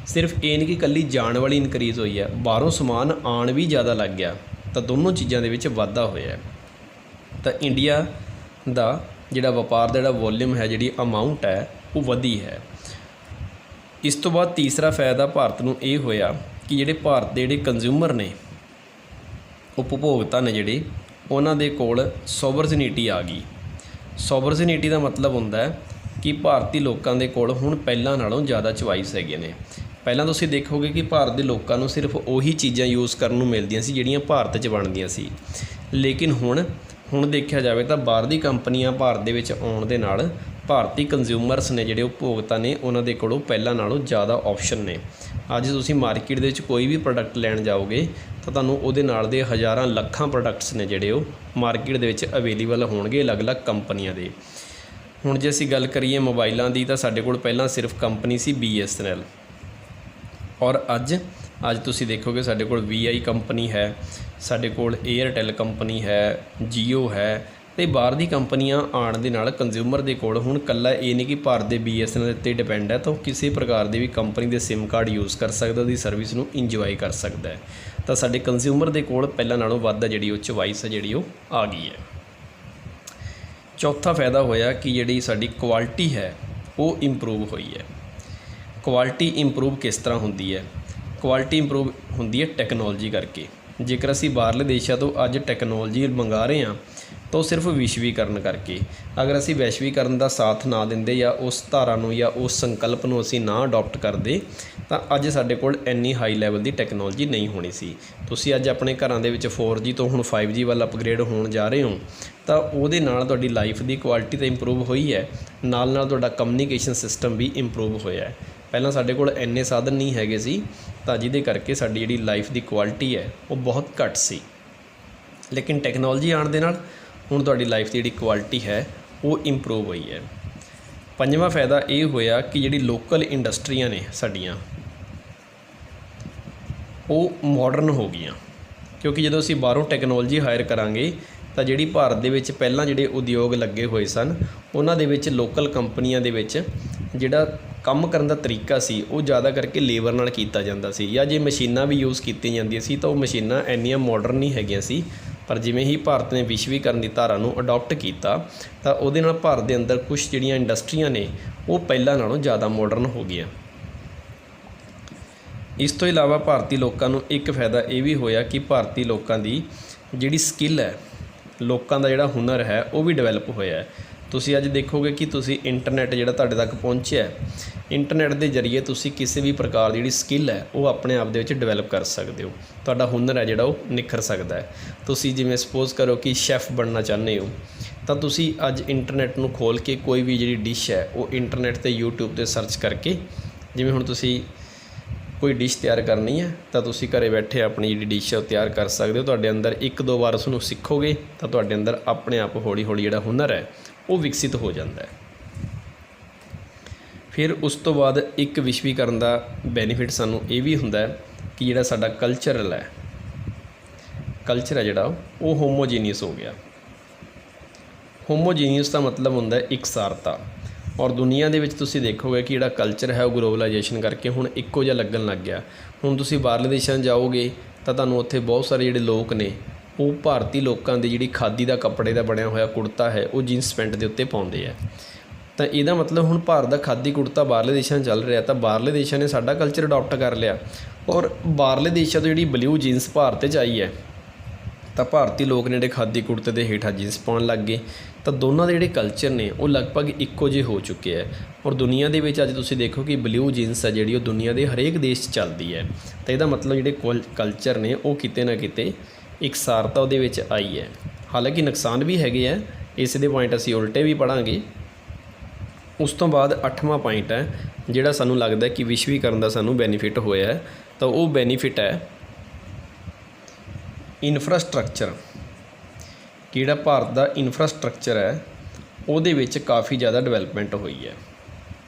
ਸਿਰਫ ਇਹ ਨਹੀਂ ਕਿ ਇਕੱਲੀ ਜਾਣ ਵਾਲੀ ਇਨਕਰੀਜ਼ ਹੋਈ ਹੈ, ਬਾਹਰੋਂ ਸਮਾਨ ਆਉਣ ਵੀ ਜ਼ਿਆਦਾ ਲੱਗ ਗਿਆ। ਤਾਂ ਦੋਨੋਂ ਚੀਜ਼ਾਂ ਦੇ ਵਿੱਚ ਵਾਧਾ ਹੋਇਆ। ਤਾਂ ਇੰਡੀਆ ਦਾ ਜਿਹੜਾ ਵਪਾਰ ਦਾ ਜਿਹੜਾ ਵੋਲਿਊਮ ਹੈ, ਜਿਹੜੀ ਅਮਾਊਂਟ ਹੈ, ਉਹ ਵਧੀ ਹੈ। ਇਸ ਤੋਂ ਬਾਅਦ ਤੀਸਰਾ ਫਾਇਦਾ ਭਾਰਤ ਨੂੰ ਇਹ ਹੋਇਆ ਕਿ ਜਿਹੜੇ ਭਾਰਤ ਦੇ ਜਿਹੜੇ ਕੰਜ਼ਿਊਮਰ ਨੇ, ਉਪਭੋਗਤਾ ਨੇ ਜਿਹੜੇ, ਉਹਨਾਂ ਦੇ ਕੋਲ ਸੋਵਰਨਿਟੀ ਆ ਗਈ। ਸੋਵਰਨਿਟੀ ਦਾ ਮਤਲਬ ਹੁੰਦਾ ਹੈ ਕਿ ਭਾਰਤੀ ਲੋਕਾਂ ਦੇ ਕੋਲ ਹੁਣ ਪਹਿਲਾਂ ਨਾਲੋਂ ਜ਼ਿਆਦਾ ਚੁਆਇਸ ਹੈਗੇ ਨੇ। ਪਹਿਲਾਂ ਤੁਸੀਂ ਦੇਖੋਗੇ ਕਿ ਭਾਰਤ ਦੇ ਲੋਕਾਂ ਨੂੰ ਸਿਰਫ ਉਹੀ ਚੀਜ਼ਾਂ ਯੂਜ਼ ਕਰਨ ਨੂੰ ਮਿਲਦੀਆਂ ਸੀ ਜਿਹੜੀਆਂ ਭਾਰਤ 'ਚ ਬਣਦੀਆਂ ਸੀ, ਲੇਕਿਨ ਹੁਣ ਦੇਖਿਆ ਜਾਵੇ ਤਾਂ ਬਾਹਰ ਦੀ ਕੰਪਨੀਆਂ ਭਾਰਤ ਦੇ ਵਿੱਚ ਆਉਣ ਦੇ ਨਾਲ ਭਾਰਤੀ ਕੰਜ਼ਿਊਮਰਸ ਨੇ, ਜਿਹੜੇ ਉਪਭੋਗਤਾ ਨੇ, ਉਹਨਾਂ ਦੇ ਕੋਲੋਂ ਪਹਿਲਾਂ ਨਾਲੋਂ ਜ਼ਿਆਦਾ ਆਪਸ਼ਨ ਨੇ। ਅੱਜ ਤੁਸੀਂ ਮਾਰਕੀਟ ਦੇ ਵਿੱਚ ਕੋਈ ਵੀ ਪ੍ਰੋਡਕਟ ਲੈਣ ਜਾਓਗੇ ਤਾਂ ਤੁਹਾਨੂੰ ਉਹਦੇ ਨਾਲ ਦੇ ਹਜ਼ਾਰਾਂ ਲੱਖਾਂ ਪ੍ਰੋਡਕਟਸ ਨੇ ਜਿਹੜੇ ਉਹ ਮਾਰਕੀਟ ਦੇ ਵਿੱਚ ਅਵੇਲੇਬਲ ਹੋਣਗੇ ਅਲੱਗ-ਅਲੱਗ ਕੰਪਨੀਆਂ ਦੇ। ਹੁਣ ਜੇ ਅਸੀਂ ਗੱਲ ਕਰੀਏ ਮੋਬਾਈਲਾਂ ਦੀ ਤਾਂ ਸਾਡੇ ਕੋਲ ਪਹਿਲਾਂ ਸਿਰਫ ਕੰਪਨੀ ਸੀ BSNL, ਔਰ ਅੱਜ ਤੁਸੀਂ ਦੇਖੋਗੇ ਸਾਡੇ ਕੋਲ VI ਕੰਪਨੀ ਹੈ, ਸਾਡੇ ਕੋਲ ਏਅਰਟੈਲ ਕੰਪਨੀ ਹੈ, ਜੀਓ ਹੈ। ਅਤੇ ਬਾਹਰ ਦੀ ਕੰਪਨੀਆਂ ਆਉਣ ਦੇ ਨਾਲ ਕੰਜ਼ਿਊਮਰ ਦੇ ਕੋਲ ਹੁਣ ਇਕੱਲਾ ਇਹ ਨਹੀਂ ਕਿ ਭਾਰਤ ਦੇ BSNL ਉੱਤੇ ਡਿਪੈਂਡ ਹੈ, ਤਾਂ ਉਹ ਕਿਸੇ ਪ੍ਰਕਾਰ ਦੇ ਵੀ ਕੰਪਨੀ ਦੇ SIM ਕਾਰਡ ਯੂਜ਼ ਕਰ ਸਕਦਾ, ਉਹਦੀ ਸਰਵਿਸ ਨੂੰ ਇੰਜੋਏ ਕਰ ਸਕਦਾ ਹੈ। ਤਾਂ ਸਾਡੇ ਕੰਜ਼ਿਊਮਰ ਦੇ ਕੋਲ ਪਹਿਲਾਂ ਨਾਲੋਂ ਵੱਧ ਜਿਹੜੀ ਉਹ ਚੁਆਇਸ ਹੈ ਜਿਹੜੀ ਉਹ ਆ ਗਈ ਹੈ। ਚੌਥਾ ਫਾਇਦਾ ਹੋਇਆ ਕਿ ਜਿਹੜੀ ਸਾਡੀ ਕੁਆਲਿਟੀ ਹੈ ਉਹ ਇੰਪਰੂਵ ਹੋਈ ਹੈ। ਕੁਆਲਿਟੀ ਇੰਪਰੂਵ ਕਿਸ ਤਰ੍ਹਾਂ ਹੁੰਦੀ ਹੈ? ਕੁਆਲਿਟੀ ਇੰਪਰੂਵ ਹੁੰਦੀ ਹੈ ਟੈਕਨੋਲੋਜੀ ਕਰਕੇ। ਜੇਕਰ ਅਸੀਂ ਬਾਹਰਲੇ ਦੇਸ਼ਾਂ ਤੋਂ ਅੱਜ ਟੈਕਨੋਲੋਜੀ ਮੰਗਾ ਰਹੇ ਹਾਂ ਤਾਂ ਉਹ ਸਿਰਫ ਵਿਸ਼ਵੀਕਰਨ ਕਰਕੇ। ਅਗਰ ਅਸੀਂ ਵੈਸ਼ਵੀਕਰਨ ਦਾ ਸਾਥ ਨਾ ਦਿੰਦੇ ਜਾਂ ਉਸ ਧਾਰਾ ਨੂੰ ਜਾਂ ਉਸ ਸੰਕਲਪ ਨੂੰ ਅਸੀਂ ਨਾ ਅਡੋਪਟ ਕਰਦੇ ਤਾਂ ਅੱਜ ਸਾਡੇ ਕੋਲ ਇੰਨੀ ਹਾਈ ਲੈਵਲ ਦੀ ਟੈਕਨੋਲੋਜੀ ਨਹੀਂ ਹੋਣੀ ਸੀ। ਤੁਸੀਂ ਅੱਜ ਆਪਣੇ ਘਰਾਂ ਦੇ ਵਿੱਚ 4G ਤੋਂ ਹੁਣ 5G ਵੱਲ ਅਪਗ੍ਰੇਡ ਹੋਣ ਜਾ ਰਹੇ ਹੋ, ਤਾਂ ਉਹਦੇ ਨਾਲ ਤੁਹਾਡੀ ਲਾਈਫ ਦੀ ਕੁਆਲਿਟੀ ਤਾਂ ਇੰਪਰੂਵ ਹੋਈ ਹੈ, ਨਾਲ ਤੁਹਾਡਾ ਕਮਿਊਨੀਕੇਸ਼ਨ ਸਿਸਟਮ ਵੀ ਇੰਪਰੂਵ ਹੋਇਆ ਹੈ। ਪਹਿਲਾਂ ਸਾਡੇ ਕੋਲ ਇੰਨੇ ਸਾਧਨ ਨਹੀਂ ਹੈਗੇ ਸੀ, ਤਾਂ ਜਿਹਦੇ ਕਰਕੇ ਸਾਡੀ ਜਿਹੜੀ ਲਾਈਫ ਦੀ ਕੁਆਲਿਟੀ ਹੈ ਉਹ ਬਹੁਤ ਘੱਟ ਸੀ। ਲੇਕਿਨ ਟੈਕਨੋਲੋਜੀ ਆਉਣ ਦੇ ਨਾਲ ਹੁਣ ਤੁਹਾਡੀ ਲਾਈਫ ਦੀ ਜਿਹੜੀ ਕੁਆਲਿਟੀ ਹੈ ਉਹ ਇੰਪਰੂਵ ਹੋਈ ਹੈ। ਪੰਜਵਾਂ ਫਾਇਦਾ ਇਹ ਹੋਇਆ ਕਿ ਜਿਹੜੀ ਲੋਕਲ ਇੰਡਸਟਰੀਆਂ ਨੇ ਸਾਡੀਆਂ, ਉਹ ਮਾਡਰਨ ਹੋ ਗਈਆਂ। ਕਿਉਂਕਿ ਜਦੋਂ ਅਸੀਂ ਬਾਹਰੋਂ ਟੈਕਨੋਲੋਜੀ ਹਾਇਰ ਕਰਾਂਗੇ ਤਾਂ ਜਿਹੜੀ ਭਾਰਤ ਦੇ ਵਿੱਚ ਪਹਿਲਾਂ ਜਿਹੜੇ ਉਦਯੋਗ ਲੱਗੇ ਹੋਏ ਸਨ, ਉਹਨਾਂ ਦੇ ਵਿੱਚ ਲੋਕਲ ਕੰਪਨੀਆਂ ਦੇ ਵਿੱਚ ਜਿਹੜਾ ਕੰਮ ਕਰਨ ਦਾ ਤਰੀਕਾ ਸੀ ਉਹ ਜ਼ਿਆਦਾ ਕਰਕੇ ਲੇਬਰ ਨਾਲ ਕੀਤਾ ਜਾਂਦਾ ਸੀ, ਜਾਂ ਜੇ ਮਸ਼ੀਨਾਂ ਵੀ ਯੂਜ਼ ਕੀਤੀਆਂ ਜਾਂਦੀਆਂ ਸੀ ਤਾਂ ਉਹ ਮਸ਼ੀਨਾਂ ਇੰਨੀਆਂ ਮਾਡਰਨ ਨਹੀਂ ਹੈਗੀਆਂ ਸੀ। ਪਰ ਜਿਵੇਂ ਹੀ ਭਾਰਤ ਨੇ ਵਿਸ਼ਵੀਕਰਨ ਦੀ ਧਾਰਾ ਨੂੰ ਅਡੋਪਟ ਕੀਤਾ ਤਾਂ ਉਹਦੇ ਨਾਲ ਭਾਰਤ ਦੇ ਅੰਦਰ ਕੁਝ ਜਿਹੜੀਆਂ ਇੰਡਸਟਰੀਆਂ ਨੇ ਉਹ ਪਹਿਲਾਂ ਨਾਲੋਂ ਜ਼ਿਆਦਾ ਮਾਡਰਨ ਹੋ ਗਈਆਂ। ਇਸ ਤੋਂ ਇਲਾਵਾ ਭਾਰਤੀ ਲੋਕਾਂ ਨੂੰ ਇੱਕ ਫਾਇਦਾ ਇਹ ਵੀ ਹੋਇਆ ਕਿ ਭਾਰਤੀ ਲੋਕਾਂ ਦੀ ਜਿਹੜੀ ਸਕਿੱਲ ਹੈ, ਲੋਕਾਂ ਦਾ ਜਿਹੜਾ ਹੁਨਰ ਹੈ ਉਹ ਵੀ ਡਿਵੈਲਪ ਹੋਇਆ ਹੈ। ਤੁਸੀਂ ਅੱਜ ਦੇਖੋਗੇ ਕਿ ਤੁਸੀਂ ਇੰਟਰਨੈਟ ਜਿਹੜਾ ਤੁਹਾਡੇ ਤੱਕ ਪਹੁੰਚਿਆ, ਇੰਟਰਨੈਟ ਦੇ ਜ਼ਰੀਏ ਤੁਸੀਂ ਕਿਸੇ ਵੀ ਪ੍ਰਕਾਰ ਦੀ ਜਿਹੜੀ ਸਕਿੱਲ ਹੈ ਉਹ ਆਪਣੇ ਆਪ ਦੇ ਵਿੱਚ ਡਿਵੈਲਪ ਕਰ ਸਕਦੇ ਹੋ। ਤੁਹਾਡਾ ਹੁਨਰ ਹੈ ਜਿਹੜਾ ਉਹ ਨਿਖਰ ਸਕਦਾ ਹੈ। ਤੁਸੀਂ ਜਿਵੇਂ ਸਪੋਜ਼ ਕਰੋ ਕਿ ਸ਼ੈਫ ਬਣਨਾ ਚਾਹੁੰਦੇ ਹੋ, ਤਾਂ ਤੁਸੀਂ ਅੱਜ ਇੰਟਰਨੈਟ ਨੂੰ ਖੋਲ੍ਹ ਕੇ ਕੋਈ ਵੀ ਜਿਹੜੀ ਡਿਸ਼ ਹੈ ਉਹ ਇੰਟਰਨੈਟ 'ਤੇ YouTube 'ਤੇ ਸਰਚ ਕਰਕੇ, ਜਿਵੇਂ ਹੁਣ ਤੁਸੀਂ ਕੋਈ ਡਿਸ਼ ਤਿਆਰ ਕਰਨੀ ਹੈ ਤਾਂ ਤੁਸੀਂ ਘਰੇ ਬੈਠੇ ਆਪਣੀ ਜਿਹੜੀ ਡਿਸ਼ ਹੈ ਉਹ ਤਿਆਰ ਕਰ ਸਕਦੇ ਹੋ। ਤੁਹਾਡੇ ਅੰਦਰ ਇੱਕ ਦੋ ਵਾਰ ਉਸ ਨੂੰ ਸਿੱਖੋਗੇ ਤਾਂ ਤੁਹਾਡੇ ਅੰਦਰ ਆਪਣੇ ਆਪ ਹੌਲੀ ਹੌਲੀ ਜਿਹੜਾ ਹੁਨਰ ਹੈ ਉਹ ਵਿਕਸਿਤ ਹੋ ਜਾਂਦਾ ਹੈ। ਫਿਰ ਉਸ ਤੋਂ ਬਾਅਦ ਇੱਕ ਵਿਸ਼ਵੀਕਰਨ ਦਾ ਬੈਨੀਫਿਟ ਸਾਨੂੰ ਇਹ ਵੀ ਹੁੰਦਾ ਹੈ ਕਿ ਜਿਹੜਾ ਸਾਡਾ ਕਲਚਰਲ ਹੈ, ਕਲਚਰ ਹੈ ਜਿਹੜਾ ਉਹ ਹੋਮੋਜੀਨੀਅਸ ਹੋ ਗਿਆ। ਹੋਮੋਜੀਨੀਅਸ ਦਾ ਮਤਲਬ ਹੁੰਦਾ ਇਕਸਾਰਤਾ। ਔਰ ਦੁਨੀਆ ਦੇ ਵਿੱਚ ਤੁਸੀਂ ਦੇਖੋਗੇ ਕਿ ਜਿਹੜਾ ਕਲਚਰ ਹੈ ਉਹ ਗਲੋਬਲਾਈਜੇਸ਼ਨ ਕਰਕੇ ਹੁਣ ਇੱਕੋ ਜਿਹਾ ਲੱਗਣ ਲੱਗ ਗਿਆ। ਹੁਣ ਤੁਸੀਂ ਬਾਹਰਲੇ ਦੇਸ਼ਾਂ 'ਚ ਜਾਓਗੇ ਤਾਂ ਤੁਹਾਨੂੰ ਉੱਥੇ ਬਹੁਤ ਸਾਰੇ ਜਿਹੜੇ ਲੋਕ ਨੇ ਉਹ ਭਾਰਤੀ ਲੋਕਾਂ ਦੀ ਜਿਹੜੀ ਖਾਦੀ ਦਾ ਕੱਪੜੇ ਦਾ ਬਣਿਆ ਹੋਇਆ ਕੁੜਤਾ ਹੈ ਉਹ ਜੀਨਸ ਪੈਂਟ ਦੇ ਉੱਤੇ ਪਾਉਂਦੇ ਆ। ਤਾਂ ਇਹਦਾ ਮਤਲਬ ਹੁਣ ਭਾਰਤ ਦਾ ਖਾਦੀ ਕੁੜਤਾ ਬਾਹਰਲੇ ਦੇਸ਼ਾਂ 'ਚ ਚੱਲ ਰਿਹਾ, ਤਾਂ ਬਾਹਰਲੇ ਦੇਸ਼ਾਂ ਨੇ ਸਾਡਾ ਕਲਚਰ ਅਡੋਪਟ ਕਰ ਲਿਆ। ਔਰ ਬਾਹਰਲੇ ਦੇਸ਼ਾਂ ਤੋਂ ਜਿਹੜੀ ਬਲੂ ਜੀਨਸ ਭਾਰਤ 'ਚ ਆਈ ਹੈ ਤਾਂ ਭਾਰਤੀ ਲੋਕ ਨੇ ਜਿਹੜੇ ਖਾਦੀ ਕੁੜਤੇ ਦੇ ਹੇਠਾਂ ਜੀਨਸ ਪਾਉਣ ਲੱਗ ਗਏ। ਤਾਂ ਦੋਨਾਂ ਦੇ ਜਿਹੜੇ ਕਲਚਰ ਨੇ ਉਹ ਲਗਭਗ ਇੱਕੋ ਜਿਹੇ ਹੋ ਚੁੱਕੇ ਹੈ। ਔਰ ਦੁਨੀਆ ਦੇ ਵਿੱਚ ਅੱਜ ਤੁਸੀਂ ਦੇਖੋ ਕਿ ਬਲੂ ਜੀਨਸ ਹੈ ਜਿਹੜੀ ਉਹ ਦੁਨੀਆ ਦੇ ਹਰੇਕ ਦੇਸ਼ 'ਚ ਚੱਲਦੀ ਹੈ। ਤਾਂ ਇਹਦਾ ਮਤਲਬ ਜਿਹੜੇ ਕਲਚਰ ਨੇ ਉਹ ਕਿਤੇ ਨਾ ਕਿਤੇ ਇਕਸਾਰਤਾ ਉਹਦੇ ਵਿੱਚ ਆਈ ਹੈ। ਹਾਲਾਂਕਿ ਨੁਕਸਾਨ ਵੀ ਹੈਗੇ ਆ, ਇਸ ਦੇ ਪੁਆਇੰਟ ਅਸੀਂ ਉਲਟੇ ਵੀ ਪੜ੍ਹਾਂਗੇ। ਉਸ ਤੋਂ ਬਾਅਦ 8ਵਾਂ ਪੁਆਇੰਟ ਹੈ ਜਿਹੜਾ ਸਾਨੂੰ ਲੱਗਦਾ ਕਿ ਵਿਸ਼ਵੀਕਰਨ ਦਾ ਸਾਨੂੰ ਬੈਨੀਫਿਟ ਹੋਇਆ ਹੈ, ਤਾਂ ਉਹ ਬੈਨੀਫਿਟ ਹੈ ਇਨਫਰਾਸਟਰਕਚਰ। ਜਿਹੜਾ ਭਾਰਤ ਦਾ ਇਨਫਰਾਸਟਰਕਚਰ ਹੈ ਉਹਦੇ ਵਿੱਚ ਕਾਫੀ ਜ਼ਿਆਦਾ ਡਿਵੈਲਪਮੈਂਟ ਹੋਈ ਹੈ।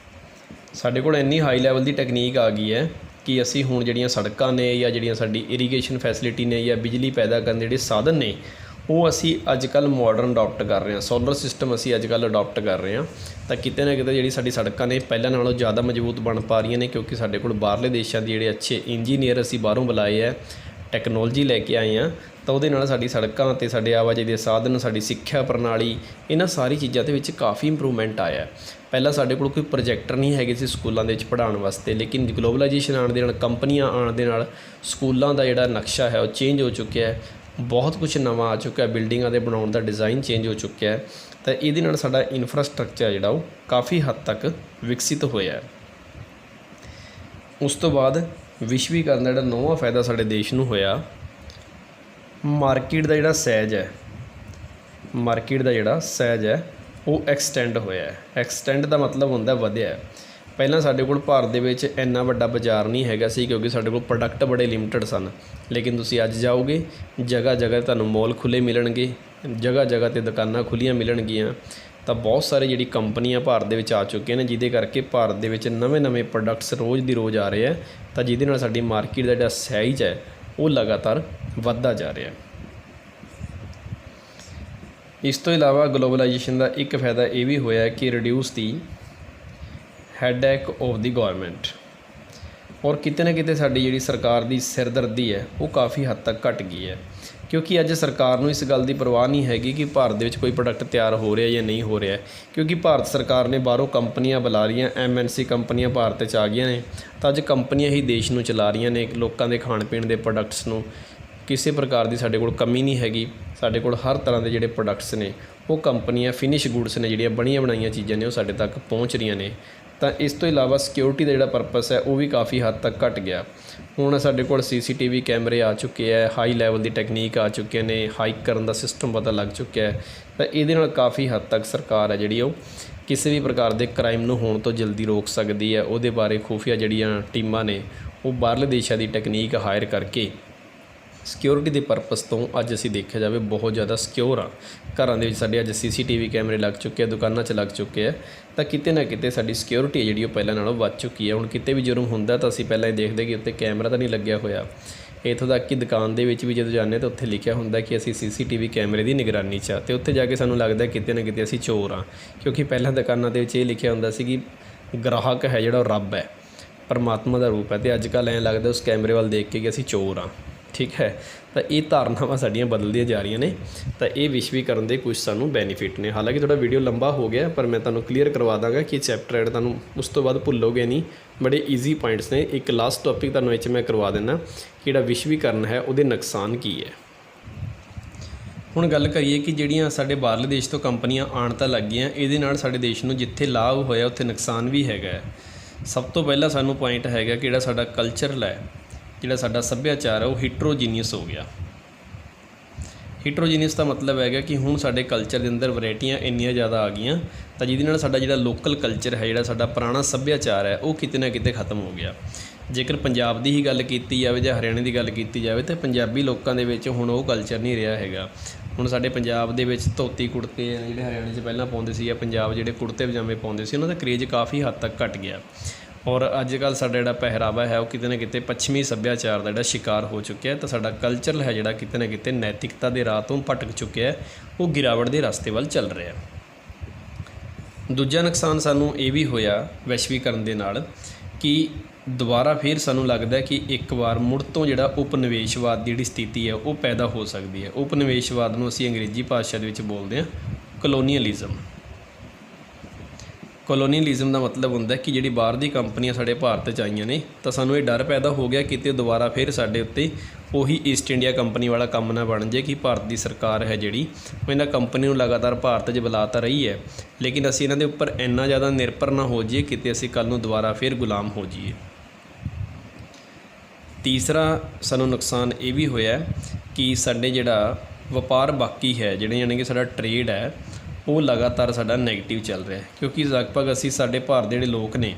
ਸਾਡੇ ਕੋਲ ਇੰਨੀ ਹਾਈ ਲੈਵਲ ਦੀ ਟੈਕਨੀਕ ਆ ਗਈ ਹੈ ਕਿ ਅਸੀਂ ਹੁਣ ਜਿਹੜੀਆਂ ਸੜਕਾਂ ਨੇ ਜਾਂ ਜਿਹੜੀਆਂ ਸਾਡੀ ਇਰੀਗੇਸ਼ਨ ਫੈਸਿਲਿਟੀ ਨੇ ਜਾਂ ਬਿਜਲੀ ਪੈਦਾ ਕਰਨ ਦੇ ਜਿਹੜੇ ਸਾਧਨ ਨੇ ਉਹ ਅਸੀਂ ਅੱਜ ਕੱਲ੍ਹ ਮਾਡਰਨ ਅਡੋਪਟ ਕਰ ਰਹੇ ਹਾਂ। ਸੋਲਰ ਸਿਸਟਮ ਅਸੀਂ ਅੱਜ ਕੱਲ੍ਹ ਅਡੋਪਟ ਕਰ ਰਹੇ ਹਾਂ। ਤਾਂ ਕਿਤੇ ਨਾ ਕਿਤੇ ਜਿਹੜੀ ਸਾਡੀ ਸੜਕਾਂ ਨੇ ਪਹਿਲਾਂ ਨਾਲੋਂ ਜ਼ਿਆਦਾ ਮਜ਼ਬੂਤ ਬਣ ਪਾ ਰਹੀਆਂ ਨੇ, ਕਿਉਂਕਿ ਸਾਡੇ ਕੋਲ ਬਾਹਰਲੇ ਦੇਸ਼ਾਂ ਦੇ ਜਿਹੜੇ ਅੱਛੇ ਇੰਜੀਨੀਅਰ ਅਸੀਂ ਬਾਹਰੋਂ ਬੁਲਾਏ ਹੈ, ਟੈਕਨੋਲੋਜੀ ਲੈ ਕੇ ਆਏ ਹਾਂ। ਤਾਂ ਉਹਦੇ ਨਾਲ ਸਾਡੀ ਸੜਕਾਂ ਅਤੇ ਸਾਡੇ ਆਵਾਜਾਈ ਦੇ ਸਾਧਨ, ਸਾਡੀ ਸਿੱਖਿਆ ਪ੍ਰਣਾਲੀ, ਇਹਨਾਂ ਸਾਰੀ ਚੀਜ਼ਾਂ ਦੇ ਵਿੱਚ ਕਾਫੀ ਇੰਪਰੂਵਮੈਂਟ ਆਇਆ। ਪਹਿਲਾਂ ਸਾਡੇ ਕੋਲ ਕੋਈ ਪ੍ਰੋਜੈਕਟਰ ਨਹੀਂ ਹੈਗੇ ਸੀ ਸਕੂਲਾਂ ਦੇ ਵਿੱਚ ਪੜ੍ਹਾਉਣ ਵਾਸਤੇ, ਲੇਕਿਨ ਗਲੋਬਲਾਈਜੇਸ਼ਨ ਆਉਣ ਦੇ ਨਾਲ, ਕੰਪਨੀਆਂ ਆਉਣ ਦੇ ਨਾਲ ਸਕੂਲਾਂ ਦਾ ਜਿਹੜਾ ਨਕਸ਼ਾ ਹੈ ਉਹ ਚੇਂਜ ਹੋ ਚੁੱਕਿਆ ਹੈ। ਬਹੁਤ ਕੁਝ ਨਵਾਂ ਆ ਚੁੱਕਾ, ਬਿਲਡਿੰਗਾਂ ਦੇ ਬਣਾਉਣ ਦਾ ਡਿਜ਼ਾਈਨ ਚੇਂਜ ਹੋ ਚੁੱਕਿਆ ਹੈ। ਤਾਂ ਇਹਦੇ ਨਾਲ ਸਾਡਾ ਇਨਫਰਾਸਟਰਕਚਰ ਜਿਹੜਾ ਉਹ ਕਾਫੀ ਹੱਦ ਤੱਕ ਵਿਕਸਿਤ ਹੋਇਆ। ਉਸ ਤੋਂ ਬਾਅਦ ਵਿਸ਼ਵੀਕਰਨ ਦਾ ਜਿਹੜਾ 9ਵਾਂ ਫਾਇਦਾ ਸਾਡੇ ਦੇਸ਼ ਨੂੰ ਹੋਇਆ, ਮਾਰਕੀਟ ਦਾ ਜਿਹੜਾ ਸਾਈਜ਼ ਹੈ, ਮਾਰਕੀਟ ਦਾ ਜਿਹੜਾ ਸਾਈਜ਼ ਹੈ ਉਹ ਐਕਸਟੈਂਡ ਹੋਇਆ। ਐਕਸਟੈਂਡ ਦਾ ਮਤਲਬ ਹੁੰਦਾ ਵਧਿਆ। ਪਹਿਲਾਂ ਸਾਡੇ ਕੋਲ ਭਾਰਤ ਦੇ ਵਿੱਚ ਇੰਨਾ ਵੱਡਾ ਬਾਜ਼ਾਰ ਨਹੀਂ ਹੈਗਾ ਸੀ, ਕਿਉਂਕਿ ਸਾਡੇ ਕੋਲ ਪ੍ਰੋਡਕਟ ਬੜੇ ਲਿਮਟਿਡ ਸਨ। ਲੇਕਿਨ ਤੁਸੀਂ ਅੱਜ ਜਾਓਗੇ, ਜਗ੍ਹਾ ਜਗ੍ਹਾ ਤੁਹਾਨੂੰ ਮੋਲ ਖੁੱਲ੍ਹੇ ਮਿਲਣਗੇ, ਜਗ੍ਹਾ ਜਗ੍ਹਾ 'ਤੇ ਦੁਕਾਨਾਂ ਖੁੱਲ੍ਹੀਆਂ ਮਿਲਣਗੀਆਂ। ਤਾਂ ਬਹੁਤ ਸਾਰੇ ਜਿਹੜੀ ਕੰਪਨੀਆਂ ਭਾਰਤ ਦੇ ਵਿੱਚ ਆ ਚੁੱਕੀਆਂ ਨੇ, ਜਿਹਦੇ ਕਰਕੇ ਭਾਰਤ ਦੇ ਵਿੱਚ ਨਵੇਂ ਪ੍ਰੋਡਕਟਸ ਰੋਜ਼ ਦੀ ਰੋਜ਼ ਆ ਰਹੇ ਆ। ਤਾਂ ਜਿਹਦੇ ਨਾਲ ਸਾਡੀ ਮਾਰਕੀਟ ਦਾ ਜਿਹੜਾ ਸਾਈਜ਼ ਹੈ ਉਹ ਲਗਾਤਾਰ ਵੱਧਦਾ ਜਾ ਰਿਹਾ। ਇਸ ਤੋਂ ਇਲਾਵਾ ਗਲੋਬਲਾਈਜੇਸ਼ਨ ਦਾ ਇੱਕ ਫਾਇਦਾ ਇਹ ਵੀ ਹੋਇਆ ਕਿ reduce the headache of the government. ਔਰ ਕਿਤੇ ਨਾ ਕਿਤੇ ਸਾਡੀ ਜਿਹੜੀ ਸਰਕਾਰ ਦੀ ਸਿਰਦਰਦੀ ਹੈ ਉਹ ਕਾਫੀ ਹੱਦ ਤੱਕ ਘਟ ਗਈ ਹੈ, ਕਿਉਂਕਿ ਅੱਜ ਸਰਕਾਰ ਨੂੰ ਇਸ ਗੱਲ ਦੀ ਪਰਵਾਹ ਨਹੀਂ ਹੈਗੀ ਕਿ ਭਾਰਤ ਦੇ ਵਿੱਚ ਕੋਈ ਪ੍ਰੋਡਕਟ ਤਿਆਰ ਹੋ ਰਿਹਾ ਜਾਂ ਨਹੀਂ ਹੋ ਰਿਹਾ। ਕਿਉਂਕਿ ਭਾਰਤ ਸਰਕਾਰ ਨੇ ਬਾਹਰੋਂ ਕੰਪਨੀਆਂ ਬੁਲਾ ਰਹੀਆਂ, MNC ਕੰਪਨੀਆਂ ਭਾਰਤ 'ਚ ਆ ਗਈਆਂ ਨੇ। ਤਾਂ ਅੱਜ ਕੰਪਨੀਆਂ ਹੀ ਦੇਸ਼ ਨੂੰ ਚਲਾ ਰਹੀਆਂ ਨੇ, ਲੋਕਾਂ ਦੇ ਖਾਣ ਪੀਣ ਦੇ ਪ੍ਰੋਡਕਟਸ ਨੂੰ। ਕਿਸੇ ਪ੍ਰਕਾਰ ਦੀ ਸਾਡੇ ਕੋਲ ਕਮੀ ਨਹੀਂ ਹੈਗੀ। ਸਾਡੇ ਕੋਲ ਹਰ ਤਰ੍ਹਾਂ ਦੇ ਜਿਹੜੇ ਪ੍ਰੋਡਕਟਸ ਨੇ ਉਹ ਕੰਪਨੀਆਂ, ਫਿਨਿਸ਼ ਗੁੱਡਸ ਨੇ, ਜਿਹੜੀਆਂ ਬਣੀਆਂ ਬਣਾਈਆਂ ਚੀਜ਼ਾਂ ਨੇ ਉਹ ਸਾਡੇ ਤੱਕ ਪਹੁੰਚ ਰਹੀਆਂ ਨੇ। ਤਾਂ ਇਸ ਤੋਂ ਇਲਾਵਾ ਸਿਕਿਉਰਿਟੀ ਦਾ ਜਿਹੜਾ ਪਰਪਸ ਹੈ ਉਹ ਵੀ ਕਾਫੀ ਹੱਦ ਤੱਕ ਘਟ ਗਿਆ। ਹੁਣ ਸਾਡੇ ਕੋਲ CCTV ਕੈਮਰੇ ਆ ਚੁੱਕੇ ਹੈ, ਹਾਈ ਲੈਵਲ ਦੀ ਟੈਕਨੀਕ ਆ ਚੁੱਕੀਆਂ ਨੇ, ਹਾਈਕ ਕਰਨ ਦਾ ਸਿਸਟਮ ਪਤਾ ਲੱਗ ਚੁੱਕਿਆ ਹੈ। ਤਾਂ ਇਹਦੇ ਨਾਲ ਕਾਫੀ ਹੱਦ ਤੱਕ ਸਰਕਾਰ ਹੈ ਜਿਹੜੀ ਉਹ ਕਿਸੇ ਵੀ ਪ੍ਰਕਾਰ ਦੇ ਕ੍ਰਾਈਮ ਨੂੰ ਹੋਣ ਤੋਂ ਜਲਦੀ ਰੋਕ ਸਕਦੀ ਹੈ। ਉਹਦੇ ਬਾਰੇ ਖੂਫੀਆ ਜਿਹੜੀਆਂ ਟੀਮਾਂ ਨੇ ਉਹ ਬਾਹਰਲੇ ਦੇਸ਼ਾਂ ਦੀ ਟੈਕਨੀਕ ਹਾਇਰ ਕਰਕੇ ਸਿਕਿਉਰਿਟੀ ਦੇ ਪਰਪਸ ਤੋਂ ਅੱਜ ਅਸੀਂ ਦੇਖਿਆ ਜਾਵੇ ਬਹੁਤ ਜ਼ਿਆਦਾ ਸਿਕਿਉਰ ਆ। ਘਰਾਂ ਦੇ ਵਿੱਚ ਸਾਡੇ ਅੱਜ CCTV ਕੈਮਰੇ ਲੱਗ ਚੁੱਕੇ ਆ, ਦੁਕਾਨਾਂ 'ਚ ਲੱਗ ਚੁੱਕੇ ਆ। ਤਾਂ ਕਿਤੇ ਨਾ ਕਿਤੇ ਸਾਡੀ ਸਿਕਿਉਰਿਟੀ ਹੈ ਜਿਹੜੀ ਉਹ ਪਹਿਲਾਂ ਨਾਲੋਂ ਵੱਧ ਚੁੱਕੀ ਹੈ। ਹੁਣ ਕਿਤੇ ਵੀ ਜੁਰਮ ਹੁੰਦਾ ਤਾਂ ਅਸੀਂ ਪਹਿਲਾਂ ਹੀ ਦੇਖਦੇ ਕਿ ਉੱਤੇ ਕੈਮਰਾ ਤਾਂ ਨਹੀਂ ਲੱਗਿਆ ਹੋਇਆ। ਇੱਥੋਂ ਤੱਕ ਕਿ ਦੁਕਾਨ ਦੇ ਵਿੱਚ ਵੀ ਜਦੋਂ ਜਾਂਦੇ ਤਾਂ ਉੱਥੇ ਲਿਖਿਆ ਹੁੰਦਾ ਕਿ ਅਸੀਂ CCTV ਕੈਮਰੇ ਦੀ ਨਿਗਰਾਨੀ 'ਚ ਆ। ਅਤੇ ਉੱਥੇ ਜਾ ਕੇ ਸਾਨੂੰ ਲੱਗਦਾ ਕਿਤੇ ਨਾ ਕਿਤੇ ਅਸੀਂ ਚੋਰ ਹਾਂ, ਕਿਉਂਕਿ ਪਹਿਲਾਂ ਦੁਕਾਨਾਂ ਦੇ ਵਿੱਚ ਇਹ ਲਿਖਿਆ ਹੁੰਦਾ ਸੀ ਕਿ ਗ੍ਰਾਹਕ ਹੈ ਜਿਹੜਾ ਉਹ ਰੱਬ ਹੈ, ਪਰਮਾਤਮਾ ਦਾ ਰੂਪ ਹੈ। ਅਤੇ ਅੱਜ ਕੱਲ੍ਹ ਐਂ ਲੱਗਦਾ ਉਸ ਕੈਮਰੇ ਵੱਲ ਦੇਖ ਕੇ ਕਿ ਅਸੀਂ ਚੋਰ ਹਾਂ। ਠੀਕ ਹੈ, ਤਾਂ ਇਹ ਧਾਰਨਾਵਾਂ ਸਾਡੀਆਂ ਬਦਲਦੀਆਂ ਜਾ ਰਹੀਆਂ ਨੇ। ਤਾਂ ਇਹ ਵਿਸ਼ਵੀਕਰਨ ਦੇ ਕੁਝ ਸਾਨੂੰ ਬੈਨੀਫਿਟ ਨੇ। ਹਾਲਾਂਕਿ ਥੋੜਾ ਵੀਡੀਓ ਲੰਬਾ ਹੋ ਗਿਆ, ਪਰ ਮੈਂ ਤੁਹਾਨੂੰ ਕਲੀਅਰ ਕਰਵਾ ਦਾਂਗਾ ਕਿ ਚੈਪਟਰ ਜਿਹੜਾ ਤੁਹਾਨੂੰ ਉਸ ਤੋਂ ਬਾਅਦ ਭੁੱਲੋਗੇ ਨਹੀਂ। ਬੜੇ ਈਜ਼ੀ ਪੁਆਇੰਟਸ ਨੇ। ਇੱਕ ਲਾਸਟ ਟੌਪਿਕ ਤੁਹਾਨੂੰ ਵਿੱਚ ਮੈਂ ਕਰਵਾ ਦਿੰਦਾ ਕਿ ਜਿਹੜਾ ਵਿਸ਼ਵੀਕਰਨ ਹੈ ਉਹਦੇ ਨੁਕਸਾਨ ਕੀ ਹੈ। ਹੁਣ ਗੱਲ ਕਰੀਏ ਕਿ ਜਿਹੜੀਆਂ ਸਾਡੇ ਬਾਹਰਲੇ ਦੇਸ਼ ਤੋਂ ਕੰਪਨੀਆਂ ਆਉਣ ਤਾਂ ਲੱਗ ਗਈਆਂ, ਇਹਦੇ ਨਾਲ ਸਾਡੇ ਦੇਸ਼ ਨੂੰ ਜਿੱਥੇ ਲਾਭ ਹੋਇਆ ਉੱਥੇ ਨੁਕਸਾਨ ਵੀ ਹੈਗਾ। ਸਭ ਤੋਂ ਪਹਿਲਾਂ ਸਾਨੂੰ ਪੁਆਇੰਟ ਹੈਗਾ ਕਿ ਜਿਹੜਾ ਸਾਡਾ ਕਲਚਰਲ ਹੈ, ਜਿਹੜਾ ਸਾਡਾ ਸੱਭਿਆਚਾਰ ਹੈ ਉਹ ਹੀਟਰੋਜੀਨੀਅਸ ਹੋ ਗਿਆ। ਹੀਟਰੋਜੀਨੀਅਸ ਦਾ ਮਤਲਬ ਹੈਗਾ ਕਿ ਹੁਣ ਸਾਡੇ ਕਲਚਰ ਦੇ ਅੰਦਰ ਵੈਰਾਈਟੀਆਂ ਇੰਨੀਆਂ ਜ਼ਿਆਦਾ ਆ ਗਈਆਂ, ਤਾਂ ਜਿਹਦੇ ਨਾਲ ਸਾਡਾ ਜਿਹੜਾ ਲੋਕਲ ਕਲਚਰ ਹੈ, ਜਿਹੜਾ ਸਾਡਾ ਪੁਰਾਣਾ ਸੱਭਿਆਚਾਰ ਹੈ ਉਹ ਕਿਤੇ ਨਾ ਕਿਤੇ ਖਤਮ ਹੋ ਗਿਆ। ਜੇਕਰ ਪੰਜਾਬ ਦੀ ਹੀ ਗੱਲ ਕੀਤੀ ਜਾਵੇ ਜਾਂ ਹਰਿਆਣੇ ਦੀ ਗੱਲ ਕੀਤੀ ਜਾਵੇ ਤਾਂ ਪੰਜਾਬੀ ਲੋਕਾਂ ਦੇ ਵਿੱਚ ਹੁਣ ਉਹ ਕਲਚਰ ਨਹੀਂ ਰਿਹਾ ਹੈਗਾ। ਹੁਣ ਸਾਡੇ ਪੰਜਾਬ ਦੇ ਵਿੱਚ ਧੋਤੀ ਕੁੜਤੇ ਜਿਹੜੇ ਹਰਿਆਣੇ 'ਚ ਪਹਿਲਾਂ ਪਾਉਂਦੇ ਸੀ, ਜਾਂ ਪੰਜਾਬ ਜਿਹੜੇ ਕੁੜਤੇ ਪਜਾਮੇ ਪਾਉਂਦੇ ਸੀ, ਉਹਨਾਂ ਦਾ ਕਰੇਜ਼ ਕਾਫੀ ਹੱਦ ਤੱਕ ਘਟ ਗਿਆ। ਔਰ ਅੱਜ ਕੱਲ੍ਹ ਸਾਡਾ ਜਿਹੜਾ ਪਹਿਰਾਵਾ ਹੈ ਉਹ ਕਿਤੇ ਨਾ ਕਿਤੇ ਪੱਛਮੀ ਸੱਭਿਆਚਾਰ ਦਾ ਜਿਹੜਾ ਸ਼ਿਕਾਰ ਹੋ ਚੁੱਕਿਆ ਹੈ। ਤਾਂ ਸਾਡਾ ਕਲਚਰ ਹੈ ਜਿਹੜਾ ਕਿਤੇ ਨਾ ਕਿਤੇ ਨੈਤਿਕਤਾ ਦੇ ਰਾਹ ਤੋਂ ਭਟਕ ਚੁੱਕਿਆ ਹੈ, ਉਹ ਗਿਰਾਵਟ ਦੇ ਰਸਤੇ ਵੱਲ ਚੱਲ ਰਿਹਾ। ਦੂਜਾ ਨੁਕਸਾਨ ਸਾਨੂੰ ਇਹ ਵੀ ਹੋਇਆ ਵੈਸ਼ਵੀਕਰਨ ਦੇ ਨਾਲ ਕਿ ਦੁਬਾਰਾ ਫਿਰ ਸਾਨੂੰ ਲੱਗਦਾ ਕਿ ਇੱਕ ਵਾਰ ਮੁੜ ਤੋਂ ਜਿਹੜਾ ਉਪਨਿਵੇਸ਼ਵਾਦ ਦੀ ਜਿਹੜੀ ਸਥਿਤੀ ਹੈ ਉਹ ਪੈਦਾ ਹੋ ਸਕਦੀ ਹੈ। ਉਪਨਿਵੇਸ਼ਵਾਦ ਨੂੰ ਅਸੀਂ ਅੰਗਰੇਜ਼ੀ ਭਾਸ਼ਾ ਦੇ ਵਿੱਚ ਬੋਲਦੇ ਹਾਂ ਕਲੋਨੀਅਲਿਜ਼ਮ। ਕਲੋਨੀਅਲਿਜ਼ਮ ਦਾ ਮਤਲਬ ਹੁੰਦਾ ਕਿ ਜਿਹੜੀ ਬਾਹਰ ਦੀ ਕੰਪਨੀਆਂ ਸਾਡੇ ਭਾਰਤ 'ਚ ਆਈਆਂ ਨੇ ਤਾਂ ਸਾਨੂੰ ਇਹ ਡਰ ਪੈਦਾ ਹੋ ਗਿਆ ਕਿਤੇ ਦੁਬਾਰਾ ਫਿਰ ਸਾਡੇ ਉੱਤੇ ਉਹੀ ਈਸਟ ਇੰਡੀਆ ਕੰਪਨੀ ਵਾਲਾ ਕੰਮ ਨਾ ਬਣ ਜਾਏ ਕਿ ਭਾਰਤ ਦੀ ਸਰਕਾਰ ਹੈ ਜਿਹੜੀ ਉਹ ਇਹਨਾਂ ਕੰਪਨੀ ਨੂੰ ਲਗਾਤਾਰ ਭਾਰਤ 'ਚ ਬੁਲਾ ਤਾਂ ਰਹੀ ਹੈ, ਲੇਕਿਨ ਅਸੀਂ ਇਹਨਾਂ ਦੇ ਉੱਪਰ ਇੰਨਾ ਜ਼ਿਆਦਾ ਨਿਰਭਰ ਨਾ ਹੋ ਜਾਈਏ ਕਿਤੇ ਅਸੀਂ ਕੱਲ੍ਹ ਨੂੰ ਦੁਬਾਰਾ ਫਿਰ ਗੁਲਾਮ ਹੋ ਜਾਈਏ। ਤੀਸਰਾ ਸਾਨੂੰ ਨੁਕਸਾਨ ਇਹ ਵੀ ਹੋਇਆ ਕਿ ਸਾਡੇ ਜਿਹੜਾ ਵਪਾਰ ਬਾਕੀ ਹੈ ਜਿਹੜੇ ਯਾਨੀ ਕਿ ਸਾਡਾ ਟਰੇਡ ਹੈ ਉਹ ਲਗਾਤਾਰ ਸਾਡਾ ਨੈਗੇਟਿਵ ਚੱਲ ਰਿਹਾ, ਕਿਉਂਕਿ ਲਗਭਗ ਅਸੀਂ ਸਾਡੇ ਭਾਰਤ ਦੇ ਜਿਹੜੇ ਲੋਕ ਨੇ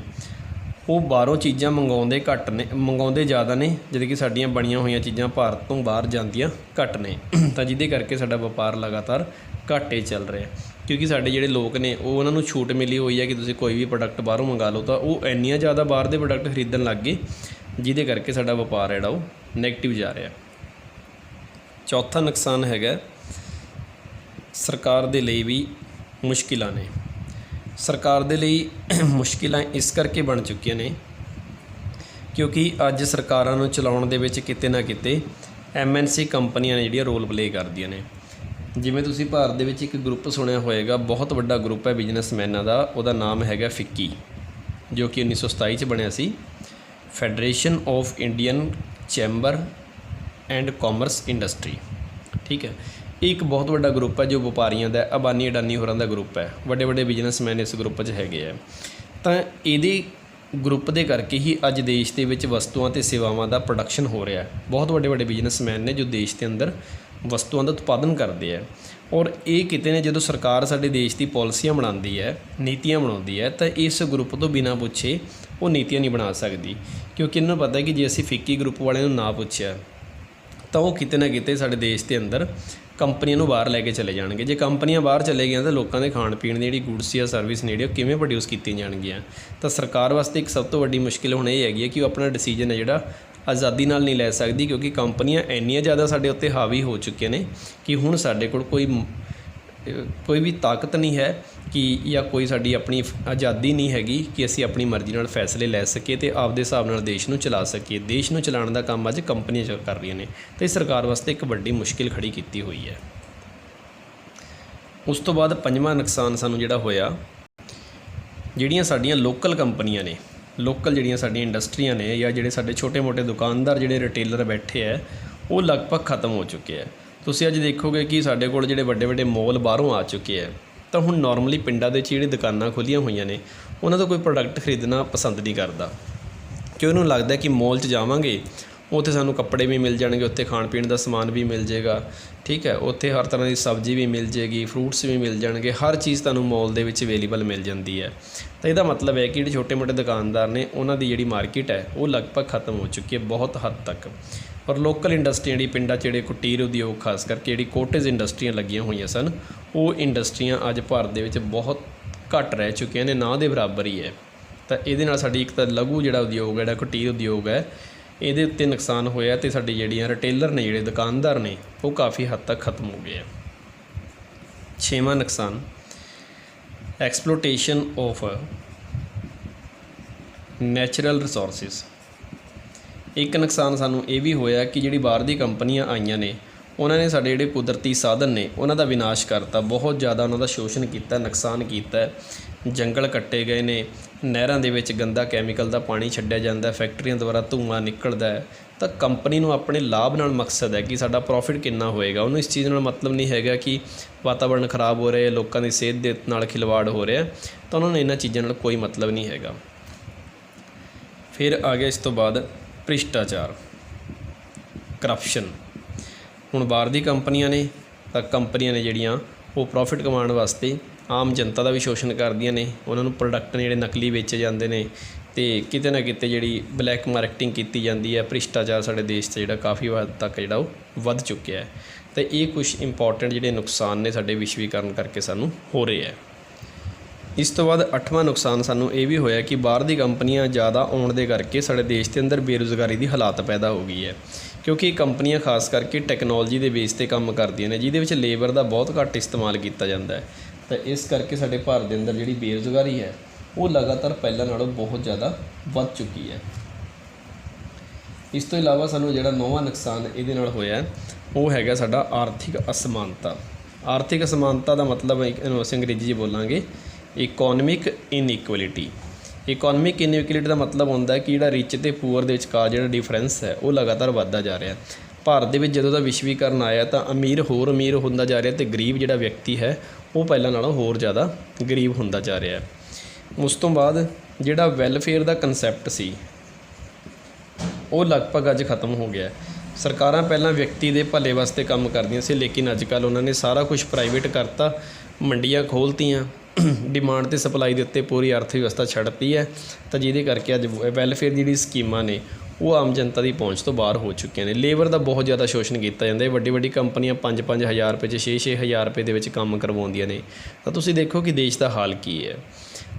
ਉਹ ਬਾਹਰੋਂ ਚੀਜ਼ਾਂ ਮੰਗਾਉਂਦੇ ਜ਼ਿਆਦਾ ਨੇ, ਜਦੋਂ ਕਿ ਸਾਡੀਆਂ ਬਣੀਆਂ ਹੋਈਆਂ ਚੀਜ਼ਾਂ ਭਾਰਤ ਤੋਂ ਬਾਹਰ ਜਾਂਦੀਆਂ ਘੱਟ ਨੇ। ਤਾਂ ਜਿਹਦੇ ਕਰਕੇ ਸਾਡਾ ਵਪਾਰ ਲਗਾਤਾਰ ਘਾਟੇ ਚੱਲ ਰਿਹਾ, ਕਿਉਂਕਿ ਸਾਡੇ ਜਿਹੜੇ ਲੋਕ ਨੇ ਉਹ ਉਹਨਾਂ ਨੂੰ ਛੂਟ ਮਿਲੀ ਹੋਈ ਹੈ ਕਿ ਤੁਸੀਂ ਕੋਈ ਵੀ ਪ੍ਰੋਡਕਟ ਬਾਹਰੋਂ ਮੰਗਾ ਲਓ, ਤਾਂ ਉਹ ਇੰਨੀਆਂ ਜ਼ਿਆਦਾ ਬਾਹਰ ਦੇ ਪ੍ਰੋਡਕਟ ਖਰੀਦਣ ਲੱਗ ਗਏ ਜਿਹਦੇ ਕਰਕੇ ਸਾਡਾ ਵਪਾਰ ਜਿਹੜਾ ਉਹ ਨੈਗੇਟਿਵ ਜਾ ਰਿਹਾ। ਚੌਥਾ ਨੁਕਸਾਨ ਹੈਗਾ ਸਰਕਾਰ ਦੇ ਲਈ ਵੀ ਮੁਸ਼ਕਿਲਾਂ ਨੇ। ਸਰਕਾਰ ਦੇ ਲਈ ਮੁਸ਼ਕਿਲਾਂ ਇਸ ਕਰਕੇ ਬਣ ਚੁੱਕੀਆਂ ਨੇ ਕਿਉਂਕਿ ਅੱਜ ਸਰਕਾਰਾਂ ਨੂੰ ਚਲਾਉਣ ਦੇ ਵਿੱਚ ਕਿਤੇ ਨਾ ਕਿਤੇ MNC ਕੰਪਨੀਆਂ ਨੇ ਜਿਹੜੀਆਂ ਰੋਲ ਪਲੇ ਕਰਦੀਆਂ ਨੇ। ਜਿਵੇਂ ਤੁਸੀਂ ਭਾਰਤ ਦੇ ਵਿੱਚ ਇੱਕ ਗਰੁੱਪ ਸੁਣਿਆ ਹੋਏਗਾ, ਬਹੁਤ ਵੱਡਾ ਗਰੁੱਪ ਹੈ ਬਿਜ਼ਨਸਮੈਨਾਂ ਦਾ, ਉਹਦਾ ਨਾਮ ਹੈਗਾ ਫਿੱਕੀ, ਜੋ ਕਿ 1927 'ਚ ਬਣਿਆ ਸੀ, federation of Indian chamber and commerce industry. ਠੀਕ ਹੈ, ਇਹ ਇੱਕ ਬਹੁਤ ਵੱਡਾ ਗਰੁੱਪ ਹੈ ਜੋ ਵਪਾਰੀਆਂ ਦਾ, ਅਬਾਨੀ ਅਡਾਨੀ ਹੋਰਾਂ ਦਾ ਗਰੁੱਪ ਹੈ, ਵੱਡੇ ਵੱਡੇ ਬਿਜ਼ਨਸਮੈਨ ਇਸ ਗਰੁੱਪ 'ਚ ਹੈਗੇ ਆ। ਤਾਂ ਇਹਦੇ ਗਰੁੱਪ ਦੇ ਕਰਕੇ ਹੀ ਅੱਜ ਦੇਸ਼ ਦੇ ਵਿੱਚ ਵਸਤੂਆਂ ਅਤੇ ਸੇਵਾਵਾਂ ਦਾ ਪ੍ਰੋਡਕਸ਼ਨ ਹੋ ਰਿਹਾ। ਬਹੁਤ ਵੱਡੇ ਵੱਡੇ ਬਿਜ਼ਨਸਮੈਨ ਨੇ ਜੋ ਦੇਸ਼ ਦੇ ਅੰਦਰ ਵਸਤੂਆਂ ਦਾ ਉਤਪਾਦਨ ਕਰਦੇ ਆ, ਔਰ ਇਹ ਕਿਤੇ ਨੇ ਜਦੋਂ ਸਰਕਾਰ ਸਾਡੇ ਦੇਸ਼ ਦੀ ਪਾਲਿਸੀਆਂ ਬਣਾਉਂਦੀ ਹੈ, ਨੀਤੀਆਂ ਬਣਾਉਂਦੀ ਹੈ, ਤਾਂ ਇਸ ਗਰੁੱਪ ਤੋਂ ਬਿਨਾਂ ਪੁੱਛੇ ਉਹ ਨੀਤੀਆਂ ਨਹੀਂ ਬਣਾ ਸਕਦੀ, ਕਿਉਂਕਿ ਇਹਨਾਂ ਨੂੰ ਪਤਾ ਹੈ ਕਿ ਜੇ ਅਸੀਂ ਫਿੱਕੀ ਗਰੁੱਪ ਵਾਲਿਆਂ ਨੂੰ ਨਾ ਪੁੱਛਿਆ ਤਾਂ ਉਹ ਕਿਤੇ ਨਾ ਕਿਤੇ ਸਾਡੇ ਦੇਸ਼ ਦੇ ਅੰਦਰ ਕੰਪਨੀਆਂ ਨੂੰ ਬਾਹਰ ਲੈ ਕੇ ਚਲੇ ਜਾਣਗੇ। ਜੇ ਕੰਪਨੀਆਂ ਬਾਹਰ ਚਲੇ ਗਈਆਂ ਤਾਂ ਲੋਕਾਂ ਦੇ ਖਾਣ ਪੀਣ ਦੀ ਜਿਹੜੀ ਗੁੱਡਸ ਜਾਂ ਸਰਵਿਸ ਨੇ ਜਿਹੜੀ ਉਹ ਕਿਵੇਂ ਪ੍ਰੋਡਿਊਸ ਕੀਤੀਆਂ ਜਾਣਗੀਆਂ। ਤਾਂ ਸਰਕਾਰ ਵਾਸਤੇ ਇੱਕ ਸਭ ਤੋਂ ਵੱਡੀ ਮੁਸ਼ਕਿਲ ਹੁਣ ਇਹ ਹੈਗੀ ਹੈ ਕਿ ਉਹ ਆਪਣਾ ਡਿਸੀਜਨ ਹੈ ਜਿਹੜਾ ਆਜ਼ਾਦੀ ਨਾਲ ਨਹੀਂ ਲੈ ਸਕਦੀ, ਕਿਉਂਕਿ ਕੰਪਨੀਆਂ ਇੰਨੀਆਂ ਜ਼ਿਆਦਾ ਸਾਡੇ ਉੱਤੇ ਹਾਵੀ ਹੋ ਚੁੱਕੀਆਂ ਨੇ ਕਿ ਹੁਣ ਸਾਡੇ ਕੋਲ ਕੋਈ ਵੀ ਤਾਕਤ ਨਹੀਂ ਹੈ ਕਿ ਜਾਂ ਕੋਈ ਸਾਡੀ ਆਪਣੀ ਆਜ਼ਾਦੀ ਨਹੀਂ ਹੈਗੀ ਕਿ ਅਸੀਂ ਆਪਣੀ ਮਰਜ਼ੀ ਨਾਲ ਫੈਸਲੇ ਲੈ ਸਕੀਏ ਅਤੇ ਆਪਦੇ ਹਿਸਾਬ ਨਾਲ ਦੇਸ਼ ਨੂੰ ਚਲਾ ਸਕੀਏ। ਦੇਸ਼ ਨੂੰ ਚਲਾਉਣ ਦਾ ਕੰਮ ਅੱਜ ਕੰਪਨੀਆਂ ਕਰ ਰਹੀਆਂ ਨੇ, ਅਤੇ ਸਰਕਾਰ ਵਾਸਤੇ ਇੱਕ ਵੱਡੀ ਮੁਸ਼ਕਿਲ ਖੜੀ ਕੀਤੀ ਹੋਈ ਹੈ। ਉਸ ਤੋਂ ਬਾਅਦ ਪੰਜਵਾਂ ਨੁਕਸਾਨ ਸਾਨੂੰ ਜਿਹੜਾ ਹੋਇਆ, ਜਿਹੜੀਆਂ ਸਾਡੀਆਂ ਲੋਕਲ ਕੰਪਨੀਆਂ ਨੇ, ਲੋਕਲ ਜਿਹੜੀਆਂ ਸਾਡੀਆਂ ਇੰਡਸਟਰੀਆਂ ਨੇ ਜਾਂ ਜਿਹੜੇ ਸਾਡੇ ਛੋਟੇ ਮੋਟੇ ਦੁਕਾਨਦਾਰ ਜਿਹੜੇ ਰਿਟੇਲਰ ਬੈਠੇ ਹੈ ਉਹ ਲਗਭਗ ਖਤਮ ਹੋ ਚੁੱਕੇ ਹੈ। ਤੁਸੀਂ ਅੱਜ ਦੇਖੋਗੇ ਕਿ ਸਾਡੇ ਕੋਲ ਜਿਹੜੇ ਵੱਡੇ ਵੱਡੇ ਮੋਲ ਬਾਹਰੋਂ ਆ ਚੁੱਕੇ ਹੈ, ਤਾਂ ਹੁਣ ਨੋਰਮਲੀ ਪਿੰਡਾਂ ਦੇ ਵਿੱਚ ਜਿਹੜੀ ਦੁਕਾਨਾਂ ਖੁੱਲ੍ਹੀਆਂ ਹੋਈਆਂ ਨੇ ਉਹਨਾਂ ਤੋਂ ਕੋਈ ਪ੍ਰੋਡਕਟ ਖਰੀਦਣਾ ਪਸੰਦ ਨਹੀਂ ਕਰਦਾ, ਕਿ ਉਹਨੂੰ ਲੱਗਦਾ ਕਿ ਮੋਲ 'ਚ ਜਾਵਾਂਗੇ ਉੱਥੇ ਸਾਨੂੰ ਕੱਪੜੇ ਵੀ ਮਿਲ ਜਾਣਗੇ, ਉੱਥੇ ਖਾਣ ਪੀਣ ਦਾ ਸਮਾਨ ਵੀ ਮਿਲ ਜਾਏਗਾ। ਠੀਕ ਹੈ, ਉੱਥੇ ਹਰ ਤਰ੍ਹਾਂ ਦੀ ਸਬਜ਼ੀ ਵੀ ਮਿਲ ਜਾਏਗੀ, ਫਰੂਟਸ ਵੀ ਮਿਲ ਜਾਣਗੇ, ਹਰ ਚੀਜ਼ ਤੁਹਾਨੂੰ ਮੋਲ ਦੇ ਵਿੱਚ ਅਵੇਲੇਬਲ ਮਿਲ ਜਾਂਦੀ ਹੈ। ਤਾਂ ਇਹਦਾ ਮਤਲਬ ਹੈ ਕਿ ਜਿਹੜੇ ਛੋਟੇ ਮੋਟੇ ਦੁਕਾਨਦਾਰ ਨੇ ਉਹਨਾਂ ਦੀ ਜਿਹੜੀ ਮਾਰਕੀਟ ਹੈ ਉਹ ਲਗਭਗ ਖਤਮ ਹੋ ਚੁੱਕੀ ਹੈ ਬਹੁਤ ਹੱਦ ਤੱਕ। ਪਰ ਲੋਕਲ ਇੰਡਸਟਰੀਆਂ ਜਿਹੜੀ ਪਿੰਡਾਂ 'ਚ ਜਿਹੜੇ ਕੁਟੀਰ ਉਦਯੋਗ ਖਾਸ ਕਰਕੇ ਜਿਹੜੀ ਕੋਟੇਜ ਇੰਡਸਟਰੀਆਂ ਲੱਗੀਆਂ ਹੋਈਆਂ ਸਨ, ਉਹ ਇੰਡਸਟਰੀਆਂ ਅੱਜ ਭਾਰਤ ਦੇ ਵਿੱਚ ਬਹੁਤ ਘੱਟ ਰਹਿ ਚੁੱਕੀਆਂ ਨੇ, ਨਾ ਦੇ ਬਰਾਬਰ ਹੀ ਹੈ। ਤਾਂ ਇਹਦੇ ਨਾਲ ਸਾਡੀ ਇੱਕ ਤਾਂ ਲਘੂ ਜਿਹੜਾ ਉਦਯੋਗ ਹੈ, ਜਿਹੜਾ ਕੁਟੀਰ ਉਦਯੋਗ ਹੈ, ਇਹਦੇ ਉੱਤੇ ਨੁਕਸਾਨ ਹੋਇਆ, ਅਤੇ ਸਾਡੀ ਜਿਹੜੀਆਂ ਰਿਟੇਲਰ ਨੇ, ਜਿਹੜੇ ਦੁਕਾਨਦਾਰ ਨੇ, ਉਹ ਕਾਫੀ ਹੱਦ ਤੱਕ ਖਤਮ ਹੋ ਗਏ ਆ। ਛੇਵਾਂ ਨੁਕਸਾਨ ਐਕਸਪਲੋਟੇਸ਼ਨ ਆਫ ਨੈਚੁਰਲ ਰਿਸੋਰਸਿਸ। ਇੱਕ ਨੁਕਸਾਨ ਸਾਨੂੰ ਇਹ ਵੀ ਹੋਇਆ ਕਿ ਜਿਹੜੀ ਬਾਹਰ ਦੀ ਕੰਪਨੀਆਂ ਆਈਆਂ ਨੇ ਉਹਨਾਂ ਨੇ ਸਾਡੇ ਜਿਹੜੇ ਕੁਦਰਤੀ ਸਾਧਨ ਨੇ ਉਹਨਾਂ ਦਾ ਵਿਨਾਸ਼ ਕਰਤਾ, ਬਹੁਤ ਜ਼ਿਆਦਾ ਉਹਨਾਂ ਦਾ ਸ਼ੋਸ਼ਣ ਕੀਤਾ, ਨੁਕਸਾਨ ਕੀਤਾ। ਜੰਗਲ ਕੱਟੇ ਗਏ ਨੇ, ਨਹਿਰਾਂ ਦੇ ਵਿੱਚ ਗੰਦਾ ਕੈਮੀਕਲ ਦਾ ਪਾਣੀ ਛੱਡਿਆ ਜਾਂਦਾ, ਫੈਕਟਰੀਆਂ ਦੁਆਰਾ ਧੂੰਆਂ ਨਿਕਲਦਾ ਹੈ। ਤਾਂ ਕੰਪਨੀ ਨੂੰ ਆਪਣੇ ਲਾਭ ਨਾਲ ਮਕਸਦ ਹੈ ਕਿ ਸਾਡਾ ਪ੍ਰੋਫਿਟ ਕਿੰਨਾ ਹੋਏਗਾ, ਉਹਨੂੰ ਇਸ ਚੀਜ਼ ਨਾਲ ਮਤਲਬ ਨਹੀਂ ਹੈਗਾ ਕਿ ਵਾਤਾਵਰਣ ਖਰਾਬ ਹੋ ਰਿਹਾ, ਲੋਕਾਂ ਦੀ ਸਿਹਤ ਦੇ ਨਾਲ ਖਿਲਵਾੜ ਹੋ ਰਿਹਾ। ਤਾਂ ਉਹਨਾਂ ਨੂੰ ਇਹਨਾਂ ਚੀਜ਼ਾਂ ਨਾਲ ਕੋਈ ਮਤਲਬ ਨਹੀਂ ਹੈਗਾ। ਫਿਰ ਆ ਗਿਆ ਇਸ ਤੋਂ ਬਾਅਦ ਭ੍ਰਿਸ਼ਟਾਚਾਰ, ਕਰਪਸ਼ਨ। ਹੁਣ ਬਾਹਰ ਦੀ ਕੰਪਨੀਆਂ ਨੇ ਤਾਂ ਕੰਪਨੀਆਂ ਨੇ ਜਿਹੜੀਆਂ ਉਹ ਪ੍ਰੋਫਿਟ ਕਮਾਉਣ ਵਾਸਤੇ ਆਮ ਜਨਤਾ ਦਾ ਵੀ ਸ਼ੋਸ਼ਣ ਕਰਦੀਆਂ ਨੇ, ਉਹਨਾਂ ਨੂੰ ਪ੍ਰੋਡਕਟ ਨੇ ਜਿਹੜੇ ਨਕਲੀ ਵੇਚੇ ਜਾਂਦੇ ਨੇ, ਅਤੇ ਕਿਤੇ ਨਾ ਕਿਤੇ ਜਿਹੜੀ ਬਲੈਕ ਮਾਰਕੀਟਿੰਗ ਕੀਤੀ ਜਾਂਦੀ ਹੈ। ਭ੍ਰਿਸ਼ਟਾਚਾਰ ਸਾਡੇ ਦੇਸ਼ 'ਚ ਜਿਹੜਾ ਕਾਫੀ ਹੱਦ ਤੱਕ ਜਿਹੜਾ ਉਹ ਵੱਧ ਚੁੱਕਿਆ ਹੈ। ਅਤੇ ਇਹ ਕੁਛ ਇੰਪੋਰਟੈਂਟ ਜਿਹੜੇ ਨੁਕਸਾਨ ਨੇ ਸਾਡੇ ਵਿਸ਼ਵੀਕਰਨ ਕਰਕੇ ਸਾਨੂੰ ਹੋ ਰਹੇ ਹੈ। ਇਸ ਤੋਂ ਬਾਅਦ 8ਵਾਂ ਨੁਕਸਾਨ ਸਾਨੂੰ ਇਹ ਵੀ ਹੋਇਆ ਕਿ ਬਾਹਰ ਦੀ ਕੰਪਨੀਆਂ ਜ਼ਿਆਦਾ ਆਉਣ ਦੇ ਕਰਕੇ ਸਾਡੇ ਦੇਸ਼ ਦੇ ਅੰਦਰ ਬੇਰੁਜ਼ਗਾਰੀ ਦੀ ਹਾਲਾਤ ਪੈਦਾ ਹੋ ਗਈ ਹੈ, ਕਿਉਂਕਿ ਇਹ ਕੰਪਨੀਆਂ ਖਾਸ ਕਰਕੇ ਟੈਕਨੋਲੋਜੀ ਦੇ ਬੇਸ 'ਤੇ ਕੰਮ ਕਰਦੀਆਂ ਨੇ, ਜਿਹਦੇ ਵਿੱਚ ਲੇਬਰ ਦਾ ਬਹੁਤ ਘੱਟ ਇਸਤੇਮਾਲ ਕੀਤਾ ਜਾਂਦਾ ਹੈ। ਤਾਂ ਇਸ ਕਰਕੇ ਸਾਡੇ ਭਾਰਤ ਦੇ ਅੰਦਰ ਜਿਹੜੀ ਬੇਰੁਜ਼ਗਾਰੀ ਹੈ ਉਹ ਲਗਾਤਾਰ ਪਹਿਲਾਂ ਨਾਲੋਂ ਬਹੁਤ ਜ਼ਿਆਦਾ ਵੱਧ ਚੁੱਕੀ ਹੈ। ਇਸ ਤੋਂ ਇਲਾਵਾ ਸਾਨੂੰ ਜਿਹੜਾ 9ਵਾਂ ਨੁਕਸਾਨ ਇਹਦੇ ਨਾਲ ਹੋਇਆ ਉਹ ਹੈਗਾ ਸਾਡਾ ਆਰਥਿਕ ਅਸਮਾਨਤਾ। ਆਰਥਿਕ ਅਸਮਾਨਤਾ ਦਾ ਮਤਲਬ ਇਹਨੂੰ ਅਸੀਂ ਅੰਗਰੇਜ਼ੀ 'ਚ ਬੋਲਾਂਗੇ ਇਕੋਨਮਿਕ ਇਨਇਕੁਅਲਿਟੀ। ਇਕੋਨਮਿਕ ਇਨਇਕੁਅਲਿਟੀ ਦਾ ਮਤਲਬ ਹੁੰਦਾ ਹੈ ਕਿ ਜਿਹੜਾ ਰਿਚ ਅਤੇ ਪੂਅਰ ਦੇ ਵਿਚਕਾਰ ਜਿਹੜਾ ਡਿਫਰੈਂਸ ਹੈ ਉਹ ਲਗਾਤਾਰ ਵੱਧਦਾ ਜਾ ਰਿਹਾ। ਭਾਰਤ ਦੇ ਵਿੱਚ ਜਦੋਂ ਦਾ ਵਿਸ਼ਵੀਕਰਨ ਆਇਆ ਤਾਂ ਅਮੀਰ ਹੋਰ ਅਮੀਰ ਹੁੰਦਾ ਜਾ ਰਿਹਾ ਅਤੇ ਗਰੀਬ ਜਿਹੜਾ ਵਿਅਕਤੀ ਹੈ ਉਹ ਪਹਿਲਾਂ ਨਾਲੋਂ ਹੋਰ ਜ਼ਿਆਦਾ ਗਰੀਬ ਹੁੰਦਾ ਜਾ ਰਿਹਾ। ਉਸ ਤੋਂ ਬਾਅਦ ਜਿਹੜਾ ਵੈਲਫੇਅਰ ਦਾ ਕੰਸੈਪਟ ਸੀ ਉਹ ਲਗਭਗ ਅੱਜ ਖਤਮ ਹੋ ਗਿਆ। ਸਰਕਾਰਾਂ ਪਹਿਲਾਂ ਵਿਅਕਤੀ ਦੇ ਭਲੇ ਵਾਸਤੇ ਕੰਮ ਕਰਦੀਆਂ ਸੀ, ਲੇਕਿਨ ਅੱਜ ਕੱਲ੍ਹ ਉਹਨਾਂ ਨੇ ਸਾਰਾ ਕੁਝ ਪ੍ਰਾਈਵੇਟ ਕਰਤਾ, ਮੰਡੀਆਂ ਖੋਲ੍ਹਤੀਆਂ, ਡਿਮਾਂਡ ਅਤੇ ਸਪਲਾਈ ਦੇ ਉੱਤੇ ਪੂਰੀ ਅਰਥ ਵਿਵਸਥਾ ਛੱਡਤੀ ਹੈ। ਤਾਂ ਜਿਹਦੇ ਕਰਕੇ ਅੱਜ ਵੈਲਫੇਅਰ ਦੀ ਜਿਹੜੀ ਸਕੀਮਾਂ ਨੇ ਉਹ ਆਮ ਜਨਤਾ ਦੀ ਪਹੁੰਚ ਤੋਂ ਬਾਹਰ ਹੋ ਚੁੱਕੀਆਂ ਨੇ। ਲੇਬਰ ਦਾ ਬਹੁਤ ਜ਼ਿਆਦਾ ਸ਼ੋਸ਼ਣ ਕੀਤਾ ਜਾਂਦਾ ਹੈ। ਵੱਡੀ ਵੱਡੀ ਕੰਪਨੀਆਂ 5-5 ਹਜ਼ਾਰ ਰੁਪਏ 'ਚ 6-6 ਹਜ਼ਾਰ ਰੁਪਏ ਦੇ ਵਿੱਚ ਕੰਮ ਕਰਵਾਉਂਦੀਆਂ ਨੇ। ਤਾਂ ਤੁਸੀਂ ਦੇਖੋ ਕਿ ਦੇਸ਼ ਦਾ ਹਾਲ ਕੀ ਹੈ।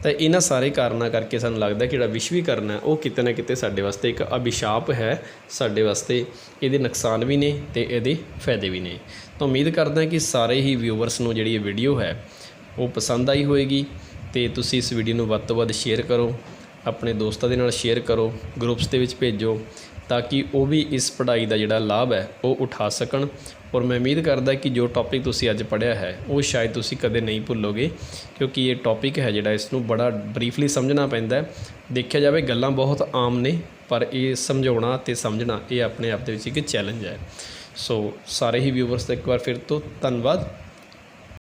ਤਾਂ ਇਹਨਾਂ ਸਾਰੇ ਕਾਰਨਾਂ ਕਰਕੇ ਸਾਨੂੰ ਲੱਗਦਾ ਕਿ ਜਿਹੜਾ ਵਿਸ਼ਵੀਕਰਨ ਹੈ ਉਹ ਕਿਤੇ ਨਾ ਕਿਤੇ ਸਾਡੇ ਵਾਸਤੇ ਇੱਕ ਅਭਿਸ਼ਾਪ ਹੈ। ਸਾਡੇ ਵਾਸਤੇ ਇਹਦੇ ਨੁਕਸਾਨ ਵੀ ਨੇ ਅਤੇ ਇਹਦੇ ਫਾਇਦੇ ਵੀ ਨੇ। ਤਾਂ ਉਮੀਦ ਕਰਦਾ ਕਿ ਸਾਰੇ ਹੀ ਵਿਊਵਰਸ ਨੂੰ ਜਿਹੜੀ ਇਹ ਵੀਡੀਓ ਹੈ ਉਹ ਪਸੰਦ ਆਈ ਹੋਏਗੀ ਅਤੇ ਤੁਸੀਂ ਇਸ ਵੀਡੀਓ ਨੂੰ ਵੱਧ ਤੋਂ ਵੱਧ ਸ਼ੇਅਰ ਕਰੋ, ਆਪਣੇ ਦੋਸਤਾਂ ਦੇ ਨਾਲ ਸ਼ੇਅਰ ਕਰੋ, ਗਰੁੱਪਸ ਦੇ ਵਿੱਚ ਭੇਜੋ ਤਾਂ ਕਿ ਉਹ ਵੀ ਇਸ ਪੜ੍ਹਾਈ ਦਾ ਜਿਹੜਾ ਲਾਭ ਹੈ ਉਹ ਉਠਾ ਸਕਣ। ਔਰ ਮੈਂ ਉਮੀਦ ਕਰਦਾ ਕਿ ਜੋ ਟੌਪਿਕ ਤੁਸੀਂ ਅੱਜ ਪੜ੍ਹਿਆ ਹੈ ਉਹ ਸ਼ਾਇਦ ਤੁਸੀਂ ਕਦੇ ਨਹੀਂ ਭੁੱਲੋਗੇ, ਕਿਉਂਕਿ ਇਹ ਟੌਪਿਕ ਹੈ ਜਿਹੜਾ ਇਸ ਨੂੰ ਬੜਾ ਬਰੀਫਲੀ ਸਮਝਣਾ ਪੈਂਦਾ। ਦੇਖਿਆ ਜਾਵੇ ਗੱਲਾਂ ਬਹੁਤ ਆਮ ਨੇ, ਪਰ ਇਹ ਸਮਝਾਉਣਾ ਅਤੇ ਸਮਝਣਾ ਇਹ ਆਪਣੇ ਆਪ ਦੇ ਵਿੱਚ ਇੱਕ ਚੈਲੰਜ ਹੈ। ਸੋ ਸਾਰੇ ਹੀ ਵਿਊਵਰਸ ਦਾ ਇੱਕ ਵਾਰ ਫਿਰ ਤੋਂ ਧੰਨਵਾਦ।